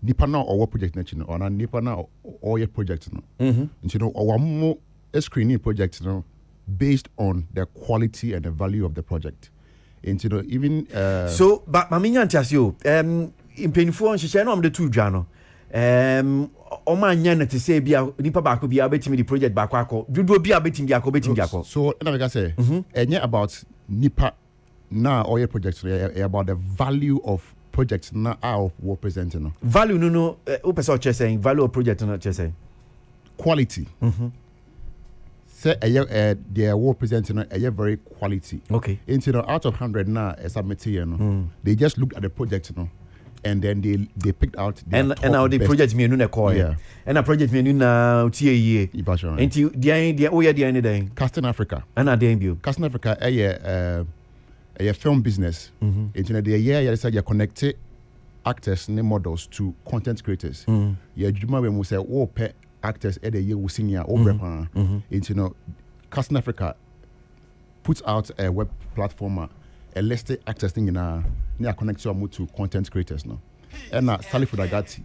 nipa na or what project na chino or na nipa na or your project no you know or more screening project no based on the quality and the value of the project and you know even so but maminya ntiasio impenifu on hye no am the two dwa no o ma nya na te say bia nipa ba ko bia betimi the project ba akọ dudu bia betimi bia akọ so na me say enye about nipa na or your project about the value of project na our war presenting no. Value no o person che saying value of project no che saying. Quality. Say their war presenting no very quality. Okay. Into out of 100 now submit here no. They just looked at the project no. And then they picked out and now the project me no na call yeah. And a project me no na tie Ibasha. Enti dia oh yeah dia any then Casting Africa. And na dem bio. Casting Africa a film business. Into the year you say you connect actors and models to content creators. Yeah, juma when we say oh pe actors at the year we senior over into Casting Africa puts out a web platform a listed actors thing in a near connect you to content creators no. And Salif Dagati.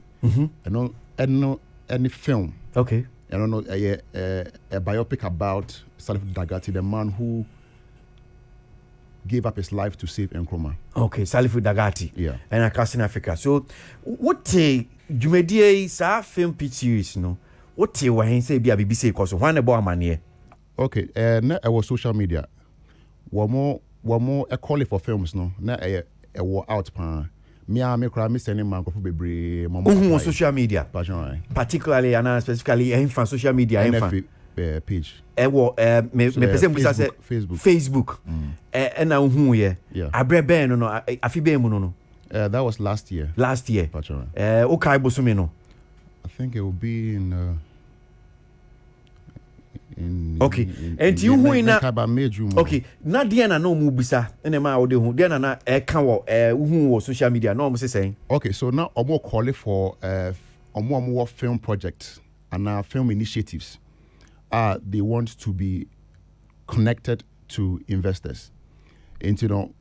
Any film. Okay. I don't know a biopic about Salif Dagati, the man who gave up his life to save Nkrumah. Okay, Salif Dagati. Yeah. And across in Africa. So what Jumedie sa film pitch series no. What when say be a BBC cause one about money. Okay, na I was social media. One more a call for films no. Na a war out pan. Me cry me sending man for bebre on social media. Particularly and specifically in social media page. Me person we say Facebook. And now who yeah. Abrebe no afibe mu no. That was last year. Okay bosome no. I think it will be in okay. And you who in okay. Na dia na no mu bisa ene ma wo de hu dia na e ka wo hu wo social media no mo say okay, so now omo call for omo film projects and film initiatives they want to be connected to investors. And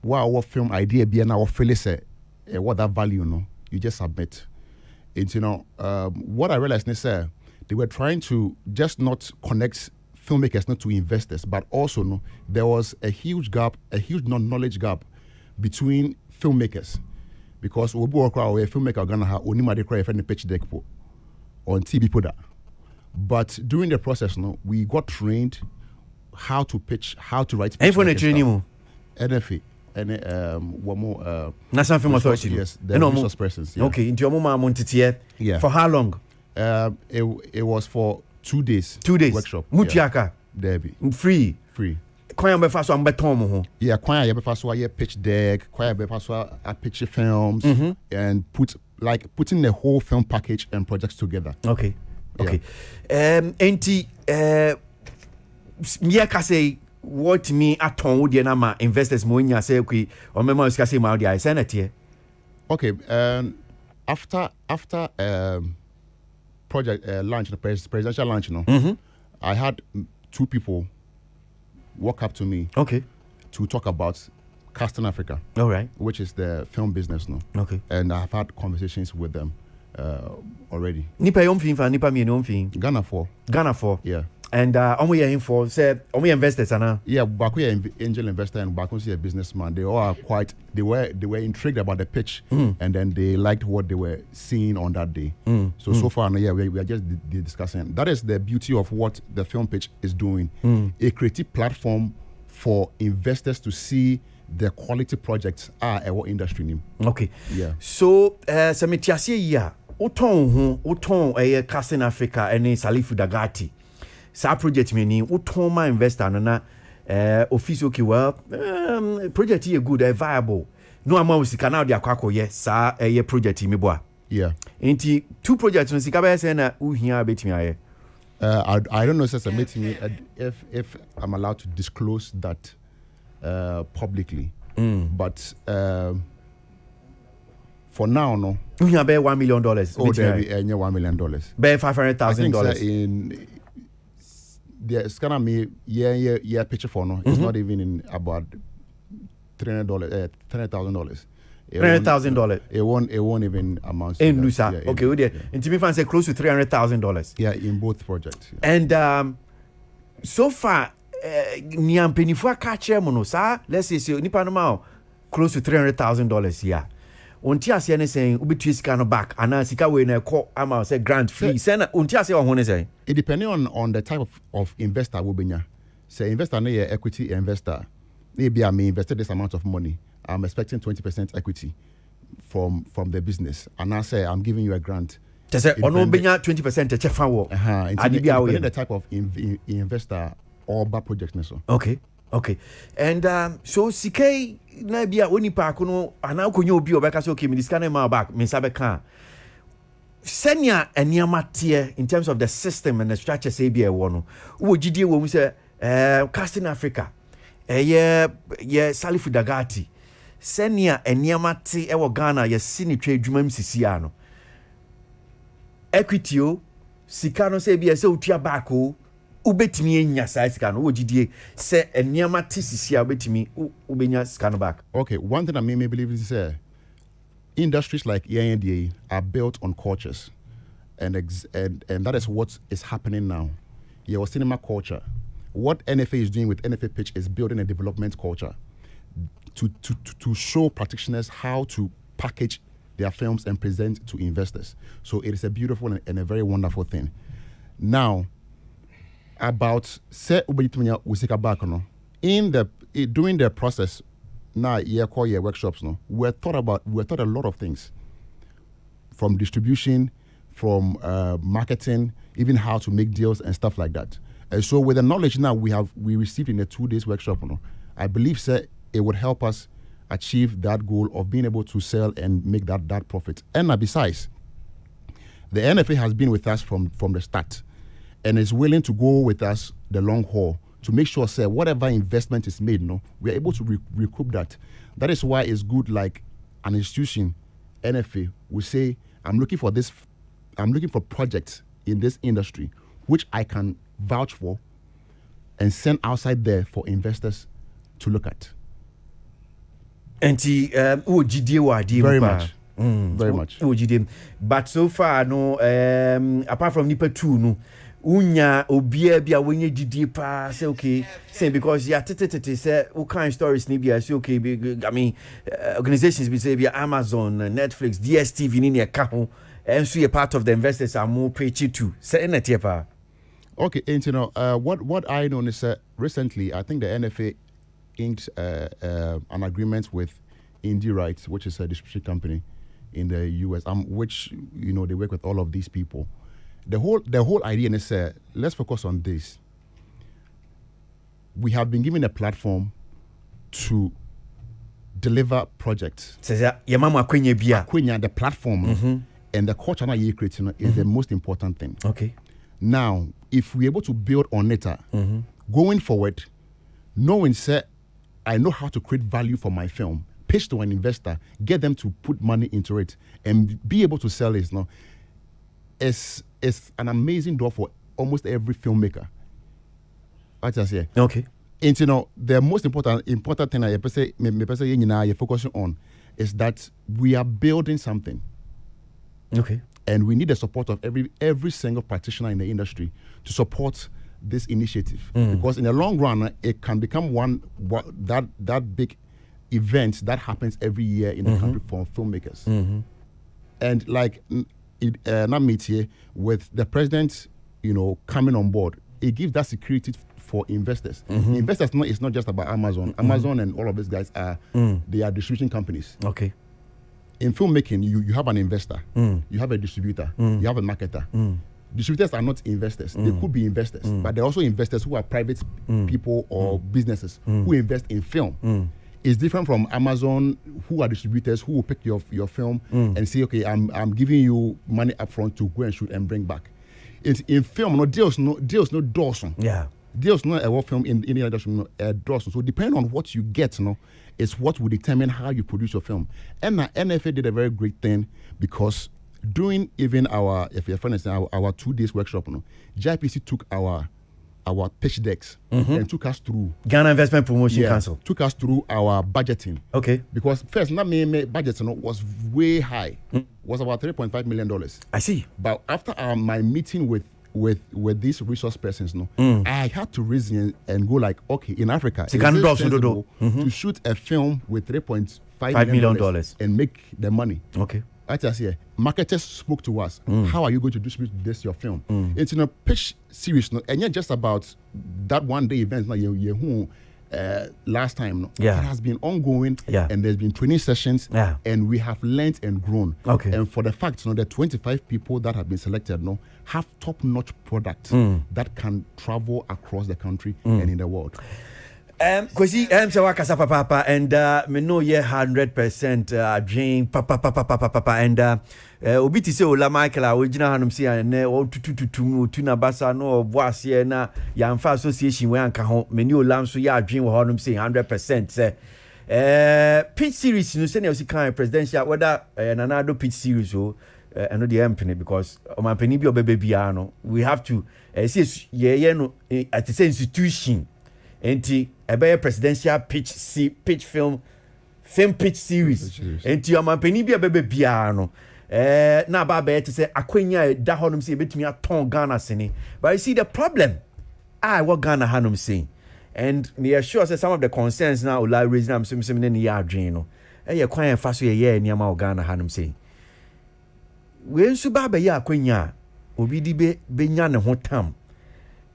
what film idea be na feel say what that value no you just submit. And what I realized is they were trying to just not connect filmmakers not to investors, but also there was a huge gap, a huge knowledge gap between filmmakers, because we work our filmmaker gonna have only my cry friend pitch deck on TV put that. But during the process, we got trained how to pitch, how to write. And for the training, NFA. And one more National Film Authority. Yes, the resource persons. Yeah. Okay, into your mama yeah. For how long? It was for 2 days. 2 days. Workshop. Mutiaka. Debbie. Free. Kwaya be faso ambeton mo ho. Yeah, kwaya be faso a pitch deck, kwaya be faso a pitch films and putting the whole film package and projects together. Okay. Okay. Enti me ka say what me aton wo de na ma investors mo nya say okay o me ma ska say ma dia senate. Okay, after project launch, the presidential launch, I had 2 people walk up to me, okay, to talk about Casting Africa, all right, which is the film business, okay, and I've had conversations with them already. Nipa yom fin fa nipa mi no fin. Ghana 4, yeah. And omo ye info say omo investors ana. Yeah, Baku angel investor and Baku a businessman. They all are they were intrigued about the pitch, and then they liked what they were seeing on that day. So far, yeah, we are just discussing. That is the beauty of what the film pitch is doing. A creative platform for investors to see the quality projects are our industry name. Okay. Yeah. So semetiasie ya uton Casting Africa and Salif Dagati. Sa project me uton ma investor na office okay well project is good viable. No amount sika na dia kwako ye sa project me boa. Yeah. Enti 2 projects no sika be say na uhia betimi aye. I don't know if I'm allowed to disclose that publicly, but for now, no. You have $1 million. Oh, there be $1 million. Be $500,000. In the scanner me yeah picture for no. It's not even in about $300,000. $300,000. It won't even amount to in that. Yeah, okay, we there. And to me fan say close to $300,000. Yeah, in both projects. Yeah. And so far niam penifua catch mo sa let's say nipa no ma close to $300,000 yeah. Unti ase ne saying ubetu sika no back ana sika we na call ama say grant free say na unti ase ho ne say it depending on the type of investor we benya. Say investor no equity investor maybe I may invested this amount of money, I'm expecting 20% equity. from the business, and I say I'm giving you a grant. Just say ono benya 20% check fan wo. Depending the type of investor or bad project so. Okay. And so CK na bia oni pa kono ana konyo obi obeka say okay me discount na back me sabe kan. Senya eniamate in terms of the system and the structure say bia wo no. Wo gidie wo mu say casting Africa. Ye Salifu Dagati. Senya eniamate e wo Ghana ye sini twa adwuma msisi ano. Equity o sika no say bia say utua back o ubetimi enya sai sika no wo gidie say eniamate sisi a ubetimi ubenya sika no back. Okay, one thing I may believe is industries like ENDA are built on cultures, and that is what is happening now. Your cinema culture. What NFA is doing with NFA Pitch is building a development culture to show practitioners how to package their films and present to investors. So it is a beautiful and a very wonderful thing. Now, about in during the process, now call your workshops, we thought a lot of things, from distribution, from marketing, even how to make deals and stuff like that. And so with the knowledge now we received in the 2 days workshop, I believe it would help us achieve that goal of being able to sell and make that profit. And besides, the NFA has been with us from the start and is willing to go with us the long haul to make sure whatever investment is made, we are able to recoup that. That is why it's good, like an institution, NFA, will say, I'm looking for projects in this industry which I can vouch for and send outside there for investors to look at. Very much. Very much. But so far, no, apart from Nipa 2, no, unya obia bia wenye didi pa say okay, say because ya say what kind of stories ni bia say okay, I mean organizations be say bia Amazon, Netflix, DSTV ni ka ho, and so a part of the investors are more preachy too. Say na tie pa. Okay, and what I know is recently I think the NFA inked an agreement with Indie Rights, which is a distribution company in the US, which they work with all of these people. The whole idea is let's focus on this. We have been given a platform to deliver projects. The platform and the culture that you're creating is the most important thing. Okay. Now, if we're able to build on it, going forward, knowing I know how to create value for my film, pitch to an investor, get them to put money into it, and be able to sell it. It's an amazing door for almost every filmmaker. I just say. Okay. And the most important thing I focusing on is that we are building something. Okay. And we need the support of every single practitioner in the industry to support this initiative, because in the long run it can become that big event that happens every year in the country for filmmakers. And like with the president, coming on board, it gives that security for investors. Investors, it's not just about Amazon. Amazon and all of these guys they are distribution companies. Okay. In filmmaking, you have an investor, you have a distributor, you have a marketer. Distributors are not investors. They could be investors, but they're also investors who are private people or businesses who invest in film. It's different from Amazon, who are distributors who will pick your film and say, okay, I'm giving you money upfront to go and shoot and bring back. It's in film, deals no Dawson. Yeah. Deals not a film in the industry, Dawson. So depending on what you get, is what will determine how you produce your film. And NFA did a very great thing, because during even our 2 days workshop, GIPC took our pitch decks and took us through Ghana Investment Promotion Council. Took us through our budgeting. Okay. Because first, budget was way high. Was about $3.5 million. I see. But after my meeting with these resource persons, I had to reason and go like, okay, in Africa, is it sensible to shoot a film with $3.5 million and make the money? Okay. I just here, marketers spoke to us. How are you going to distribute this your film? It's in a pitch series, and not just about that one day event. last time. No? Yeah. It has been ongoing, Yeah. and there's been training sessions, Yeah. and we have learned and grown. Okay. And for the fact, the 25 people that have been selected, have top-notch products that can travel across the country and in the world. Kwasi, so wakasa papa, and me know ye 100% dream papa, and obi ti se ola Michael a original hanum si and o tutu na basa no boase na Yamfa association we anka ho me ni ola so ya dream wo hanum si 100% say pitch series no say na o kan presidential whether nanado pitch series o no the empany because o man pani bi obebe bia no we have to see ye no at the institution enti ebe presidential pitch film pitch series enti o man pani bi obebe bia no na ba be to say akwanya da honum say betumi aton Ghana sini but you see the problem what Ghana hanum saying and me sure say some of the concerns now ola raising am sim ne ya adwen no ye kwan fa so ye niam Ghana hanum saying we nsu ba be ya akwanya obi di be nya ne ho tam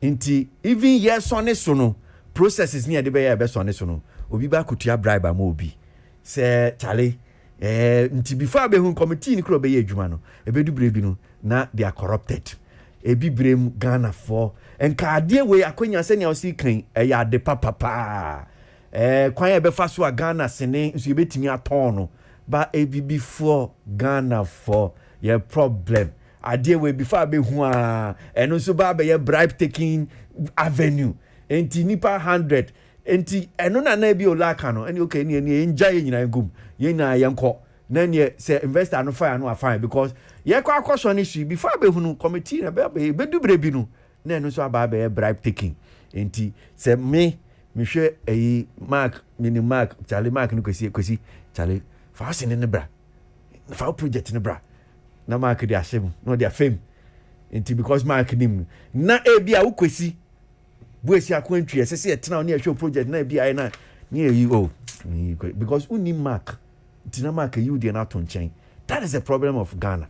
nti even yes on so no processes ni e de be ya be so ne so no obi ba kutua bribe am obi say chale nti before be hun committee ni kro be ye adwuma no ebedu brebi no na they are corrupted ebi brem Ghana for enkade we akonya se ne o si kan ya de papa kwan e be fa so Ghana sene nso e betimi aton no ba ebi before Ghana for your problem ade we before be hu eno so ba be ye bribe taking avenue enti nipa 100 enti eno na bi olaka no eni okay ni enja ye nyina ngum ye na yenko na ne say investor no fire no afine because ye kwa question issue before be hunu committee na be du brebi no na eno so aba be bribe taking enti say me hwe eyi mark mini mark Charlie mark no kwesi Charlie fa asene ne bra fa project ne bra na mark dia shame no dia fame enti because mark nim na ebia ukwesi buesi akwantwi esese etena na show project na ebia na you because uni mark tina mark you dey na ton chain that is the problem of Ghana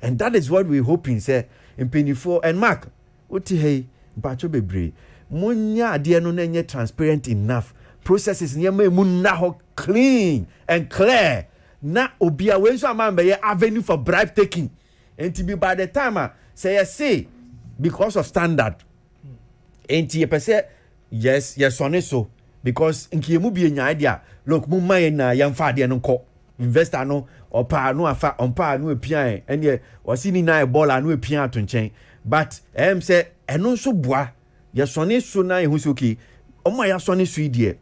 and that is what we hoping say in 24 and mark oti hey bacho bebre munya ade no na nye transparent enough processes nye mu na ho clean and clear na obia we so amamba ye avenue for bribe taking and to be by the time say because of standard and you say yes on so because in mu bi nya idea look mu man na yamfa de no ko investor no opa no afa onpa no epia ene wasi ni na ball no epia to nchen but say eno so boa yes on so na ehu so ki omo ya so ne so idea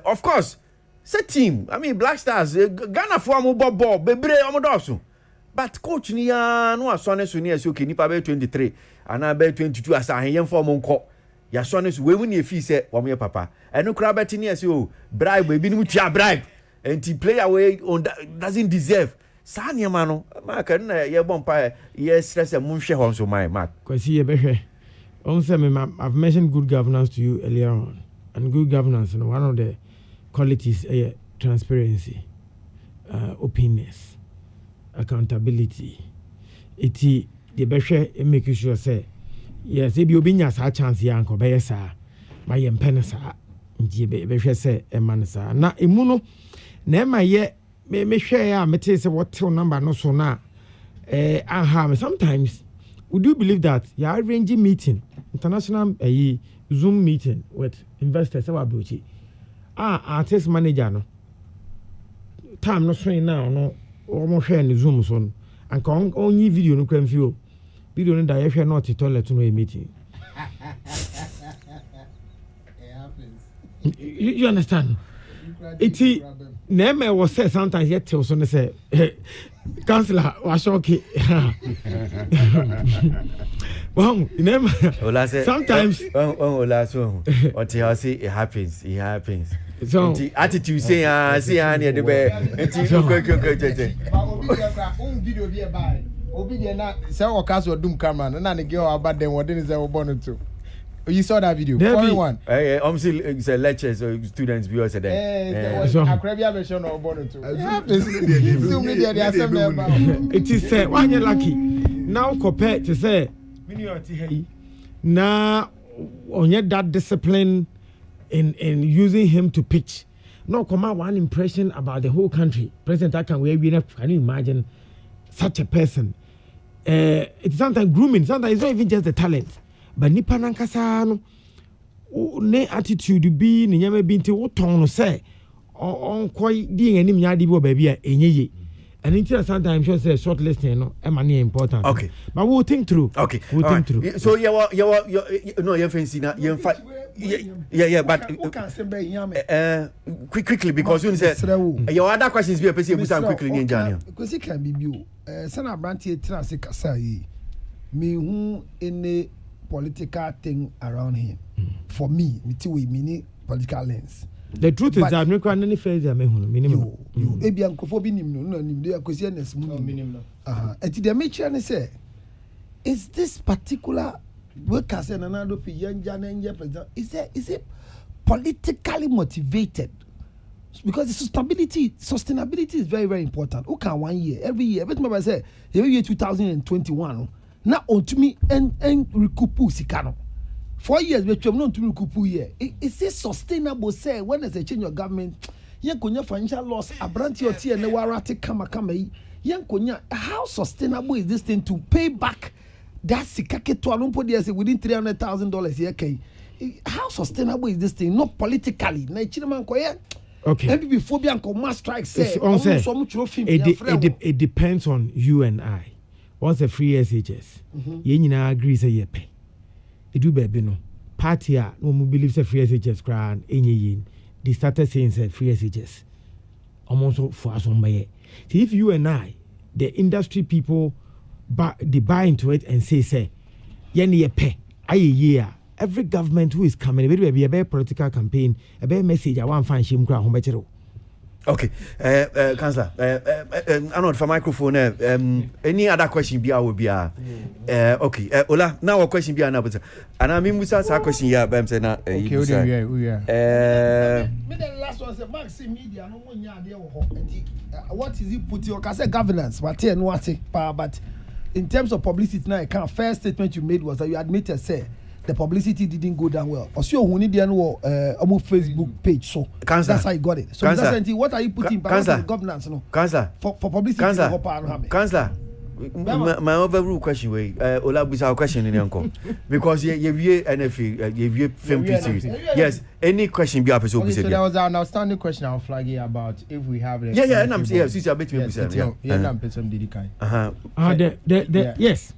of course say team I mean Black Stars Ghana for am ball bebre omo do but coach ni ya no aso ne so ne so ki nipa be 23 ana be 22 asa ahen for mo nko ya so ne so we mu ne fi se wo mo papa eno kra beti ne se o bribe ebi ni tia bribe and player we doesn't deserve sa ne ma no mark na ye bompa ye stress mu hwe ho so my mark Kwasi ye behwe on say I've mentioned good governance to you earlier on and good governance one of the qualities transparency openness accountability iti the behwe make sure say yes e bi obi nya sa chance ya nko be yesa ma ye mpene sa nji be hwe se e man sa na emu no na ma ye me hwe ya mete se what number no so na sometimes we do believe that you are arranging meeting international Zoom meeting with investors our beauty artist manager no time no swing now no almost share in Zoom so and can only video no can view video no da hwe not toilet no meeting. You understand? It's name was say sometimes yet tell so say councillor was okay. Well, sometimes what you say it happens. So attitude say near the video be by obi dey na say o cast or doom camera na na girl about them what dey say o born to. You saw that video? Foreign one. It's a lecture, so students be also there. Akrabia version of Bonuto. It is one year lucky. Now compared to say, now on that discipline in using him to pitch. No, come out one impression about the whole country. President Akan, can you imagine such a person? It's sometimes grooming. Sometimes it's not even just the talent, but nipa nankasa no ne attitude be ne nyame bi nti wo ton no say on koi di enim nya di bo baby a enye. And until sometimes you say shortlisting no money important. Okay. But we'll think through. Okay. We'll think through. So you fancy na you fight. Yeah, but quickly because you said your other questions be a person quickly in January. Because it can be you. Sana Branty Trans Kasai. Me who any political thing around him. For me too mini political lens. The truth is that no can any phase minimum. Ebi ankofobi nim no nim dey akosi enes minimum. Enti the make say is this particular workers and another president is it politically motivated? Because the sustainability is very, very important. Okay, 1 year, every year. But I say every year 2021. Now on to me and recoup sikano. 4 years, but you not to recoup year. Is it sustainable? Say when there's a change of government, you konya financial loss. A branch your tea and the warati kama. Young konya, how sustainable is this thing to pay back? That's the kaketo alumpo there say within $300,000 here. Okay, how sustainable is this thing? Not politically. Na chinaman koye. Okay. Maybe phobia and mass strike say. It depends on you and I. Once a free SHS, you nyina agree say ye pay. It do baby no. Party a no mo believe say free SHS crown enye yin. They started saying say free SHS. Almost for us on by. If you and I, the industry people, they buy into it and say, ye pay, year. Every government who is coming, it will be a better political campaign, a better message. I want to find shame crowd home better. Okay, Councillor, I'm not for microphone. Any other question? Be will be okay. Ola, now a question be another. And I mean, we start a question here. I'm saying, okay, we are. The last one is Maxi Media. No one idea what is he put your governance? But in terms of publicity, now, the first statement you made was that you admitted, say, the publicity didn't go down well. Or so when you almost Facebook page, so that's how you got it. So that's what are you putting back on the governance? No, for publicity. Councillor, my overrule question way. Ola Busa question in uncle because you NFA, you film series. Yes, any question be up so there was an outstanding question I'll flag here about if we have and I'm saying yes, I bet you yes.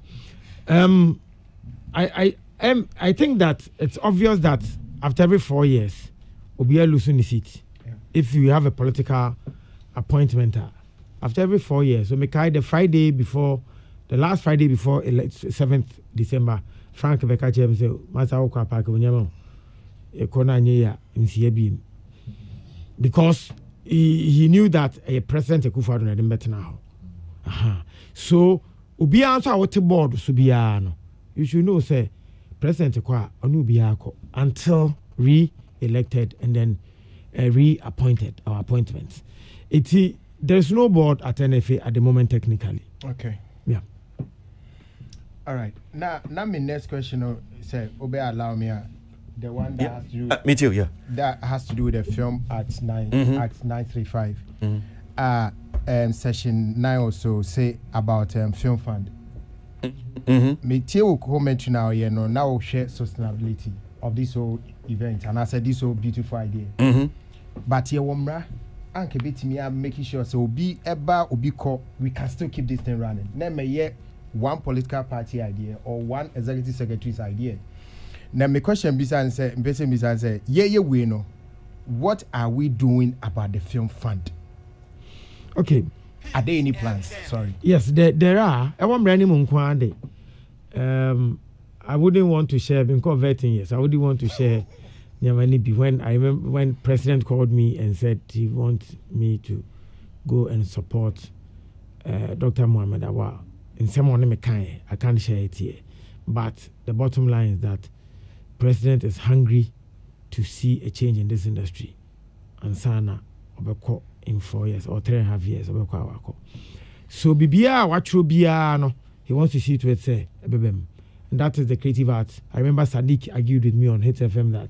I think that it's obvious that after every 4 years, we'll be losing the seat. Yeah. If you have a political appointment, after every 4 years, so make the last Friday before 7th December, Frank Becca James said, Master Oka Park, because he knew that a president Akufo-Addo had better now. So, Ubi answer our board, Subiano. You should know, say, President Kwa Onubiako until re-elected and then reappointed our appointments. There's no board at NFA at the moment technically. Okay. Yeah. All right. Now my next question say allow me the one that has to do me too, yeah. That has to do with the film Act 935. Session 9 also say about film fund. Me tell comment now now share sustainability of this whole event and I said this whole beautiful idea. But here womra anke betimi am making sure so obi ko we can still keep this thing running. Na me one political party idea or one executive secretary's idea. Now my question be say we know what are we doing about the film fund? Okay. Are there any plans? Sorry. Yes, there are. I want brand new I wouldn't want to share because vetting. Yes, I wouldn't want to share. When I remember when President called me and said he wants me to go and support Dr. Mohamed Awa in someone I can't share it here. But the bottom line is that President is hungry to see a change in this industry. And Sana Obeko in 4 years or 3.5 years. So Bibia Watcho Biano, he wants to see to it say and that is the creative arts. I remember Sadiq argued with me on HFM that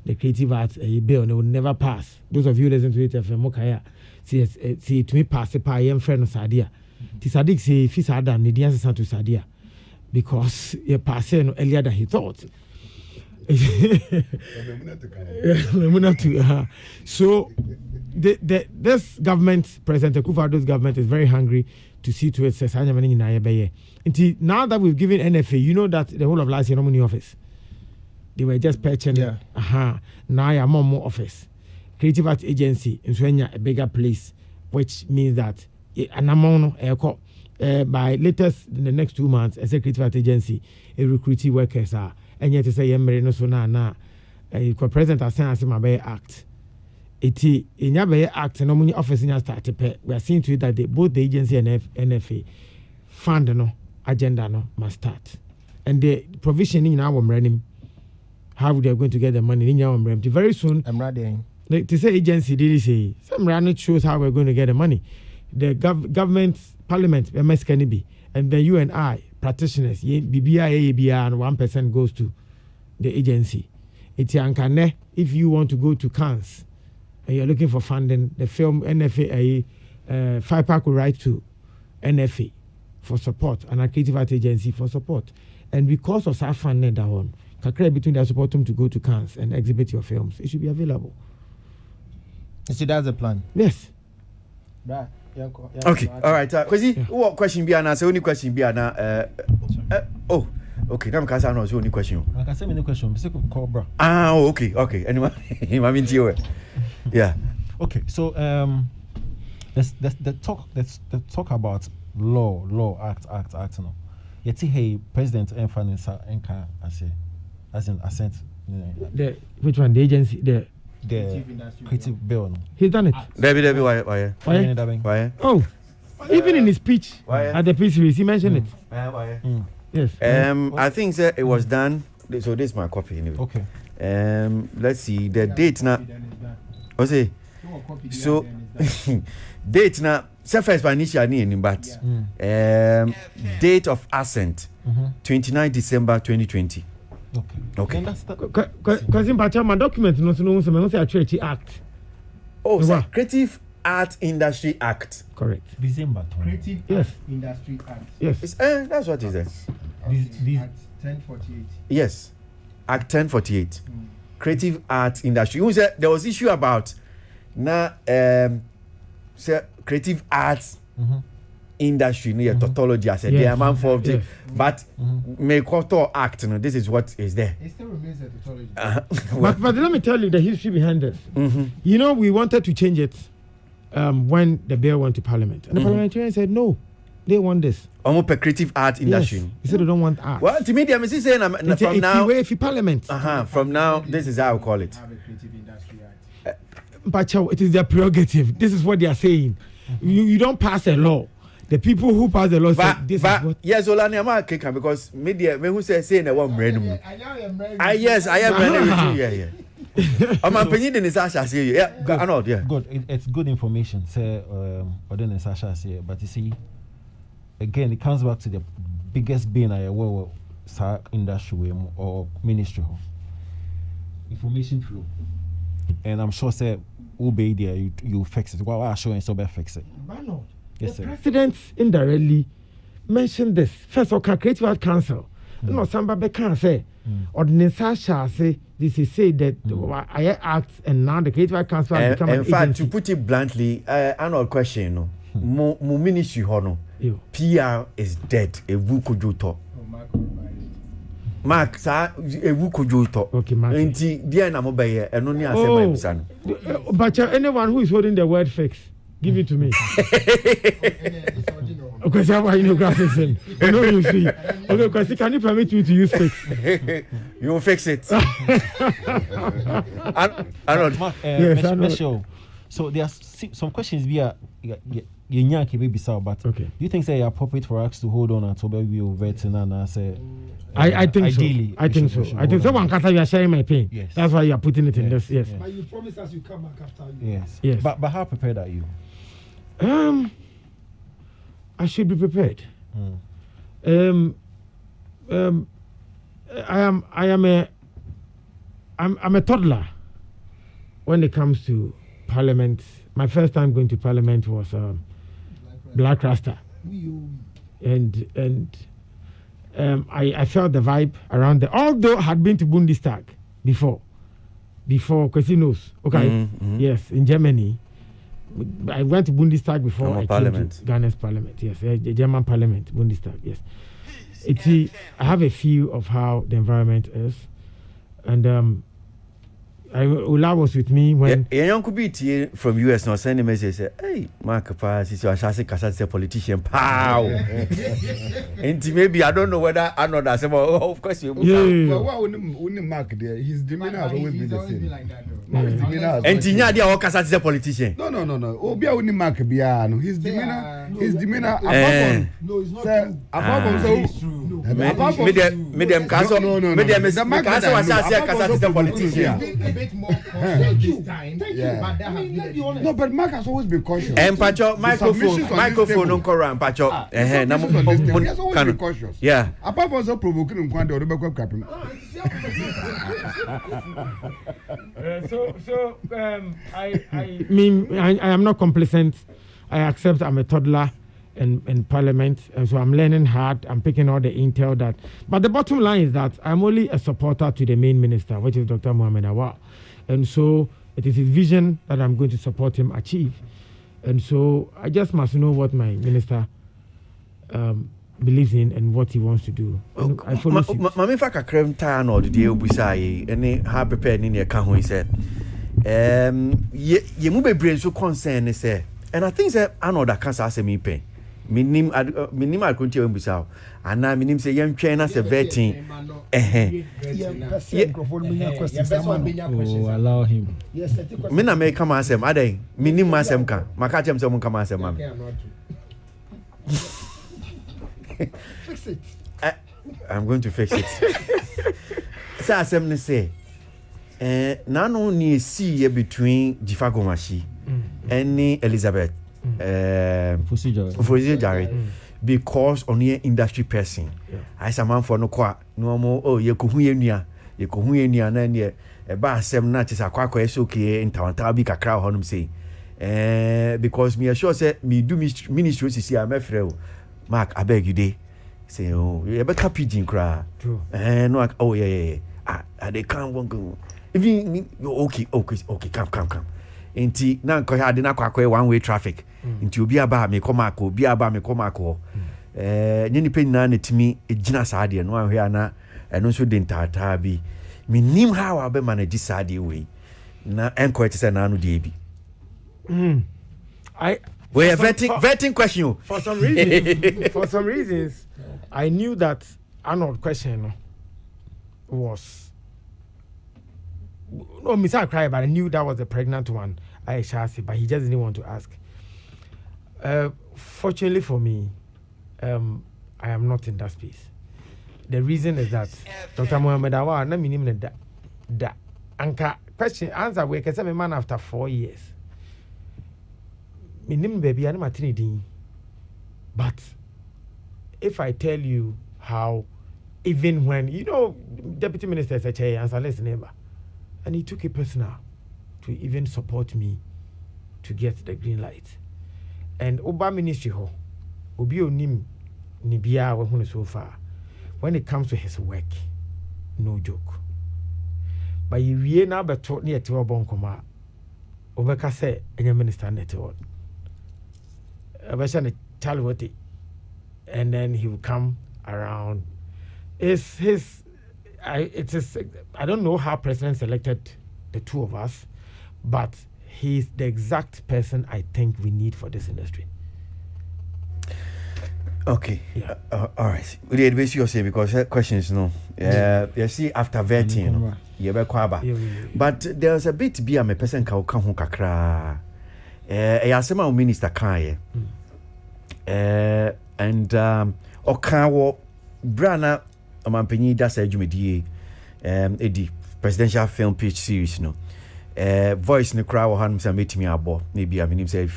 the Creative Arts bill, and it will never pass. Those of you listen to it, FM, see to me pass it by young friend of Sadia. Tisadik say if he's had done the answer to Sadia because he passed earlier than he thought. So this government, President Akufo-Addo's government, is very hungry to see to it. Now that we've given NFA, you know that the whole of last year, no money office. They were just patching. Yeah. Now I am more office. Creative Arts Agency in a bigger place, which means that by latest in the next 2 months, as a Creative Arts Agency, a recruiting workers are. And yet to say no so na president has sent my act. It in your act no money office in start to pay. We are seeing to it that both the agency and NFA fund no agenda no must start. And the provision in our running how they are going to get the money in your umbrella. Very soon I'm ready. To say agency did say some running shows how we're going to get the money. The government parliament MS can be and then you and I practitioners, BBI, and 1% goes to the agency. It's Yankane. If you want to go to Cannes and you're looking for funding, the film NFA, 5-pack will write to NFA for support and a Creative Arts Agency for support. And because of that funding, that one, between their support them to go to Cannes and exhibit your films, it should be available. You see, that's the plan. Yes. Right. Okay, all right. Kwasi, what question be answer? Only question be answer. Oh, okay. Now because I know the only question. I can say many questions. Mr. Cobra. Okay. Anyway, I'm in you. Yeah. Okay, so let's talk about law act. No. Yet hey, President Enka as in assent. The which one? The agency. The creative bill. No? He's done it. Debbie, why? Oh, even in his speech at the peace release, he mentioned it. Yes. I think sir, it was done. So this is my copy anyway. Okay. Let's see the date now. What's it? So date now. First by initial name, but date of assent 29 December 2020. Okay. Because in my document, no, say a church act. Oh, so Creative Art Industry Act. Correct. December. Creative Art Industry Act. Yes. That's what is there. Act 1048. Yes. Act 1048. Creative Art Industry. You say there was issue about now creative arts industry near tautology as a man for but make act this is what is there. It still remains a tautology. But let me tell you the history behind this. You know, we wanted to change it when the bill went to parliament and the parliamentarians said no, they want this almost a creative art industry. Yes. They said they don't want art. Well, to me I'm saying from now if you parliament from now this is how I call it. But it is their prerogative. This is what they are saying. You don't pass a law. The people who pass the law say this is what. Yes, Olani, I'm not kicking because media, me who say that one random. Yes, I am random. Yeah. I'm a penny in Sasha say yeah. I know. Yeah. Good. It's good information. Say, or then Sasha say, but you see, again, it comes back to the biggest being I aware industry or ministry. Information flow. And I'm sure say will be there you fix it. Well, I'll show you so be fix it. Yes, the sir. president indirectly mentioned this. First of all, Creative Art Council. No, somebody can say ordinance shall say this is say that I act and now the Creative Art Council has become in fact to put it bluntly, another question no. Mo ministry hono. PR is dead. A wuku juto. Mark, sir, a wuku juto. Okay, Mark. Inti dia na mo beye eno ni asema ebisa no. But anyone who is holding the word fix, give it to me. Okay, so why you know graphics in? I know you see. Okay, Kwasi, can you permit me to use fix? You will fix it. Arnold. Yes, Arnold. So there are some questions via but okay. Do you think say appropriate for us to hold on until we will vet and say I think ideally so. I think so. I think so. One case you are sharing my pain. Yes. That's why you are putting it in this. Yes. But you promise us you come back after you. Yes. Yes. But how prepared are you? I should be prepared. I'm a toddler. when it comes to Parliament, my first time going to Parliament was Black Rasta, and I felt the vibe around there. Although I had been to Bundestag before Kwasi knows. Okay, yes, in Germany. I went to Bundestag before I came to Ghana's Parliament. Yes, the German Parliament, Bundestag. Yes, I have a feel of how the environment is, and Ula was with me when. Young could be from US now sending a message say, "Hey, Mark Pass is your chassis as a politician." Pow. And maybe I don't know whether I know that. Of course you. But what wouldn't Mark there? His demeanor has always been the same. And Tinya dia work as a politician. No. Obia wouldn't Mark Biano. His demeanor. Apart from so. Medium castle. Medium is castle was as a politician. More this time. Thank you, but that has been no, but Mark has always been cautious. And Pacho, microphone on Koran, Pacho. He has always been cautious. Yeah. Apart from so provoking him, Kwande or Rebecca Captain. I am not complacent. I accept I'm a toddler in Parliament, and so I'm learning hard. I'm picking all the intel that. But the bottom line is that I'm only a supporter to the main minister, which is Dr. Mohamed Awal. And so it is his vision that I'm going to support him achieve. And so I just must know what my minister believes in and what he wants to do. I follow suit. Mami faka krem ta no de obusai ene ha prepare ni e ka ho say ye mu bebre so concern ni say, and I think say another cancer say me pen minim akonti e busao ana minim say yem twen na say 13 allow him. Me na me come asem adan minim asem kan maka chem say mun come asem am. Fix it. I'm going to fix it. So asem ne say na no ni see between Jifagomashi and Elizabeth Fosi Jare because on here industry person I say man for no kwa no mo ye ko hu enua na ne e ba asem na che sakwa is okay ntawanta bi kakra ho nom say because me sure say me do ministry see am frɛ Mark abeg you dey say oh you better pidgin cry no oh yeah they can't go even okay come enti na nko ya de na kwakwa one way traffic enti obi aba me come ako nyini pe nyina na timi egina saade no ahwe ana eno so de ntata bi minim how abe manage saade we na enko eti se na anu de bi we are vetting question for some reasons I knew that Arnold question was no, Mr. Cry, but I knew that was a pregnant one. I shall say, but he just didn't want to ask. Fortunately for me, I am not in that space. The reason is that Dr. Mohamed Awal, na minim da anka question answer we can say me man after 4 years. Minim baby ana matini. But if I tell you how, even when Deputy Minister said, "Hey, answer less neighbor," and he took it personal to even support me to get the green light. And Oba Ministry ho, obi onim ni bia we hunu so far. When it comes to his work, no joke. But you wie na beto ne ete obon koma. Obeka say enya minister net all. Abasha ne Chalwote. And then he will come around. I don't know how President selected the two of us, but he's the exact person I think we need for this industry. Okay. Yeah. All right. We did basically say because questions you see after vetting you be kwaba. But there's a bit be a person ka ho kakra. Yasema minister kan and okawo brana amampanyi da sa adwumedie edi presidential film pitch series voice ne crowd han some metimi abo maybe I mean say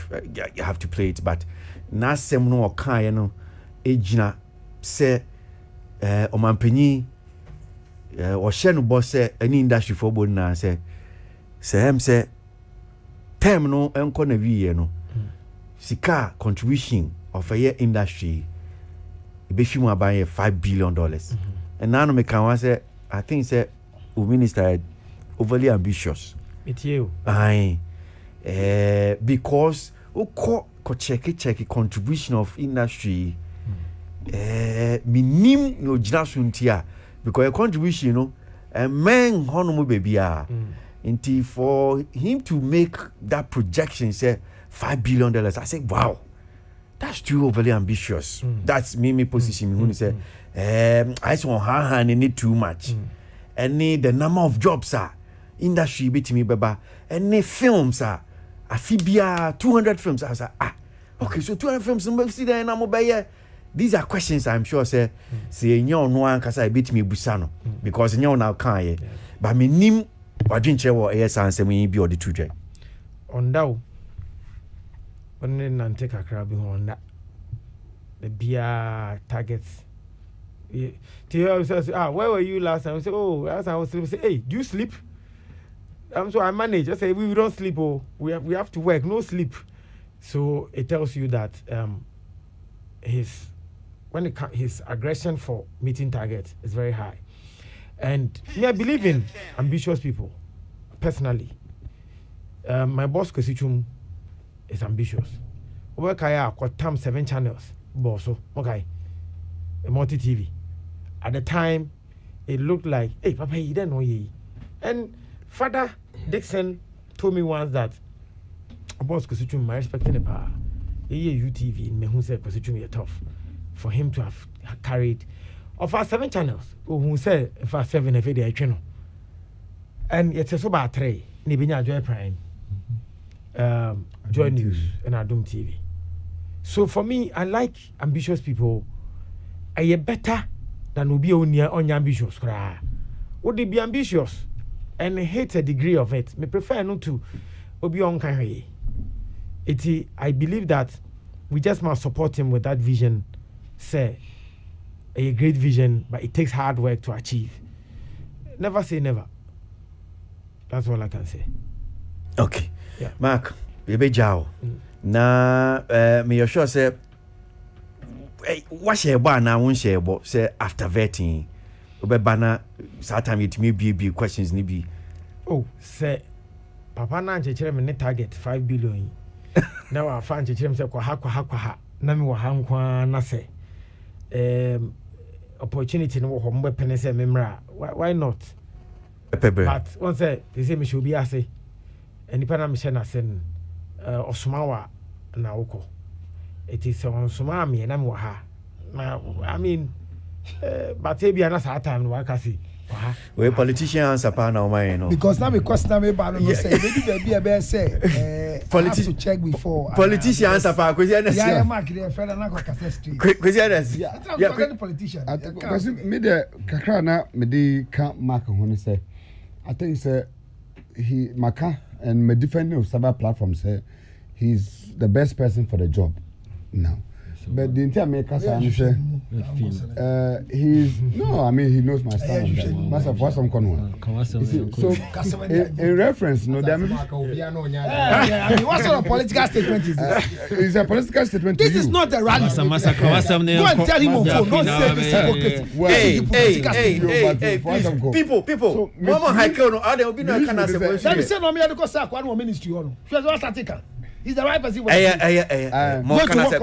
you have to play it, but na sem no okan no ejina say amampanyi o hye no bo say any industry for bo na say em say term no enko na wie no sika contribution of a year industry be fi mu aban $5 billion. And now me can one say I think say the minister overly ambitious. It's you. Aye. Because ko check contribution of industry minim no jina suntia because a contribution no men hono baby until for him to make that projection say $5 billion, I say wow, that's too overly ambitious. That's me position who say I say on need too much and need the number of jobs industry bit me baba any films Afibia 200 films. I say okay, so 200 films see there na mo be. These are questions I'm sure say nyo no ankasa bit me busano because nyo now kan but me nim wadwinche wo answer me bi odi tudwe ondaw onne nante kakra bi honda the bia targets where were you last time? I say, oh, last time I was sleeping. Say, hey, do you sleep? So I manage. I say, we don't sleep. Oh, we have to work. No sleep. So it tells you that his aggression for meeting targets is very high. And I believe in ambitious people. Personally, my boss Kwasi is ambitious. Work I got 7 channels. Boss, okay, a multi TV. At the time, it looked like, hey, Papa, you don't know ye. And Father Dixon told me once that boss Kwasi my respecting the power. UTV in me who said Kwasi is tough for him to have carried of our 7 channels. Who said if I 7 every day channel. And it's a so bad 3. Nibinya Joy Prime, Joy News, and Adum TV. So for me, I like ambitious people. Are you better than will be on ambitious? Would they be ambitious and hate a degree of it? Me prefer not to be on carry. I believe that we just must support him with that vision. Say a great vision, but it takes hard work to achieve. Never say never. That's all I can say. Okay. Yeah. Mark, bebe jao. Na me you sure say what share ba na won share bo say after vetting obe bana time it me be questions ni bi. Oh, say papa na nchechere me ne target 5 billion. Now I fan nchechere me say kwa ha na me wo ha nkwa na say opportunity no wo mbe pene say memra. Why not? But one say they say me should be ase. Enipa na me share na sen Osumawa na uko. It is on Suma me na me wa ha. I mean but maybe another time no waka see. We politician answer pa na o man no. Because now me question me ba no say maybe be say politician to check before. Politician answer pa Kwasi Anas. Yeah, mark there friend na kwakase street. Kwasi Anas. Yeah, politician. Because me the kakra na me dey can mark ho ne say I think say he maka and me defending of several platforms say he's the best person for the job now. But the entire maker say he's no, I mean he knows my style. Master for some conway. So in reference, no, I mean, what sort of political statement is this? It's a political statement. This is not a rally. Go and tell him on phone. Don't say this hey, people. Mama Haiko no, are there will be no kind of say. Let me say no me dey go say one ministry on. He's the right person. More can I say?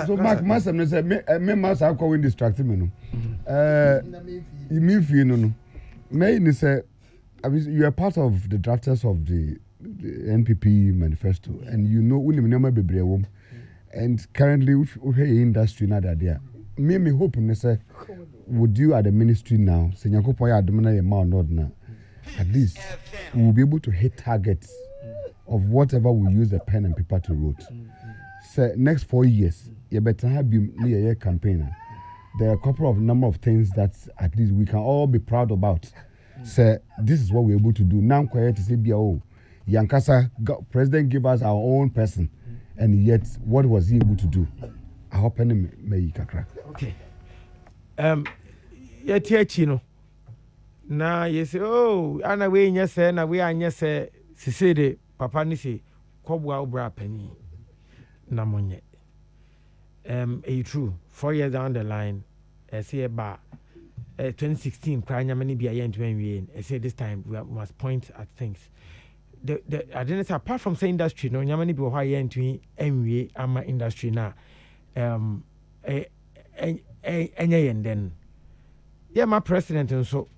So Mark Massam say me must have going distracted me no. You mean for you no. Me say you are part of the drafters of the NPP manifesto and you know we never be brave and currently we industry na there. Me hope ne say would you at the ministry now say Nyankopon ya adom na ma nod na at least we will be able to hit targets of whatever we use the pen and paper to write. Say next 4 years, you better have been near a campaigner. There are a couple of number of things that at least we can all be proud about. Say this is what we're able to do. Now quiet to say Yankasa president give us our own person, and yet what was he able to do? I hope any may crack. Okay. Yet chino. Now you say, oh, Anna we say, na we are say. Sisede papa ni say kwabua obra pani na monye true 4 years down the line say ba 2016 cry nyamani bia ye ntwen I say this time we must point at things the I didn't say apart from say industry no nyamani bi wha ye ntwen enwie ama industry na enye yenden yeah my president and so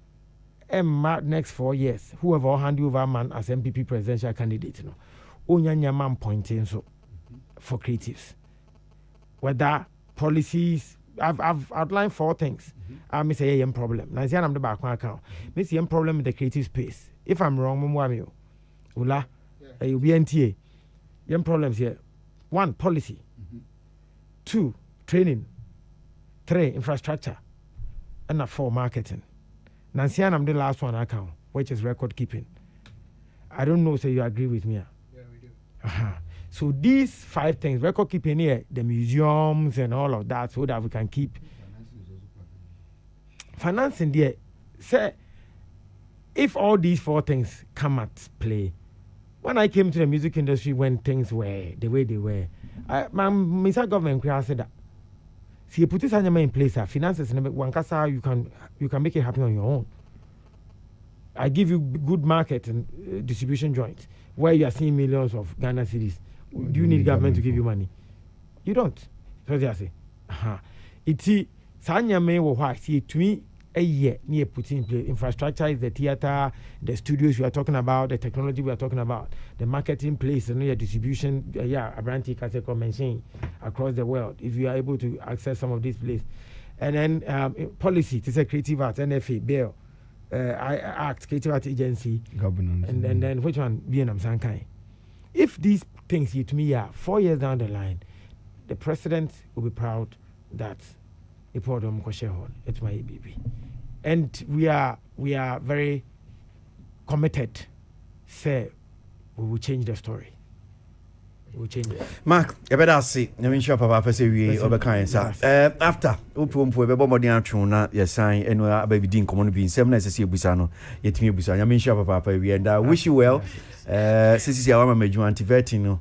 next 4 years whoever hand over man as MPP presidential candidate no onya nyama pointing so for creatives whether policies I've outlined 4 things. I may say problem. Now see I'm the back one account. Me see problem with the creative space. If I'm wrong, Mumwami, Ula, you be NTA. Problems here. 1, policy. 2, training. 3, infrastructure. And 4, marketing. Now see I'm the last one account, which is record keeping. I don't know, so you agree with me? Yeah, we do. So these 5 things, record keeping here, the museums and all of that, so that we can keep financing there. Say, if all these 4 things come at play, when I came to the music industry, when things were the way they were, my Mr. Government said that. See, you put this in place, finances, and you can make it happen on your own. I give you good market and distribution joints where you are seeing millions of Ghana cedis. Do you need government to give you money? You don't. So they say, it's Sanya may or see to me a year near putting in place. Infrastructure is the theater, the studios we are talking about, the technology we are talking about, the marketing place, and your distribution. A brand as a mentioned across the world. If you are able to access some of these places, and then policy, it's a creative arts, NFA, bill, act, creative arts agency, governance, and then which one? BNM Sankai. If these things to me are 4 years down the line, the president will be proud that Ipodom Koshehon, it's my ABB. And we are very committed. Say we will change the story. We will change it. Mark, you better see. I mean, sure, Papa, say we overcome, sir. After, Upum for a bombardier tuna, yes, sign, and we are baby Dean common being 7 as a sea busano, yet me busano. I mean, sure, Papa, we and I wish you well. Since you are made you anti-vetting, my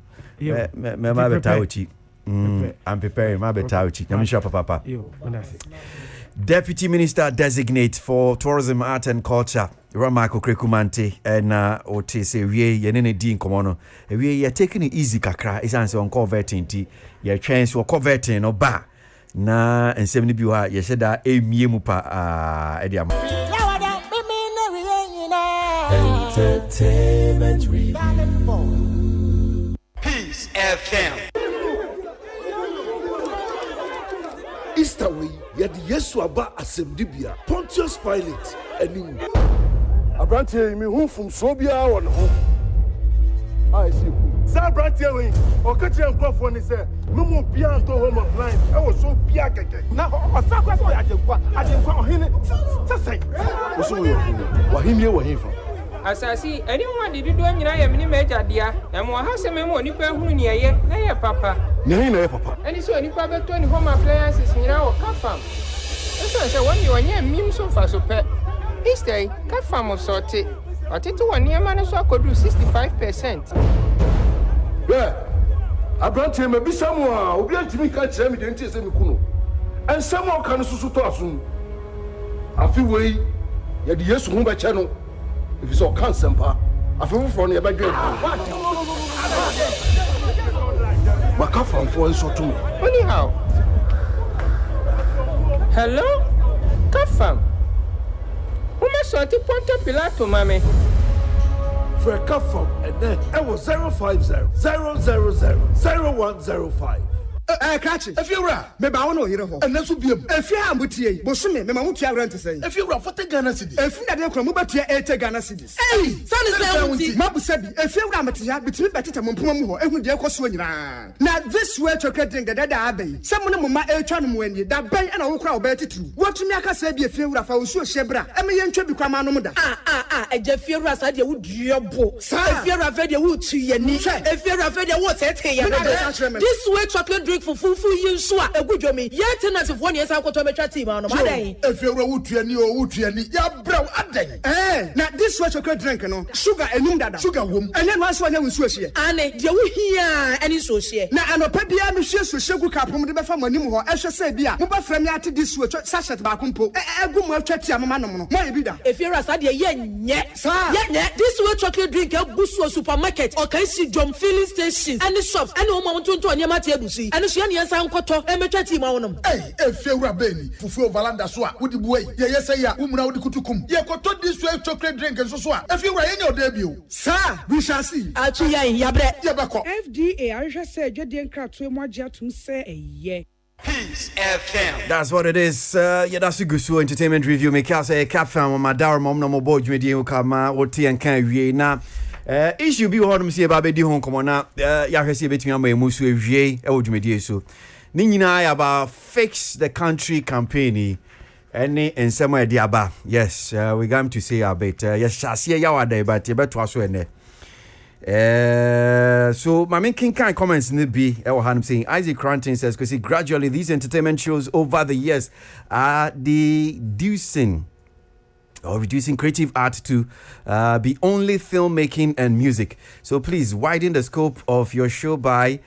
betauchi. I'm preparing my betauchi. I'm sure, Papa. Deputy Minister Designate for Tourism, Art and Culture, Ramako Krekumante, and Otese, Yenene Dean Komono. We are taking it easy, Kakra, is answer on converting tea. Your chance for converting or ba. Na and 70 Bua, Yeshada, a Miemupa, Ediam. Entertainment Review. Peace FM. Easter way, yet Yesu aba assemdibia. Pontius Pilate, and Abrantia, me home from Sobia on home. I see. Sir Brantia, or Katia and Crawford is there. No more piano home of line. I was so piaka. Now, a sacrifice I didn't call him. Just say, what him here were him from. As I see, anyone did you do any major dear, and more has a memo, Nipper who near ye, nay, Papa. Nay, Papa. And so any Papa 20 home appliances in our car farm. So when you are near me so far so pet. Easter, car farm of sorted, but it 1 year man so I could do 65%. Yeah, I brought him a be someone who began to me catch him in the and someone can sustain soon. I feel way, yet the yes whom by channel. If you saw cancer, I feel for near by great. My car from 4 so too. Anyhow, hello, Kafam. Who must sort of point up Pilato, mammy? For a car from and then I was 050 000 0105. Catch it. If you're right, maybe I know you and that's would be if you are with you, but soon, Mamma, what you are to say. If you're right, for the Ghana city, if you are come back to your 8 Ghana cities. Hey, son is there. Mabu said, if you're right, between Betty and Mumpumo, and with your costume. Now, this way to getting the dead abbey. Someone of my Elchan when you that bay and I will crowd better too. What to make us say be a few of our sure Shebra, and me and Chubby Kramanoda. And Jeff Fieras idea would your book. If you're a video wood to your niche, if you're a video, what's it here? This way chocolate drink. music fufu yin so a egudwo me ye tenants fo ne yesa akoto metwa team no madan if you wutuani o wutuani ya brew adan na this what chocolate drink no sugar enum dada sugar wom ene no aso anya nsu ohie ane de wo hia ene so ohie na anopa bia me hwie so hyegu kapom de befa manim ho ehwe se bia mo ba fra me ate this what sachet ba kompo egu mo atwa tia mama nom no mo ye bi da if you asa de ye nye this what chocolate drink egusu supermarket o kan si dom filling stations and shops and o mo tonto onyema te egusi and so ne yesa nkoto emetwa team awonom if you beni fufu valanda so a wodi buai ye yesa ya umuna wodi kutukum ye koto this way chocolate drink nso so a if you ra ye no debut sir we shall see achu yan yabre ye beko FDA ahwehwe se adwade nkrato emu agye atum se eye Peace FM. That's what it is. Yeah, that's a good show. Entertainment review. Make us a cap fan on my dower mom no more board with you come what and can we now. Issue be what I'm saying about the home come on now. Yeah, I see between my musu vie e wo dwumedie so. Ni nyina about fix the country campaign. Any and somewhere the aba. Yes, we going to say a bit. Yes, shall ya wada but you better so ene. So my main king kind comments in the B I'm saying Isaac Cranton says because gradually these entertainment shows over the years are reducing creative art to be only filmmaking and music. So please widen the scope of your show by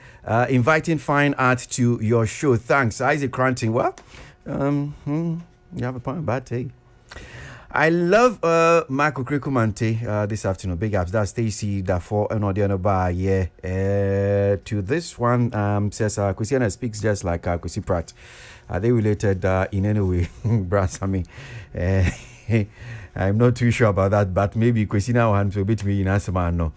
inviting fine art to your show. Thanks, Isaac Cranton. Well, you have a point, but hey. I love Michael Krikumante this afternoon. Big ups. That's Stacy Dafo and Odiano Ba. Yeah. To this one, says Kwasi speaks just like Kwasi Pratt. Are they related in any way? Brasami. I'm not too sure about that, but maybe Kwasi now hands will beat me in Asama. No.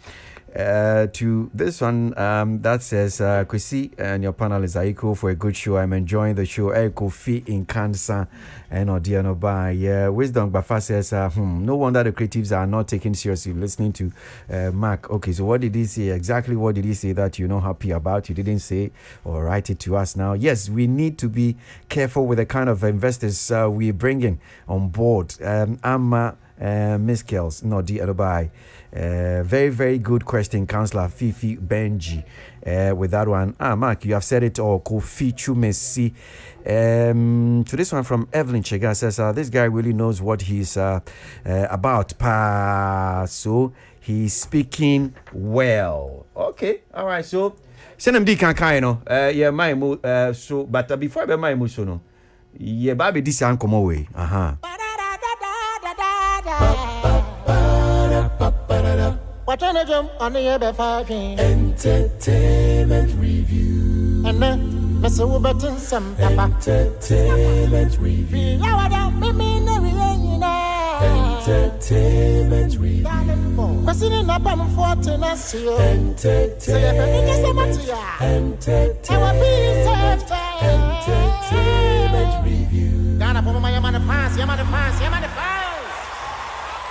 To this one that says Kwasi and your panel is Aiko for a good show. I'm enjoying the show. Aiko Fi in cancer and Odiano Ba. Yeah, Wisdom Bafa says no wonder the creatives are not taken seriously listening to Mark. Okay, so what did he say? Exactly what did he say that you're not happy about? You didn't say or write it to us now. Yes, we need to be careful with the kind of investors we're bringing on board. Miss Kells, no, Dubai. Very, very good question, Councillor Fifi Benji. With that one, Mark, you have said it all. Kofi Chumesi. To this one from Evelyn Chega says, this guy really knows what he's about. So he's speaking well. Okay, all right. So send him the no. Yeah, my so, but before I be my so no. Yeah, baby, this ain't come away. Entertainment review. And then, Mr. Wuberton, some entertainment review. Entertainment review. Entertainment review.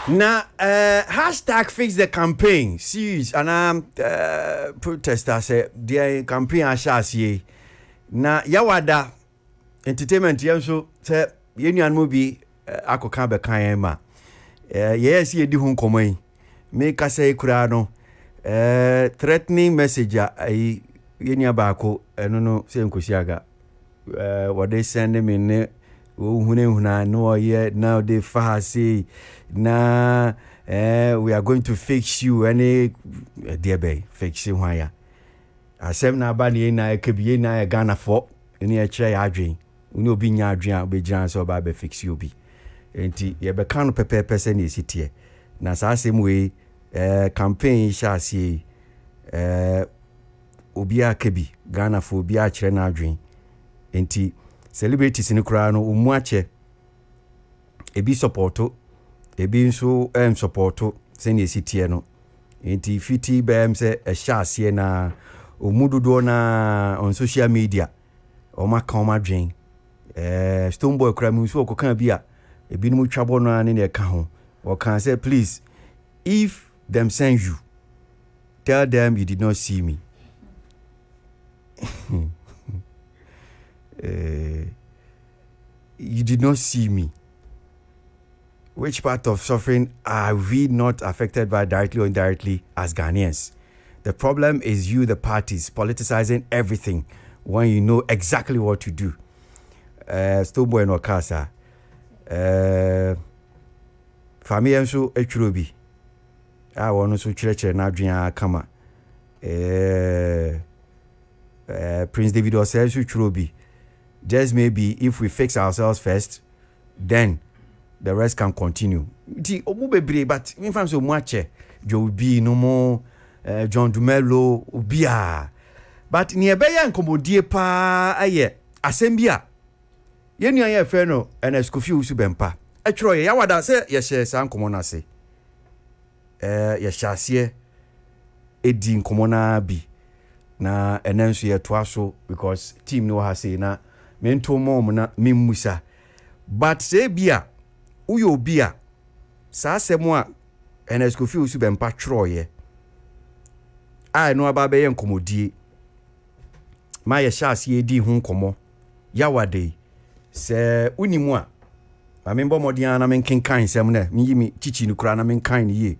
Now, hashtag fix the campaign. Serious, and protesters say their campaign ashasi. Na yawada entertainment yanso say yenu movie akoka be kan ma. Yes, ye di hun komai. Make us say kura no. Threatening message ai yenu abako no say nkosiaga. What they send me ne huna no ye now they fast na we are going to fix you any dear bay fix you why asem na ba ne na ekebie na Ghana for any a chair adwen uni obi nya adwen obi gian so ba be fix you bi enti ye be kan pepe person e sitie na sa asem we campaign sha sie obi akebi Ghana for obi a kire na adwen enti celebrities ni kura no umu ache ebi supporto ebi nso supporto sene esitie no enti fiti bem se ehya ase na omududo na on social media o maka o madwen Stone Boy kura mu nso okokan bia ebi no twabo no ane ne ka ho o can say please if them send you tell them you did not see me. You did not see me. Which part of suffering are we not affected by directly or indirectly as Ghanaians? The problem is you, the parties, politicizing everything when you know exactly what to do. Stowboy no casa. Family nso atwuro bi. A wono so kyerɛkyerɛ na adwene kama. Prince David says so twuro bi. Just maybe if we fix ourselves first, then the rest can continue. Ti omu bebre but me fam so muache Joe B no more John Dumelo obia. But ni ebeya nkomodie pa aye asembia. Ye nua ye fe no na skofi usu bempa. Atwro ye yawada se ye hye san komo na se. Ye hyase edi nkomo na bi. Na enenso ye toa so because team no ha say na mento mom na memmusa. But say bia uyo bia sa semo a skofi usu bempa twro ye. I no aba be ye nkomodie. Ma ye hyase edi hu nkomo. Yawade se unimu a ma membo modian na menkenkan sem na mi chichi no kura na menkan ye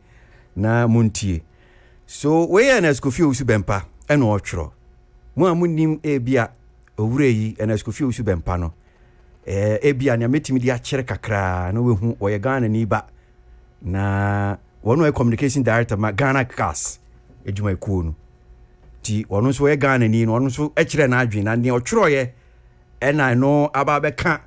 na muntie. So we na skofi usu bempa eno otwro mo amunim ebia owure yi na skofi usu bempa no ebia na metimi dia kyere kakra na we hu oye Ghana ni ba na wono communication director ma Ghana Cast ejuma ekuo no ti wono so we Ghana ni no wono so ekyere na adwen na ne otwro ye ena no aba beka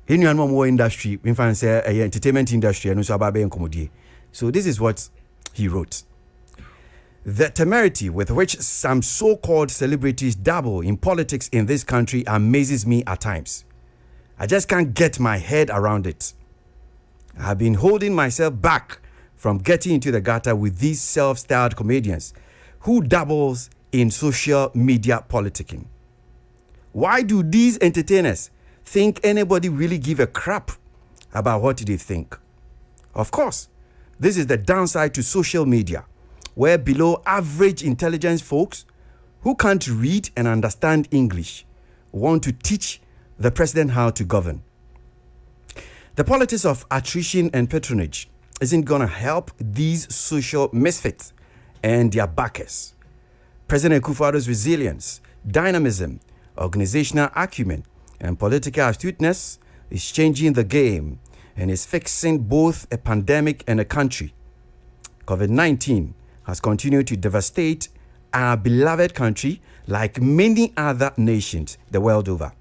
anyone more industry in fact say entertainment industry and so aba be nkomodie. So this is what he wrote. The temerity with which some so-called celebrities dabble in politics in this country amazes me at times. I just can't get my head around it. I've been holding myself back from getting into the gutter with these self-styled comedians who dabbles in social media politicking. Why do these entertainers think anybody really give a crap about what they think? Of course, this is the downside to social media, where below average intelligence folks who can't read and understand English want to teach the president how to govern. The politics of attrition and patronage isn't going to help these social misfits and their backers. President Akufo-Addo's resilience, dynamism, organizational acumen, and political astuteness is changing the game and is fixing both a pandemic and a country. COVID-19 has continued to devastate our beloved country like many other nations the world over.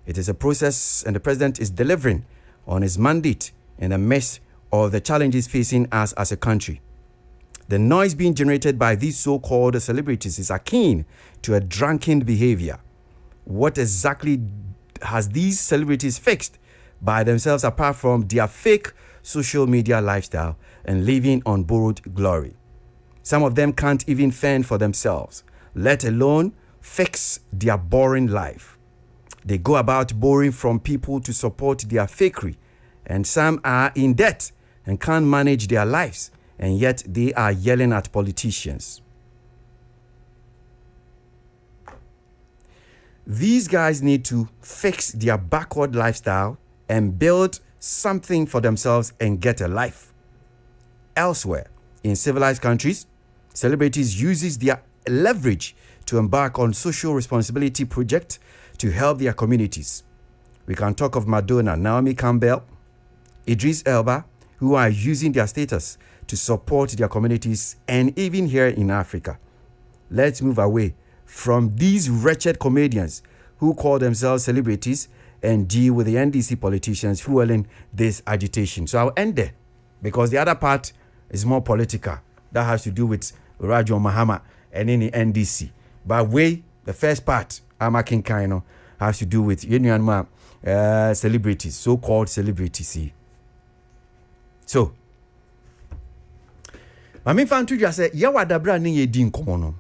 It is a process, and the president is delivering on his mandate in the midst of the challenges facing us as a country. The noise being generated by these so-called celebrities is akin to a drunken behavior. What exactly has these celebrities fixed by themselves apart from their fake social media lifestyle and living on borrowed glory? Some of them can't even fend for themselves, let alone fix their boring life. They go about borrowing from people to support their fakery, and some are in debt and can't manage their lives, and yet they are yelling at politicians. These guys need to fix their backward lifestyle and build something for themselves and get a life. Elsewhere, in civilized countries, celebrities uses their leverage to embark on social responsibility projects to help their communities. We can talk of Madonna, Naomi Campbell, Idris Elba, who are using their status to support their communities, and even here in Africa. Let's move away from these wretched comedians who call themselves celebrities and deal with the NDC politicians fueling this agitation. So I'll end there because the other part is more political. That has to do with Rajo Mahama and any NDC. But the first part, Amakin Kaino, has to do with celebrities, so-called celebrities. So, Mami Fantu just said, Yawa Dabra ni ye din komono.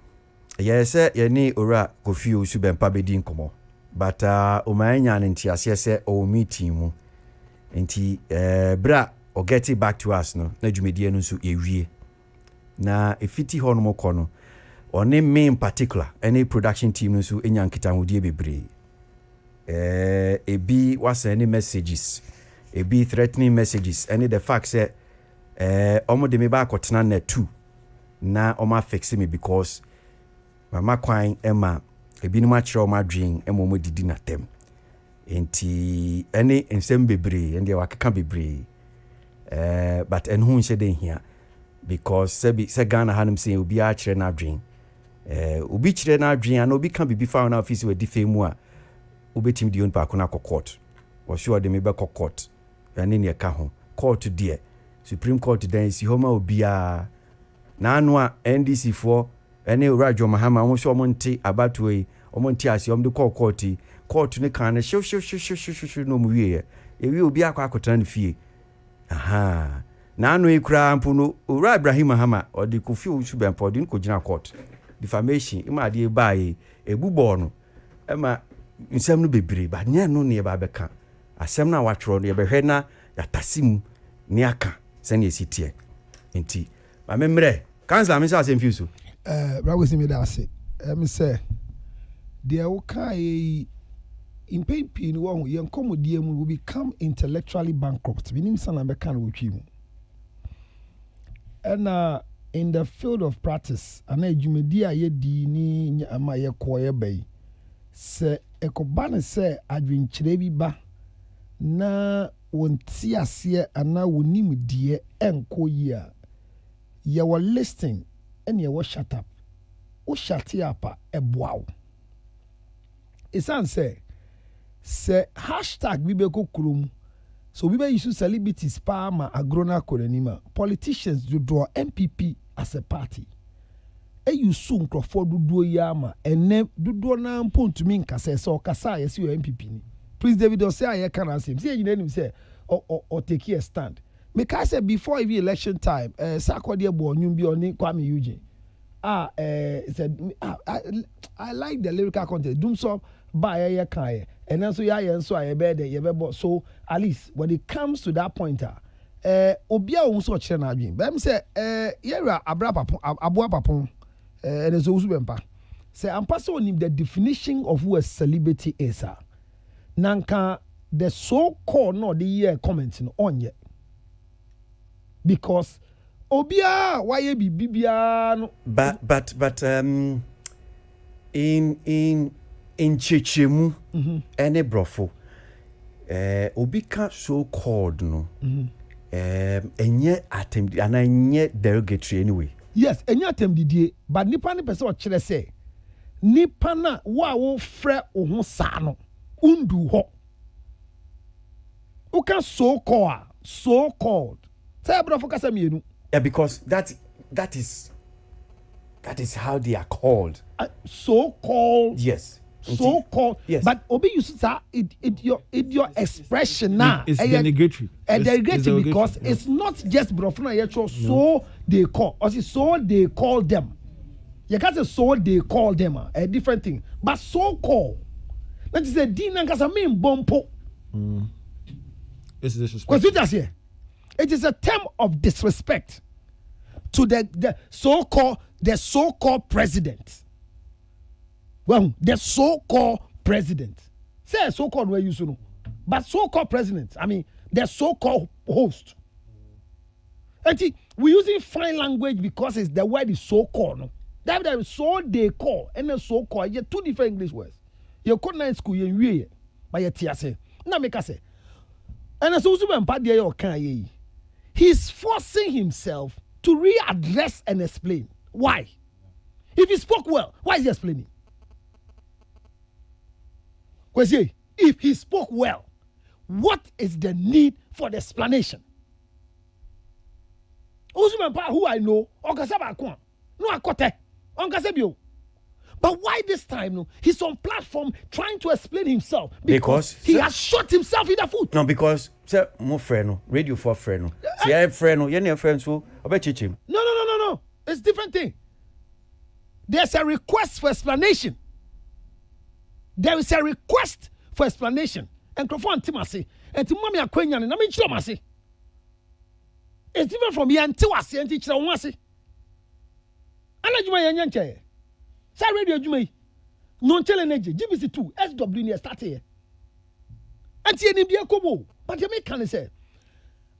Yes, ye ni ora kofi usu bempa be din komo. But umayanya nti asese o meeting mu. Nti bra or get it back to us no. Na dwumedie no so ewie. Na efiti ho no moko no. One me in particular, any production team no so enya nkita hodie bebre. Ebi was any messages. Ebi threatening messages. Any the fact say omo de me ba akotena na 2 na omo fix me because mama kwan ema ebinom akyerɛ ɔmo adwen ɛmo didi na tem enti ɛne nsɛm bebree ɛnde wakeka bebree but ɛno ho nhyɛ den hia because sɛ Ghana hanom sɛ obi akyerɛ na adwen obi kyerɛ na adwen ana obi ka bibi fa na office wadi fe mu a obetim di on pa akona court wo sure de me be court ɛne ne ka ho court deɛ Supreme Court dan si homa obi a na anu a NDC for ɛne Radio Mahama wo so omonte abatoe yi omonte ase omde court ne kan ne hyew no mu wie ewi obi akwa ne fie aha na anu ekura ampo no Owura Ibrahim Mahama odi kofi wo suben podin ko gina court defamation ima de bae ebubo no ema nsɛm no bebree ba nya no ne ba bɛka asɛm na watworo no yɛbɛhwɛ na yatasim ne aka sɛ ne esitie enti ba memrɛ kansa me sɛ asɛm fi so brawo si me da ase me sɛ de wo kai in pain wo yɛn komodie mu will become intellectually bankrupt binim sana bɛka no wotwi mu and in the field of practice ana adwumadi a yɛdi ni ama yɛkɔ yɛbai sɛ ekoba ne sɛ adwenkyerɛ bi ba na wonti aseɛ ana wonim die enko yi a yɛwɔ listing ɛne yɛwɔ shut up o shut up a ɛboawo ɛsan sɛ hashtag bi bɛkɔ kurom so we be use celebrities pa ma agrona koranima politicians do draw MPP as a party e you soon Crawford do yama ene do na mpontumi nkasa se okasa yesi o MPP ni Prince David say aye can asem say you know say or take a stand because say before every election time Sakode bo onwum bi oni Kwame Eugene said I like the lyrical content dum so ba ye kan and then so so I bet so at least when it comes to that point obia wo so kire na adwen bem say yera Aboagye and so usu bempa say ampa so onim the definition of who a celebrity is nanka the so called no the year comment no onye because obia why bibia no but in Chichemu ene brofo obi ka so called no enye attempt and enye derogatory anyway yes enye attempt didie but nipa ne pese o kire se nipa na wo frɛ wo ho saa no undu ho u ka so called say brofo kasa mienu yeah because that is how they are called so called yes so called yes but obi use that your expression now it's derogatory derogatory because it's not just brofuna yetro so they call or so they call them you can't say so they call them a different thing but so called that is a din and kasa mean bompo it's disrespect it is a term of disrespect to the so-called president. Well, the so-called president. Say so-called where you know. But so-called president, I mean, the so-called host. And we're using fine language because it's the word is so-called. No? That is so they call and the so-called. You two different English words. You couldn't in school, you but you say. Now make us say. And as he's forcing himself to readdress and explain. Why? If he spoke well, why is he explaining? Kwasi, if he spoke well, what is the need for the explanation? Who I know, but why this time? No, he's on platform trying to explain himself because he has shot himself in the foot. No, because sir, more friend, no, radio for friend, no. See, I have friend, no, you need friends who about him. No. It's different thing. There's a request for explanation. There is a request for explanation. And Crawford Timasi and Timami Aquanian and I mean Chomasi. It's different from Yantiwasi and teacher Wasi. And I do my yanche. Say radio Jumay. Non telenergy, GBC2, SW near start here. And Tienibia Kobo. But you can say,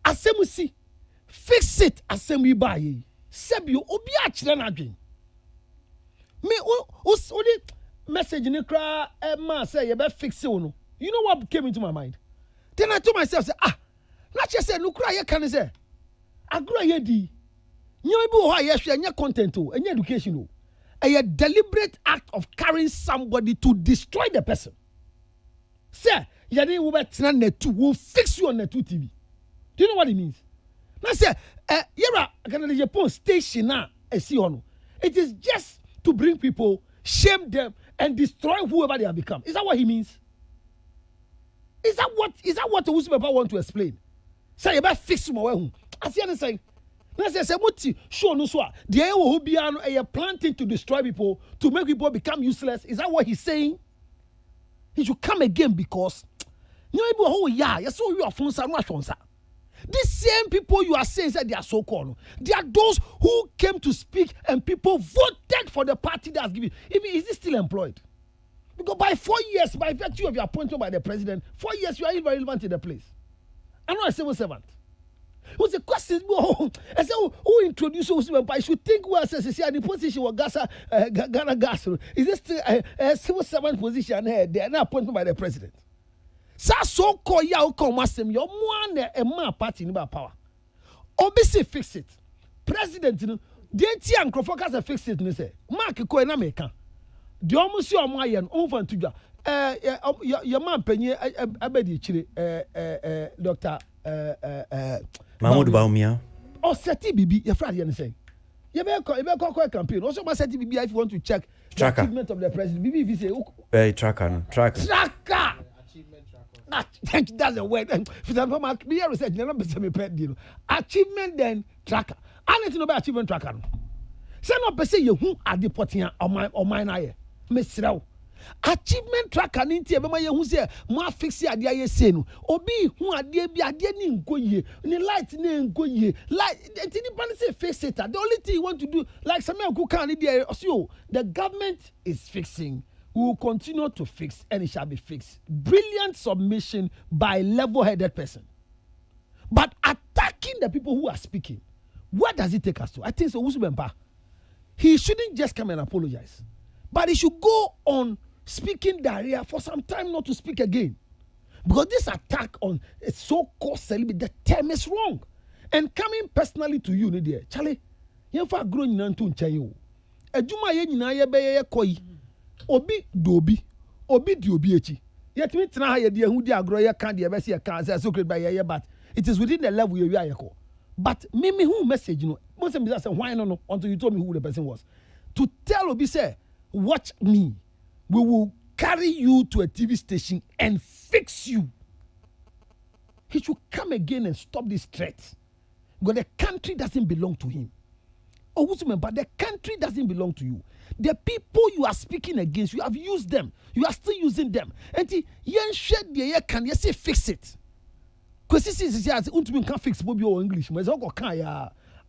Asemusi, fix it, Asemi Baye. Sebio, Obiach then adwin. Me, message in the crowd, say, you better fix it. You know what came into my mind? Then I told myself, say, not just say, no cry, you can say, I grow a D. You know, and your content, and your education. A deliberate act of carrying somebody to destroy the person. Sir, you will fix you on the 2 TV. Do you know what it means? Now, sir, Japan station now, it is just to bring people, shame them, and destroy whoever they have become. Is that what he means? Is that what the Usman want to explain? Say, you better fix my way. I see anything. Now, say, sure, no, so the air will be a planting to destroy people, to make people become useless. Is that what he's saying? He should come again because, you saw you are from Sanwa. These same people you are saying that they are so called, they are those who came to speak and people voted for the party that has given. Even is he still employed? Because by 4 years, by virtue of your appointment by the president, 4 years you are irrelevant in the place. I'm not a civil servant. What's the question? I said, who introduced us? I should think well, says the position of Ghana gas. Is this still a civil servant position here? They are not appointed by the president. So call ya come masem your one a man party in power. Obviously fix it. President, the and Crofocas fix it. Ne say, Mark ko na meka. The almost your mayan over to ya. Your man penye abedi chile Dr. Mahmoud Baumia. Or Seti Bibi, your friend, you say. You better call a campaign. Also, my Seti Bibi, if you want to check the achievement of the president. Bibi, say, tracker. That's a word. Achievement then tracker. I need to know about achievement tracker. Say no per se you who are deporting on mine. Miss Rao. Achievement tracker ninti ebema ye hu se mo fix ya dia ye se no obi hu ade bi ade ni nkoye ni light ni nkoye light enti ni pan say fix it. The only thing you want to do like some who can the government is fixing. We will continue to fix and it shall be fixed. Brilliant submission by level-headed person. But attacking the people who are speaking, what does it take us to? I think so. He shouldn't just come and apologize. But he should go on speaking diarrhea for some time not to speak again. Because this attack on a so-called celebrity, the term is wrong. And coming personally to you, Charlie, you have grown into Chayo. Ejuma ye nyina ye be ye koi. Obi dobi di obi echi. Yet me tena ha ye de hu di agro ye kan de be se ye kan say secret by ye but it is within the level you are ye ko. But me who message no. Most of me say why no until you told me who the person was. To tell Obi say watch me. We will carry you to a TV station and fix you. He should come again and stop this threat. Because the country doesn't belong to him. But the country doesn't belong to you. The people you are speaking against, you have used them. You are still using them. And you can you say fix it. Because this is you can't fix English.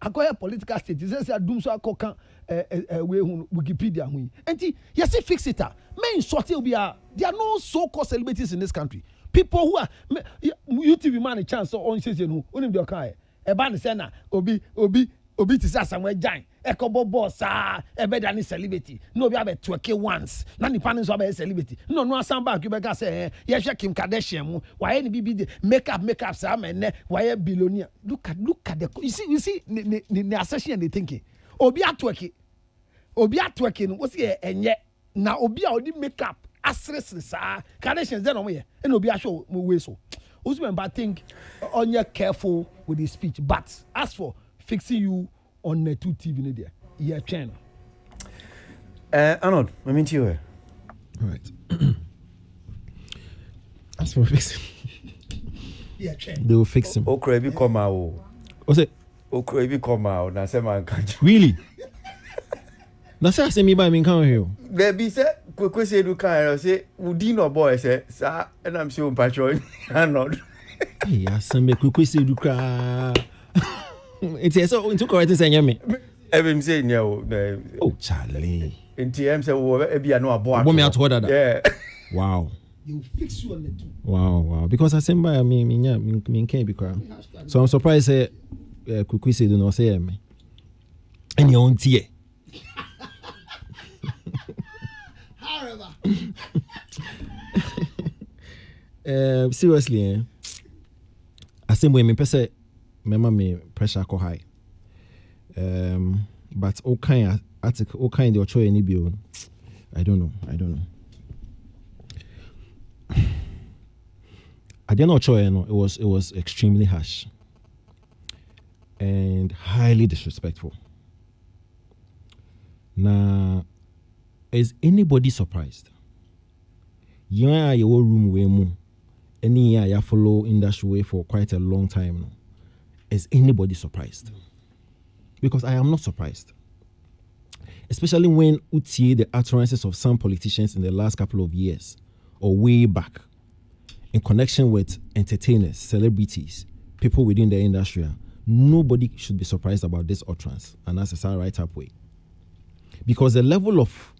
I go a political state. This is a doom so I can Wikipedia. And you say fix it. Men sort will be there are no so-called celebrities in this country. People who are UTV man a chance on season who only the car. A band sena Obi to say somewhere giant. Ekobo boss ebe than celebrity. No be have twerk once. Na ni panin so be celebrity. No stand back you be say ye Kim Kardashian mu. Why any be makeup say am why billionaire. Look at the you see the assassin and the thinking. Obi atwerk. Obi atwerk no what's here enye na obi a odi makeup asres sa Kardashian dey no here. And obi a show we so. Usman but think on you careful with his speech. But as for fixing you on the 2 TV there. Yeah, channel. Arnold, I mean to you. Right. As for fixing. Yeah, channel. They will fix him. Okrebi come out. What's it? Okrebi come out. Na say man can't. Really? Na say me by me come here. Baby say Kwasi do kan say udi no boy say sa and I'm sure patrol Arnold. Hey, asem Kwasi do kra. It's so into correct say me. Every say no. Oh Charlie. NTM say wo e bia no Aboagye. What me at order that? Yeah. They Wow. will fix you on the 2. Wow. Because I send by me can't be cry. So I'm surprised say Kwasi do not say me. And your own tie. Seriously, I say when me pese, me pressure go high. But all kind article, all kind of choice any bill. I don't know. I did not choice. No, it was extremely harsh and highly disrespectful. Now, is anybody surprised? You are your room way more. Any year you follow industry way for quite a long time now. Is anybody surprised? Because I am not surprised. Especially when you see the utterances of some politicians in the last couple of years or way back in connection with entertainers, celebrities, people within the industry. Nobody should be surprised about this utterance, and that's a right up way. Because the level of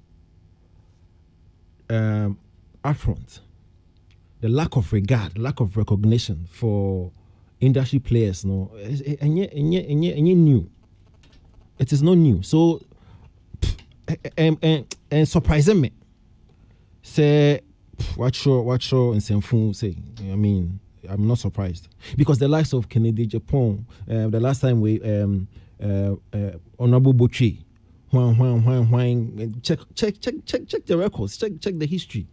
affront, the lack of regard, lack of recognition for industry players, no, new. It is not new. So, and surprising me, say, what show, and Senfu say. I mean, I'm not surprised because the likes of Kennedy, Japan, the last time we Honorable Bochi, check the records, check the history.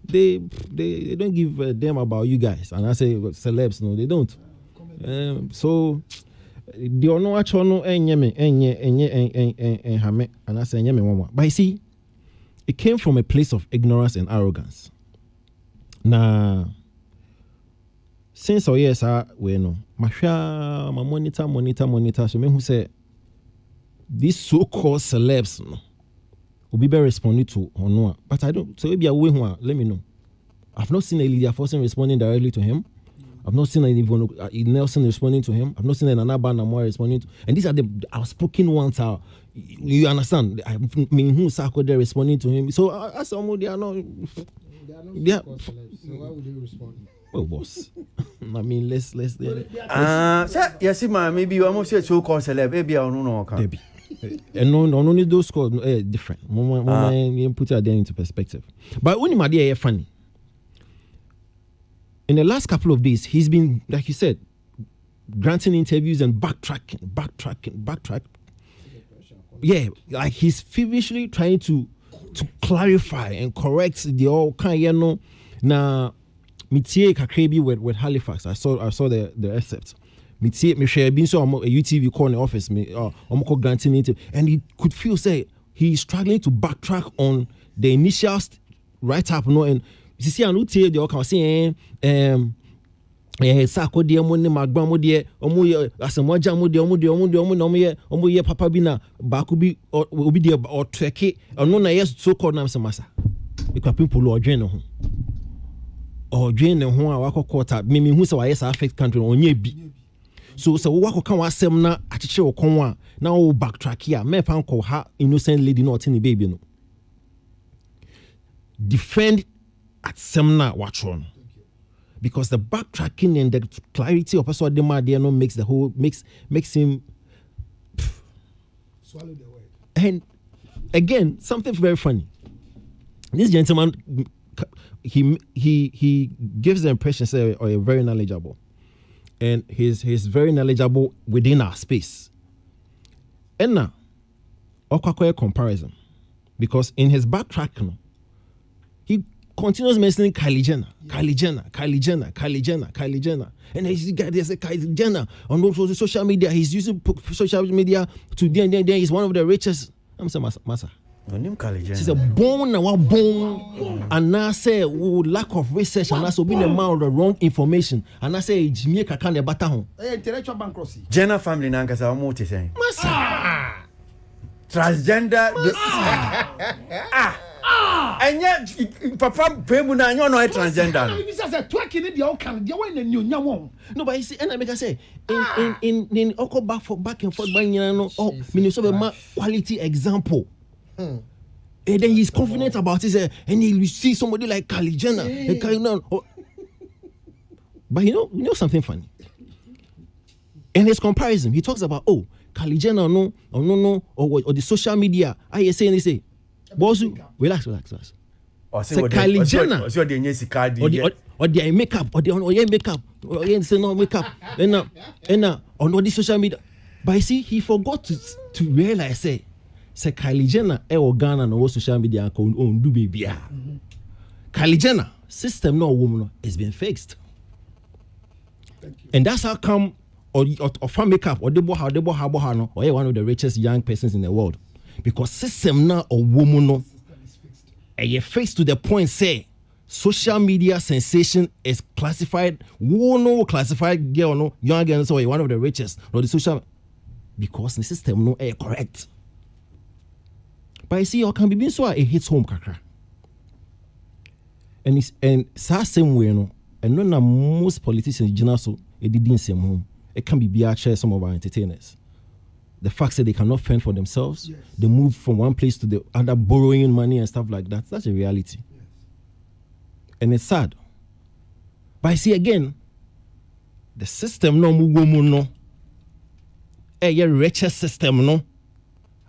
They don't give a damn about you guys, and I say celebs, no, they don't. So the ono achono enye hame, and I say enye me. But you see, it came from a place of ignorance and arrogance. Now, since our years are we know, my monitor. So me who say these so-called celebs no, will be very responding to Honua, but I don't. So maybe away one. Let me know. I've not seen a Lydia Fossen responding directly to him. I've not seen even Nelson responding to him. I've not seen an Anaba responding to. And these are the outspoken ones. You understand? I mean, who Sako there responding to him? So as some they are not. Yeah. So why would they respond? Well, boss. I mean, let's. Yes, man. Maybe you almost said so-called celeb. Maybe I don't know. Maybe. And no, those scores different. You put it there into perspective. But when my dear funny, in the last couple of days, he's been, like you said, granting interviews and backtracking. Yeah, like he's feverishly trying to clarify and correct the all kind, you know. Now, Mitie Kakrebi with Halifax. I saw the excerpt. Mitie Michelle been so a UTV call in the office me granting it, and he could feel say he's struggling to backtrack on the initial write up, no, and you see an UTV the can say Sako de money magbamo de omu asemoja mu de omu ye papa bi na baako bi obi de or treke ono na yes so called nam semasa ekwapin polo odwen ne ho a wakokota mimi hu se wa yes affect country onye bi so wakoko wa asem na acheche okon a na wo backtrack here me fan ko ha innocent lady not in baby no defend at semna watchon. Because the backtracking and the clarity of Pastor Demadiano makes the whole makes him swallow the word. And again, something very funny. This gentleman, he gives the impression say are very knowledgeable, and he's very knowledgeable within our space. And now, Okwakoye comparison, because in his backtracking, he continues mentioning Kylie Jenner. And he's got this Kylie Jenner on also social media. He's using social media to then he's one of the richest. I'm saying Masa. She's a bone and now say lack of research and also being a man of the wrong information. And I say Jamaica can't better home. Intellectual bankruptcy. Jenner family nanka sa mo te saying. Masa. Transgender. And yet, Papa Pemuna, you're not transgender. This is a twerking in the outcome. You want a new young. No, but you see, and I make I say, in Oko back and forth, Minnesota quality example. And then he's confident about it, and he see somebody like Kylie Jenner. But you know something funny. In his comparison, he talks about Kylie Jenner, or the social media. I say, Bossu, relax. say Kylie Jenner. So the nyesi card. Or the makeup, or the makeup, or say no makeup. And on all the social media. But you see, he forgot to realize say Kylie Jenner Ghana no social media on do baby. Kylie Jenner system no woman has been fixed. And that's how come or fan makeup or debo no or one of the richest young persons in the world. Because system now or woman no a fixed to the point say social media sensation is classified classified girl no young girl so one of the richest or the social because the system no correct. But you see you can be being so it hits home kakra. And same way no and no most politicians general so it didn't same home. It can be share some of our entertainers. The fact that they cannot fend for themselves, they move from one place to the other, borrowing money and stuff like that. That's a reality. And it's sad. But I see again, the system no woman no. A richer system no.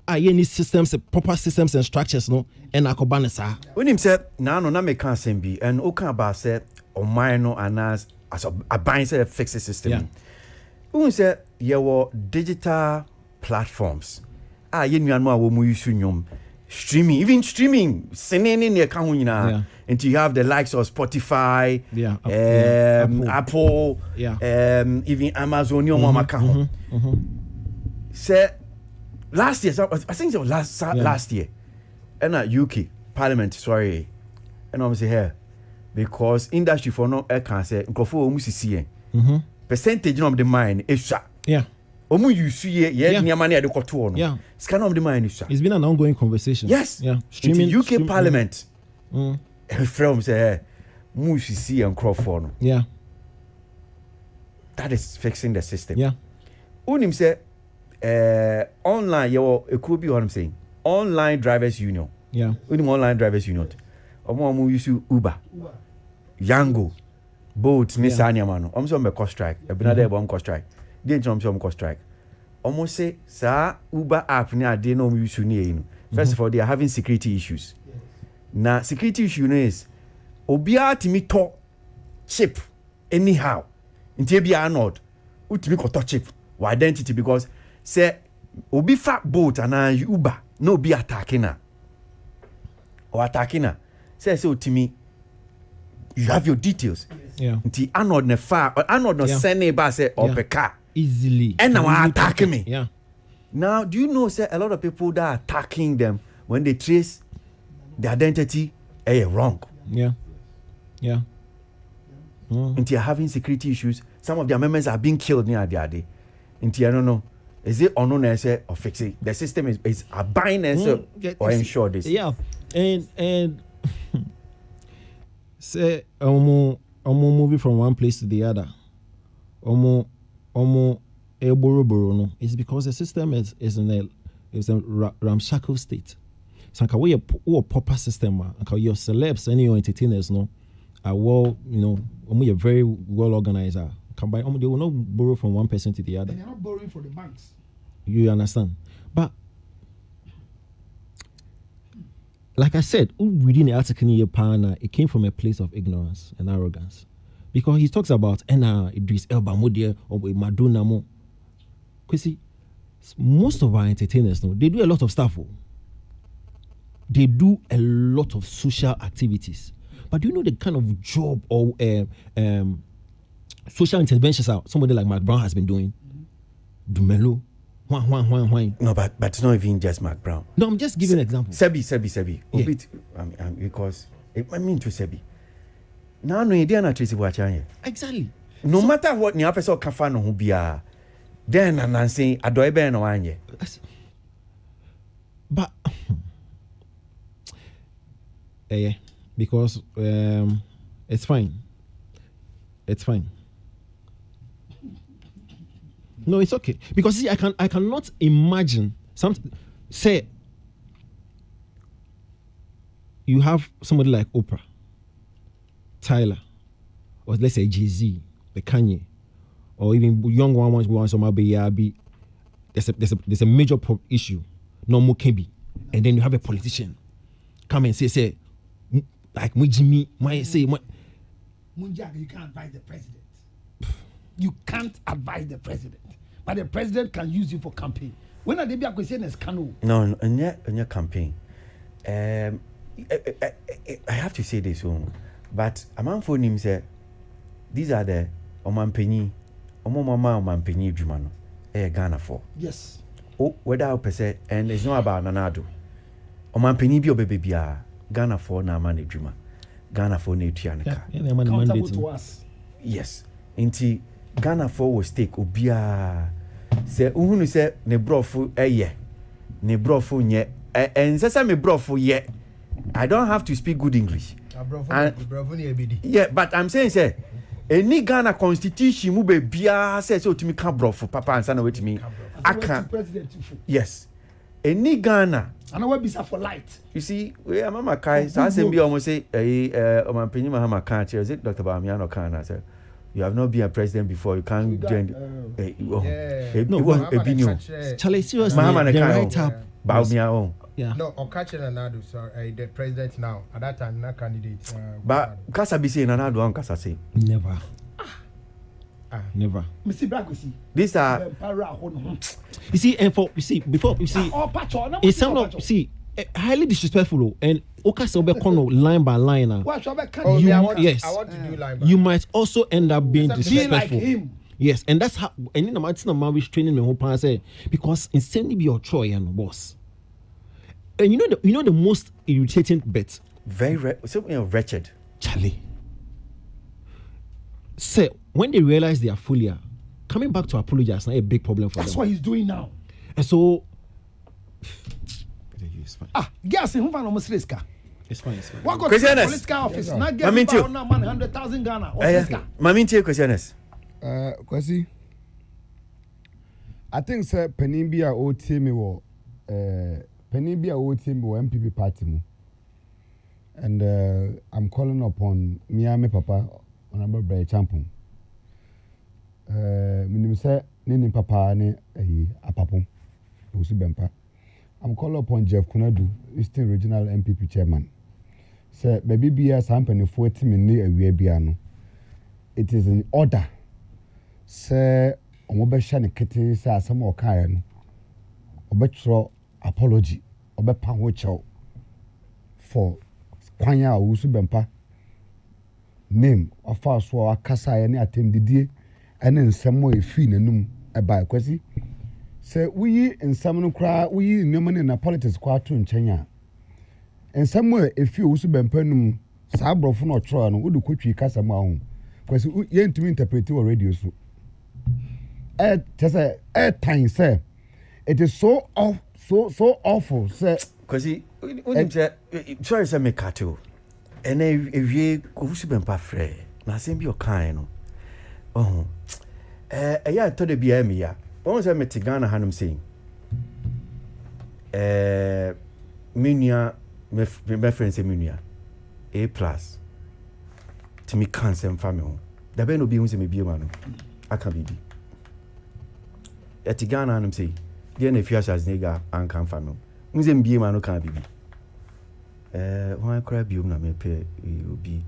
Any systems, proper systems and structures no. And akobane sa. When him said, na me can't send be and okan about said or mine no and as a bind said fix the system. Yeah. When said your digital platforms. Yen nuanmo wo mu use nyom. Streaming, even streaming, sending near kahuna. Until you have the likes of Spotify, Apple, even Amazon, your mama kahun. Say last year, I think it was last year, and UK Parliament, sorry, and I'm say here because industry for no I can say go percentage of the mine is Omu you see near money at the koto no. Scan of the mine is it's been an ongoing conversation. Yes. Yeah. Streaming UK Parliament. From say mu see and Crawford no. Yeah. That is fixing the system. Yeah. Unim say online it could be what I'm saying. Online drivers union. Yeah. Unim online drivers union. Omo use Uber. Yango. Boat Nisanya mano. So me cost strike. E bina there bon cost strike. Dey nchom so cost strike. Almost say sa Uber app ni ade no use ni first of all they are having security issues. Now security issue is obia timi to chip anyhow. Nti bia not utimi ko to chip wa identity because say obi fa boat and Uber no be attacking her. Or attacking her. Say utimi you have your details. Yeah. Nti anod ne fa anod no send ba say opeka easily. And now attacking me. Yeah. Now, do you know, say a lot of people that are attacking them when they trace the identity, wrong. Yeah. Yeah. Until you're having security issues, some of their members are being killed near the day. Until I don't know, is it unknown or fixing? The system is a bind or ensure this. Yeah. And say moving from one place to the other. Boro no. It's because the system is in a ramshackle state. So we a proper system, and your celebs and your entertainers no are well, are very well organized. They will not borrow from one person to the other. And they're not borrowing from the banks. You understand? But like I said, within the article here, it came from a place of ignorance and arrogance. Because he talks about Idris Elba Modia or Madonna Mo. Kwasi, most of our entertainers they do a lot of stuff. They do a lot of social activities. But do you know the kind of job or social interventions somebody like Mark Brown has been doing? Dumelo. No, but it's not even just Mark Brown. No, I'm just giving an example. Sebi. Yeah. Because I mean to Sebi. Now no idea na trace watching. Exactly. No matter what ni person can find no bia. Then and say adoibe no anye. But because it's fine. It's fine. No, it's okay. Because see, I cannot imagine say you have somebody like Oprah, Tyler, or let's say Jay-Z, the Kanye, or even young one wants to be there's a major issue, no more can be, and then you have a politician come and say Like Mujimi, my say, Munjaga, you can't advise the president. You can't advise the president, but the president can use you for campaign. When are they be acquisition as canoe? No, in your campaign. I have to say this one, but among for him say these are the Omanpenny, Omanpenny Jumano, Ghana for. Yes. Oh, whether I say, and it's not about Nanado. Omanpenny be baby, Ghana for na man Juma, Ghana for Natianica. Accountable to us. Yes. Inti Ghana for was take Obia. Say, Uhunu say, ne brofu ne brofu nye, and say, me brofu ye. I don't have to speak good English. Yeah, but I'm saying, say, any Ghana constitution move bia says so to me can brofu, papa and son with me. I can't. Yes. Any Ghana. And I will be for light. You see, we are Mama Kai, so I say, be almost say, my penny Mahama can't, is it Dr. Bamiano can answer. You have not been a president before. You can't join. No, opinion. Charlie, seriously, the right up. Baumia. Yeah. No, Okache Nanado, sorry, the president now. At that time, not candidate. But Kasa be saying Nanado and Kasa say. Never. Never. These are. You see, and for you see before you see. In some of you see. Highly disrespectful and Okasa Obekono line by line. Yes, I want to do line by you might also end up being disrespectful. Like him. Yes, and that's how. And in the Martin Mavish training me whole pan say because insanely be your Troy and boss. And you know the most irritating bit. Very wretched. Charlie. Say when they realize they are fully coming back to apologize is not a big problem for them. That's what he's doing now. And so. Gas who found almost risk. It's fine. What got the political office? Not get about 100,000 Ghana. Maminti questions. Kwasi. I think sir Penibia o team wo Penibia o team wo MPP party mu. And I'm calling upon Miami Papa Honorable Bray Champon. Minim say nini papa ne apapon. Osu bempa. I'm calling upon Jeff Kunadu, Eastern Regional MPP Chairman. Sir, baby bia sampani 40 minutes a year biano. It is in order. Sir, omobesha ne kete say asem o kan no. Obetro apology, obepa ho chew for kwanya awusu bempa. Name afa so akasa ye ne atemdidie ene nsemo efi nanum eba Kwasi. Say we in some cry we nneman in politics kwa to nchenya. And somewhere if you also bempenum sa brofo no tro no wodu kwatwi kasa ma ho. Kwasi ye ntumi interpret your radio so. Say time say it is so awful say Kwasi unim say sorry say me kato. And ewie ko so bempa frɛ na asem bi o kan no. Oh. Ya to de bia me ya. One say me Ghana hanum saying minia me friend say minia A+ to me cancel family da be no bi hu say me bi ma no aka bibi at Ghana hanum say dey na fias as nigga an kan family hu say me bi ma no kan bibi one cry bi na me pe obi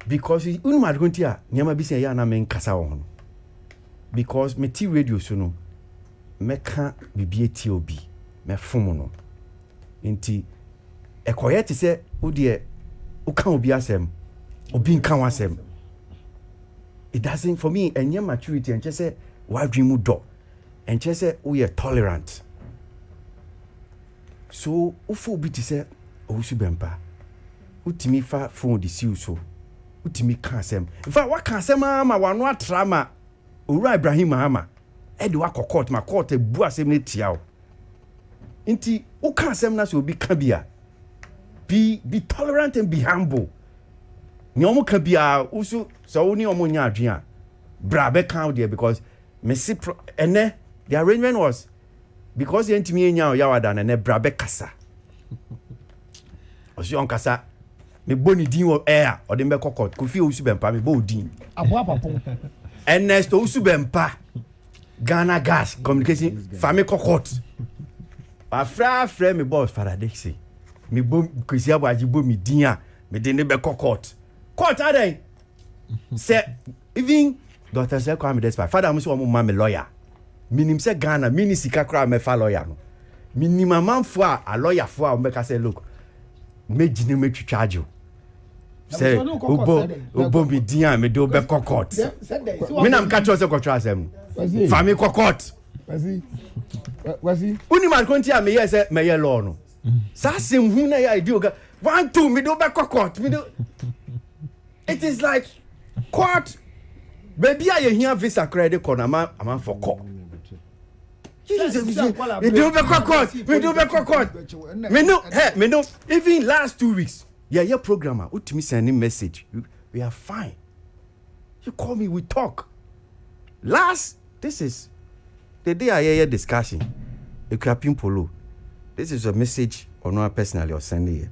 because unu ma gonti a nyama bi say ya na me nkasa wo ho because me ti radio so no me ka bibie ti obi me fomo no nti ekoye ti se wo de wo kan obi asem obi nkan wasem it doesn't for me enye maturity enche se wa dream do enche se we are tolerant so ufo obi ti se owusu bempa utimi fa phone di siu so utimi kan asem in fact wa kan asem ama wa no atrama Ura Ibrahim Mahama edi wa court ma court bu asem ne tia o nti u kan asem na so obi ka bia be tolerant and be humble ni omo ka bia usu so oni omo nya adwen a bra be kan there because me see ene the arrangement was because the ntimi nya o yawada na ne bra be kasa osi on kasa me boni din o air o de be court ko fi usu bempa me bo din Aboagye Ernest Usubempa Ghana Gas Communication Family Court. Afra me boss Faradexi. me bom Kwasi Aboagye bom me din a me de ne be court adan say even Dr. Kwame Despa father mo so mo ma me lawyer minim say Ghana mini sika kra me fa lawyer no minim amanfo a lawyer fo a me ka say look me gine me twitwa ajo say obo me din a me do be court me nam ka cho say kotwa asem fa me court Kwasi uni man konti a me yes me ye law no sa sem hu na ya idea 1 2 me do be court me do it is like court baby I hear visa credit corner am for court me do be court me no even last 2 weeks yeah programmer ultimate sending message we are fine you call me we talk this is the day I hear discussion equipping polo this is a message or not personally or sending here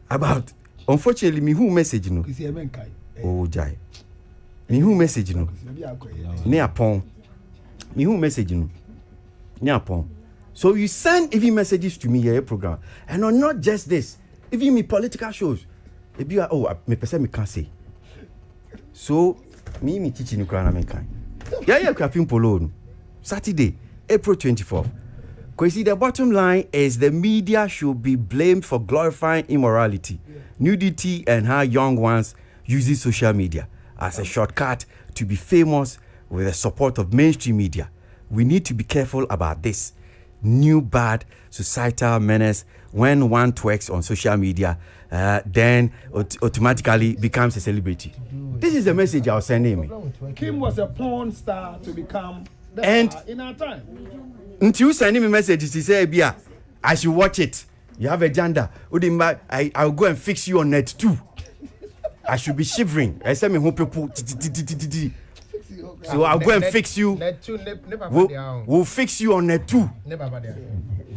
about unfortunately me who message no oh jai me who message no ne upon me who message no ne upon so you send even messages to me here program and not just this even me political shows if you are me person me can't say so me teaching you crana me can yeah equipping polo no Saturday, April 24th. Kwasi, the bottom line is the media should be blamed for glorifying immorality, nudity, and how young ones using social media as a shortcut to be famous with the support of mainstream media. We need to be careful about this new bad societal menace. When one twerks on social media, then automatically becomes a celebrity. This is the message I was sending me. Kim was a porn star to become and in our time. Until you send me messages, he say, "Bia, I should watch it. You have a gender. I'll go and fix you on net too. I should be shivering. I say me who people. So I'll go and fix you. We'll fix you on net too.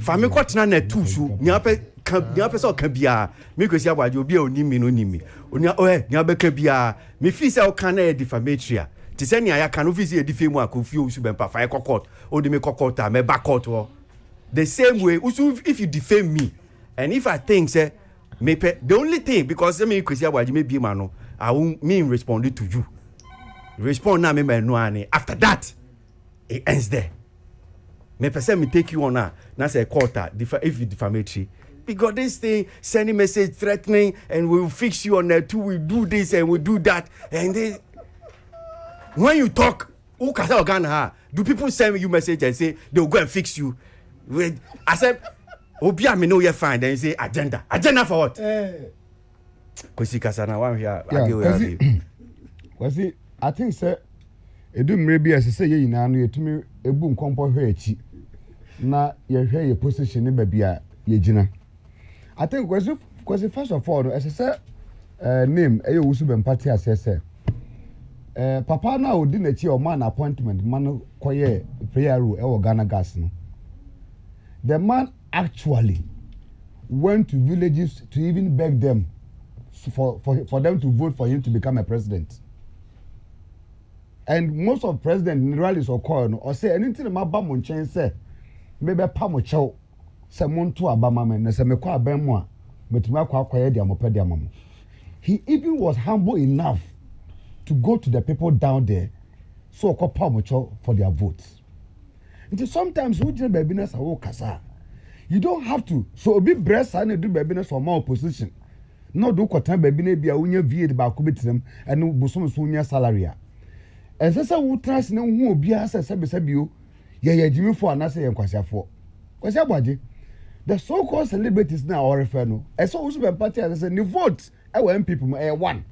Family quite na net too. So niape so kan bia. Me Kwasi Aboagye obi oni mi no ni mi. Onia niabe kan bia. Me fi say o kan na defamatory. Ti say nia ya kan office e defame akofi o su bempa fa court. O de me court me back court. The same way if you defame me and if I think say me the only thing because me Kwasi Aboagye me be man no I won't mean respond to you. Respond now me no ani after that it ends there. Me person me take you on na say court if you defamatory because this thing sending message threatening and we'll fix you on there too, we do this and we do that and then when you talk who kasa Ghana do people send you message and say they'll go and fix you? I said obia me know you fine then you say agenda for what? Kwasi kasa na one here Kwasi I think say edu mrebi as say ye nyina no yetumi ebu nkompo hwe achi na ye hwe ye position ne ba bia ye gina I think Kwasi first of all as say name e wusu be party as say papa na odi na chi o man appointment man koye prayer room e wo Ghana gas no the man actually went to villages to even beg them for them to vote for him to become a president. And most of president rallies or call or say anything about Bamon chain say maybe Pamocho say Montu Abama and say Mekwa Bemwa, but Makwa Kwadia Mopedia. He even was humble enough to go to the people down there so called Pamocho for their votes. Until sometimes we just babiness a kasa. You don't have to so be breast and do babiness for more opposition. No do kwatan babine bia unya vie de ba ko betirem and bosom so unya salary. Esesa wo trust ne hu obi asa sebisabio ye jimi for anase ye nkwasiafo. Kwasi Aboagye the so called celebrities now or refer no. Eso wo be party as say the vote e wa people one.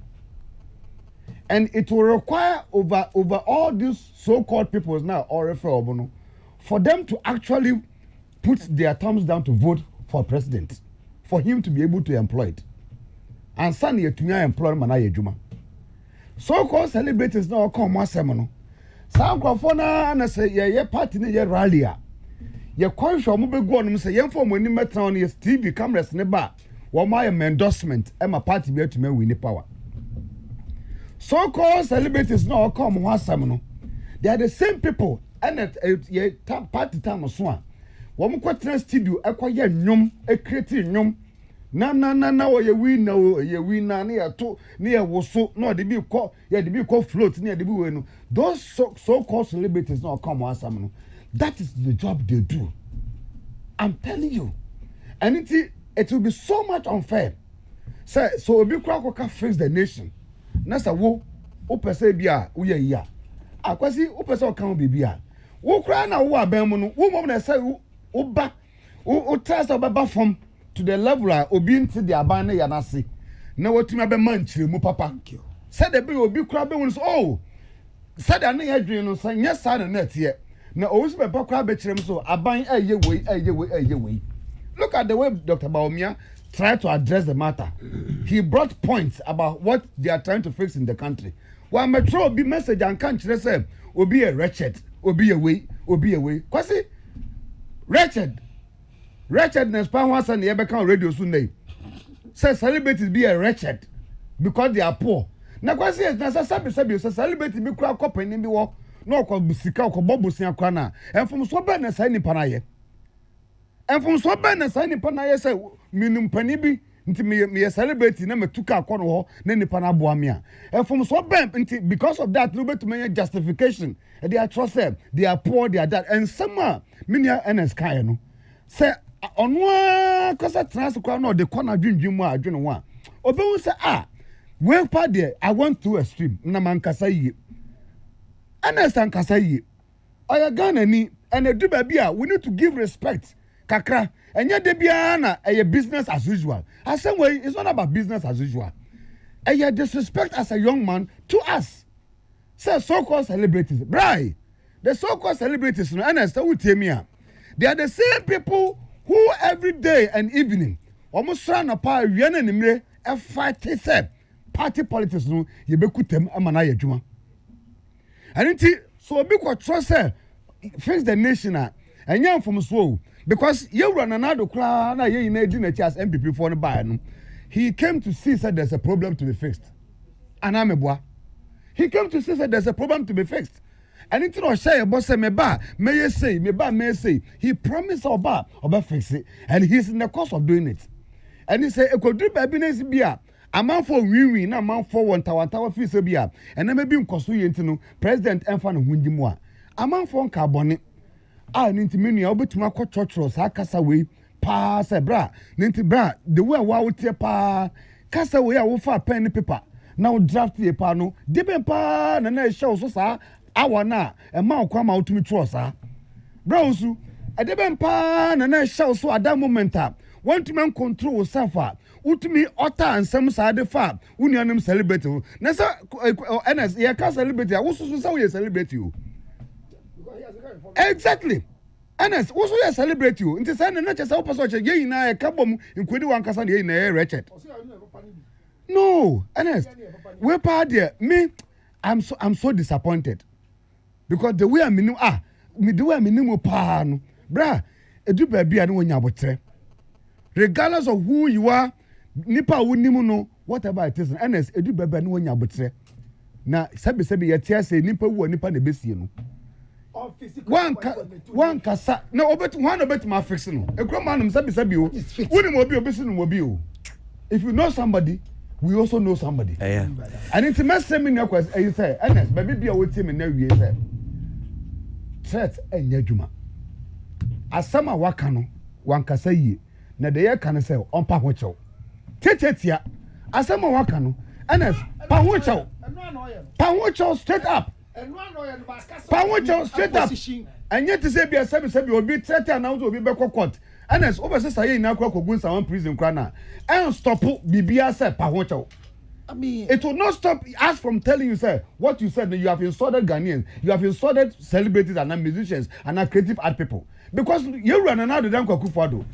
And it will require over all these so called people now or refer obono for them to actually put their thumbs down to vote for president for him to be able to employ it. And son ye to me employ man ayejuma. So called celebrities now come one semono. Some crofona na say ye party ne ye rally a. Ye kwanhwa mo be go no say ye form oni metra on ye TV cameras ne ba. Wo my endorsement e ma party be to me win power. So called celebrities now come one semono. They are the same people and ye party time so a. wɔn kɔ tena studio ɛkɔyɛ nnwom ɛkreti nnwom na wɔyɛ winner o yɛ winner ne yɛ to ne yɛ woso na ɔde bi kɔ float ne yɛ de bi wɔ no those so called celebrities na ɔka wɔn asam no that is the job they do I'm telling you and it will be so much unfair say so obi kura kɔka fix the nation na sɛ wo pɛ bi a woyɛ yi a akwasi wo pɛ sɛ ɔka wo biribi a wo kura na wo abɛn mu no wo mɔm na sɛ wo ba wo try sɛ ɔbɛba fam to the level a obi nti de aban ne yanase na watumi abɛma nkyeremu papa said the obi kura be won so oh said an ya dwen no san nya sa na netie na owusu be kura be kyerem so aban eye wei look at the way Dr. Baomia tried to address the matter he brought points about what they are trying to fix in the country wa metro obi message and kan kyerɛ sɛ obi a wretched obi a wei Kwasi wretchedness pa ho asa na ye beka on radio so nay say celebrities be a wretched because they are poor na Kwasi na sabi say celebrity be kura company bi wo na okobusika okobobusia kura na enfom so be na say nipa na ye say minum pani bi nti me celebrity na metuka akọ no ho na nipa na aboa me a enfom so be nti because of that no beto justification they are trust them they are poor they are that and some minia NS kai no say onwa kosa transport no de corner dwindwin mu adwene ho a obewu say we pa there I want to extreme na man kasa yie understand kasa yie oya Ghana ni and edu ba bia we need to give respect kakra enye de bia na business as usual asem way it's not about business as usual disrespect as a young man to us say so-called celebrities right the so-called celebrities no understand what tell me they are the same people who every day and evening almost trying to power wian animre e fight say party politics no ye bekutem amana ye dwuma and so obi ko trust say fix the nation and yan from so because you run another kra na ye na di na chi as MPP for no buy no he came to see said there's a problem to be fixed anameboa he came to see said there's a problem to be fixed and it no share boss say me ba may say he promised oba fix it and he's in the course of doing it and he say e ko do baby na si bia aman for win na aman for one tower fee say bia and na maybe nkoso ye ntino president enfa no hundimu a aman for carbon ninti menu obetuma ko chochoro sa kasa we pa say bra ninti bra the way wa wotie pa kasa we a wo fa pen paper now draft ye pa no deben pa na show so sa awa na e ma kwa ma utumi tro sa bra usu e deben pa na show so at that moment want to man control safa utumi ota ansem sa de fa unianim celebrate na sa NS ye ka celebrate wo so sa we celebrate you exactly NS wo so ye celebrate you nti say na che say wo person che ye na e ka bom nkodi wan kasa na ye na wretched no NS we pa there me I'm so disappointed because the way I mean the way I mean pa no bra edu ba bia na wonya abotre regardless of who you are nipa wonimu no whatever it is NS edu ba na wonya abotre na sabi ye tia say nipa wu nipa na besie no one kasa na obet ma fix no ekro man sabi o woni mo bi obesi no mo bi o if you know somebody we also know somebody and it's message me na kwes you say NS baby bia woti me na wie say threat enya dwuma asama waka no wan kasa yie na de ye kan say onpa ho chew tetetia asama waka no NS pa ho chew straight up straight up and yet to say be a sabi obi threat announce obi be court NS over say say na kogun someone prison krana and stop bibia say pa ho chew I mean it will not stop us from telling you say what you said you have insulted Ghanaians you have insulted celebrities and musicians and creative art people because you run another than Kwakufado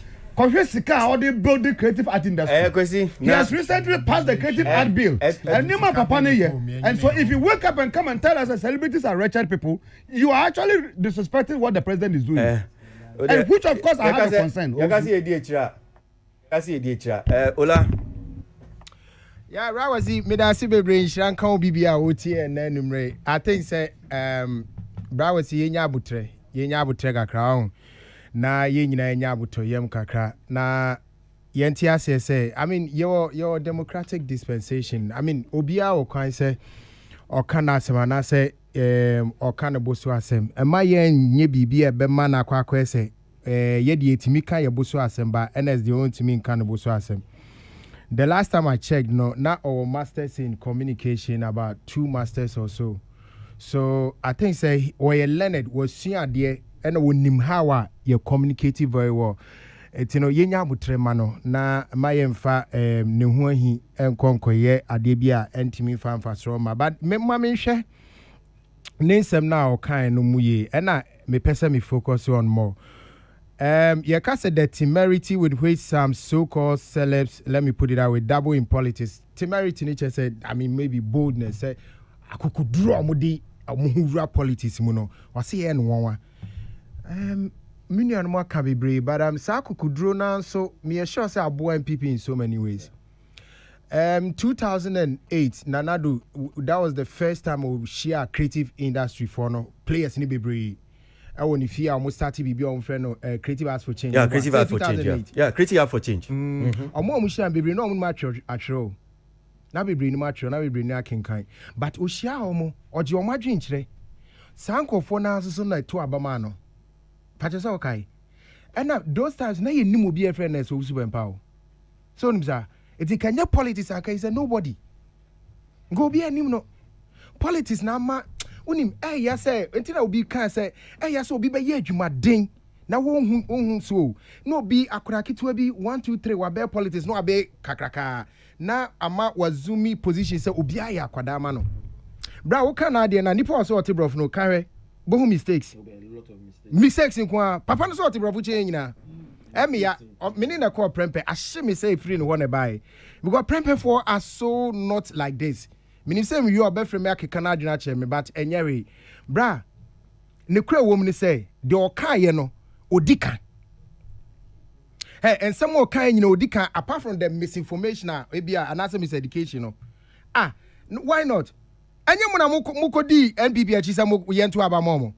Sika or they build the creative art industry. He has recently passed the creative art bill. And Nima Papa and so if you wake up and come and tell us that celebrities are wretched people, you are actually disrespecting what the president is doing. And which of course I have a concern. Ola. Yeah, Rawazi Medasi Bebre Shankan Bibia Oti and Numre. I think say Brawazi Yenya Butre Kakrown. na ye nyina nya aboto yam kakra na yenti ase say I mean your democratic dispensation I mean obia o kwan say o kana asema say o kana boso asem ema ye nye bibia be ma na akwa say ye de etimi kan ye boso asem ba NSD won timi kan boso asem. The last time I checked no now our masters in communication about 2 masters or so. So I think say we learned was seen there and we nim how you communicate very well. It's you know yenya butrema no na mayemfa ne ho ahi enkonkoye adebia entimi fanfa so ma but me hwe nsem na o kan no muye na me pese me focus on more. You can say the temerity with which some so-called celebs, let me put it out with double in politics. Temerity nature said, I mean maybe boldness. Say, I could draw mudi a politics muno. Or see any one. Many and more can be brave, but so could draw now. So me sure say Aboagye people in so many ways. 2008, Nanadu, that was the first time we share creative industry for no players in the brave. I want if you almost started to be on friend creative arts for change. Yeah, creative arts for change. Yeah, creative arts for change. Omo mushia be no match atro. Na be bring match, na be bring na kinkan. But oshia omo oje omo adwen kire. Sankofo na so na to abama no. Pache so kai. And those times na ye nim obi e friend na so super empower. So nimsa, it can your politics aka say nobody. Go be anim no. Politics na ma unim ya say entina obi kan say ya so obi be ye adwuma den na won so no bi akura kitu bi 1 2 3 wa be politics no abe kakraka na ama wazumi position say obi aya akwada ma no bra wo kan na de na nipa so ote brof no kare bohu mistakes mistakes nko papa no so ote brof che nyina emi ya meni na call prempe ahye me say free no one buy because prempe for are so not like this. Meaning say you are better me akeka na adwena che me but enyere bra ne kura wo me say de okaye no odika and some okaye nyina odika apart from the misinformation ebia and as miseducation no why not anya mo na mukodi NPP achi say mo yento aba momo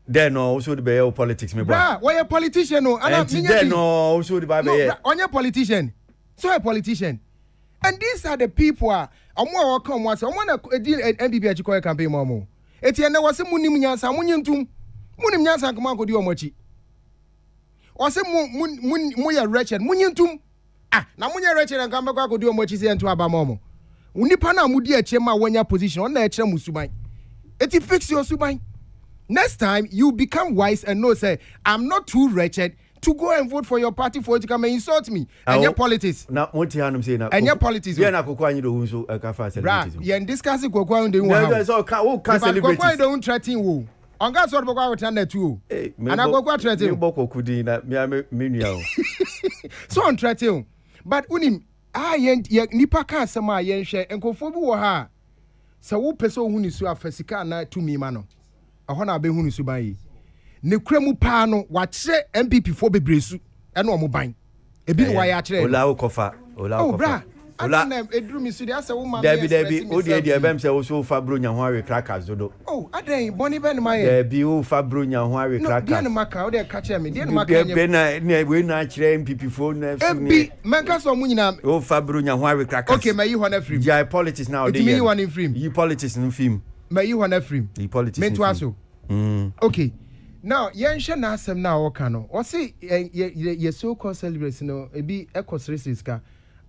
then no also the be politics me bra why a politician no and then no also the be onye politician so a politician. And these are the people omo come once omo na NPP achikoye campaign momo eti ene wose munim nyansa munyintum munim nyansa kuma akodi omochi wose mu ya wretched munyintum na munya wretched and kamba akodi omochi se ento aba momo unipa na mudi eche ma wonya position on na eche musuban eti fix your suban. Next time you become wise and know say I'm not too wretched to go and vote for your party for it to come and insult me. And your politics. Now, what you have say now? And your politics. Yeah, na kokwa nyi do unso kafa celebrity. Yeah, discuss kokwa unde unwa. No, so can celebrate. Kokwa don't threaten wo. Onga so kokwa wo tan na tu. Ana kokwa threaten. Me boko kudi na me nua o. So on threaten. But unim nipa ka asema yen hwe enkofo bi wo ha. Se wo pese ohunu su afasika na tumi ma no. Aho na be hunu su ban yi. Ne kremu pa no wa kire MPP fo bebresu e no omoban ebi no wa ya kire ola okofa ola na edru mi su dia se wo ma Debi o de ebem se wo so fa bro nya ho awe crackers dodo aden boni be no ma ye debi o fa bro nya ho awe crackers no dia no maka o de ka kire me dia no maka be na we na kire MPP fo na su ni ebi menka so mu nyina o fa bro nya ho awe crackers okay me yi ho na film yeah politics now dey me yi ho na film you politics no film me yi ho na film you politics me to aso okay. Now, yensha na asem na oka no. O say ye so-called celebrities no ebi ekosresiska.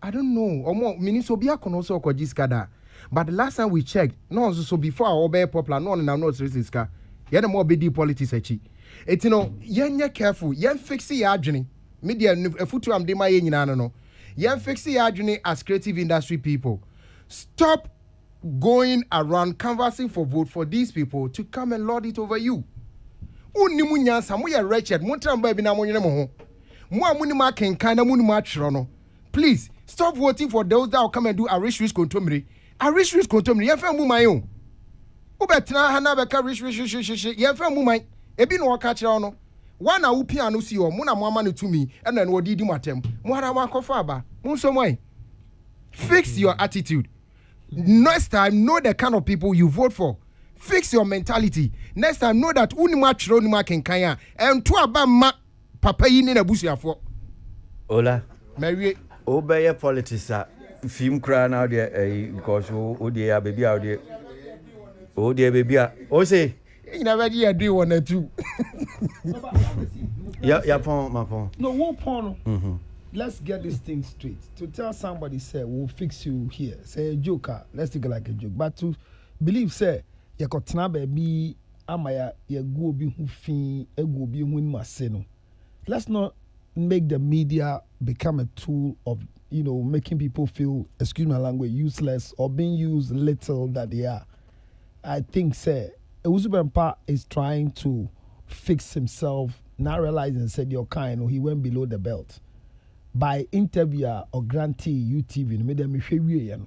I don't know. Omo mini so bi akono so okojiska da. But the last time we checked, no so before our be popular no na no resiska. Ye na mo be di politics echi. Eti no yenye careful. Yen fix ya adwene. Media efutu am de ma ye nyina no. Yen fix ya adwene as creative industry people. Stop going around canvassing for vote for these people to come and lord it over you. Unimu nyansa mo ye wretched mo tramba bi na mo nyene mo ho mo amuni ma kenkan na munu ma twero no please stop voting for those that will come and do a rich contomri ye fa mu man o obetina ha na be ka rich ye fa mu man ebi no ka kire no wana wo pia no si o mo na mo ama no tumi e na no odidi matem mo hara ma kofa aba mo so mo fix your attitude. Next time know the kind of people you vote for. Fix your mentality. Next time know that unima chiro unima kenkanya and to aba ma papa yi ne n'abusuafo. Ola. Mawie. Obeye politics a film cry now there because o dey baby out there. O dey baby a. O say you never did do one or two. Yeah, my phone. No, one porn. Let's get this thing straight. To tell somebody, say, we'll fix you here. Say a joker, let's take it like a joke. But to believe, say, you got baby, amaya, you go be who fin, you go be who maseno. Let's not make the media become a tool of, making people feel, excuse my language, useless or being used little that they are. I think, say, Uzubempa is trying to fix himself, not realizing, said, you're kind, or he went below the belt. By interviewer or grantee UTV, made them